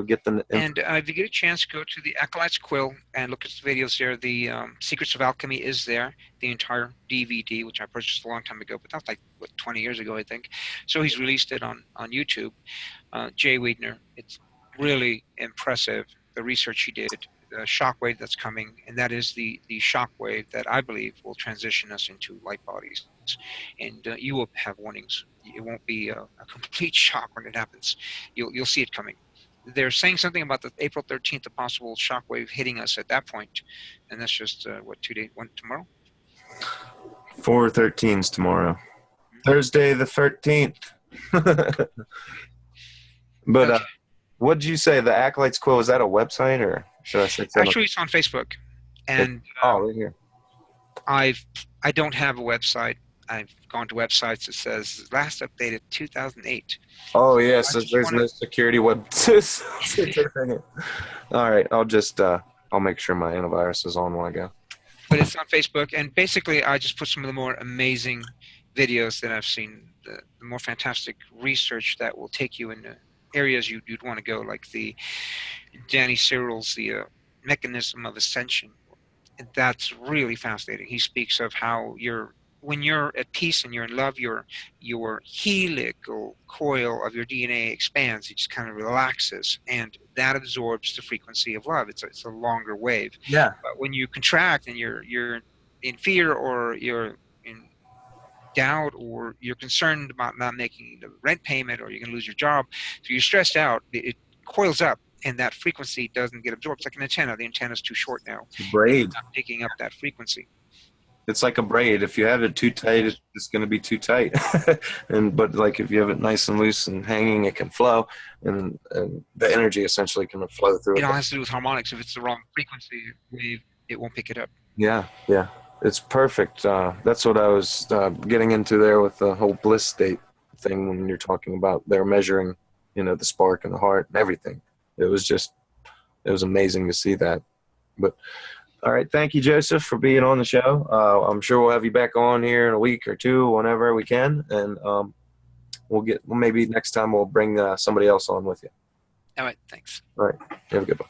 get the. And if you get a chance, go to the Acolyte's Quill and look at the videos there. The Secrets of Alchemy is there, the entire DVD, which I purchased a long time ago, but that's like 20 years ago, I think. So he's released it on YouTube. Jay Wiedner, it's really impressive, the research he did, the shockwave that's coming, and that is the shockwave that I believe will transition us into light bodies. And you will have warnings. It won't be a complete shock when it happens. You'll see it coming. They're saying something about the April 13th, a possible shockwave hitting us at that point, and that's just 2 days, tomorrow. 4/13's tomorrow, Thursday the 13th. But Okay. what did you say? The Acolyte's Quill, is that a website, or should I say something? Actually, it's on Facebook, and right here. I don't have a website. I've gone to websites that says last updated 2008. Oh yes, I just there's no security web. All right, I'll I'll make sure my antivirus is on when I go. But it's on Facebook, and basically I just put some of the more amazing videos that I've seen, the more fantastic research that will take you into areas you'd want to go, like the Danny Cyril's The Mechanism of Ascension. And that's really fascinating. He speaks of how when you're at peace and you're in love, your helical coil of your DNA expands. It just kind of relaxes, and that absorbs the frequency of love. It's a longer wave. Yeah. But when you contract and you're in fear, or you're in doubt, or you're concerned about not making the rent payment, or you're going to lose your job, so you're stressed out, it coils up, and that frequency doesn't get absorbed. It's like an antenna. The antenna's too short now. Braid. It's not picking up that frequency. It's like a braid. If you have it too tight, it's going to be too tight. But like if you have it nice and loose and hanging, it can flow, and the energy essentially can flow through It it. all has to do with harmonics. If it's the wrong frequency wave, it won't pick it up. Yeah, yeah. It's perfect. That's what I was getting into there with the whole bliss state thing when you're talking about they're measuring, the spark and the heart and everything. It was amazing to see that. But all right, thank you, Joseph, for being on the show. I'm sure we'll have you back on here in a week or two, whenever we can, and maybe next time we'll bring somebody else on with you. All right, thanks. All right, have a good one.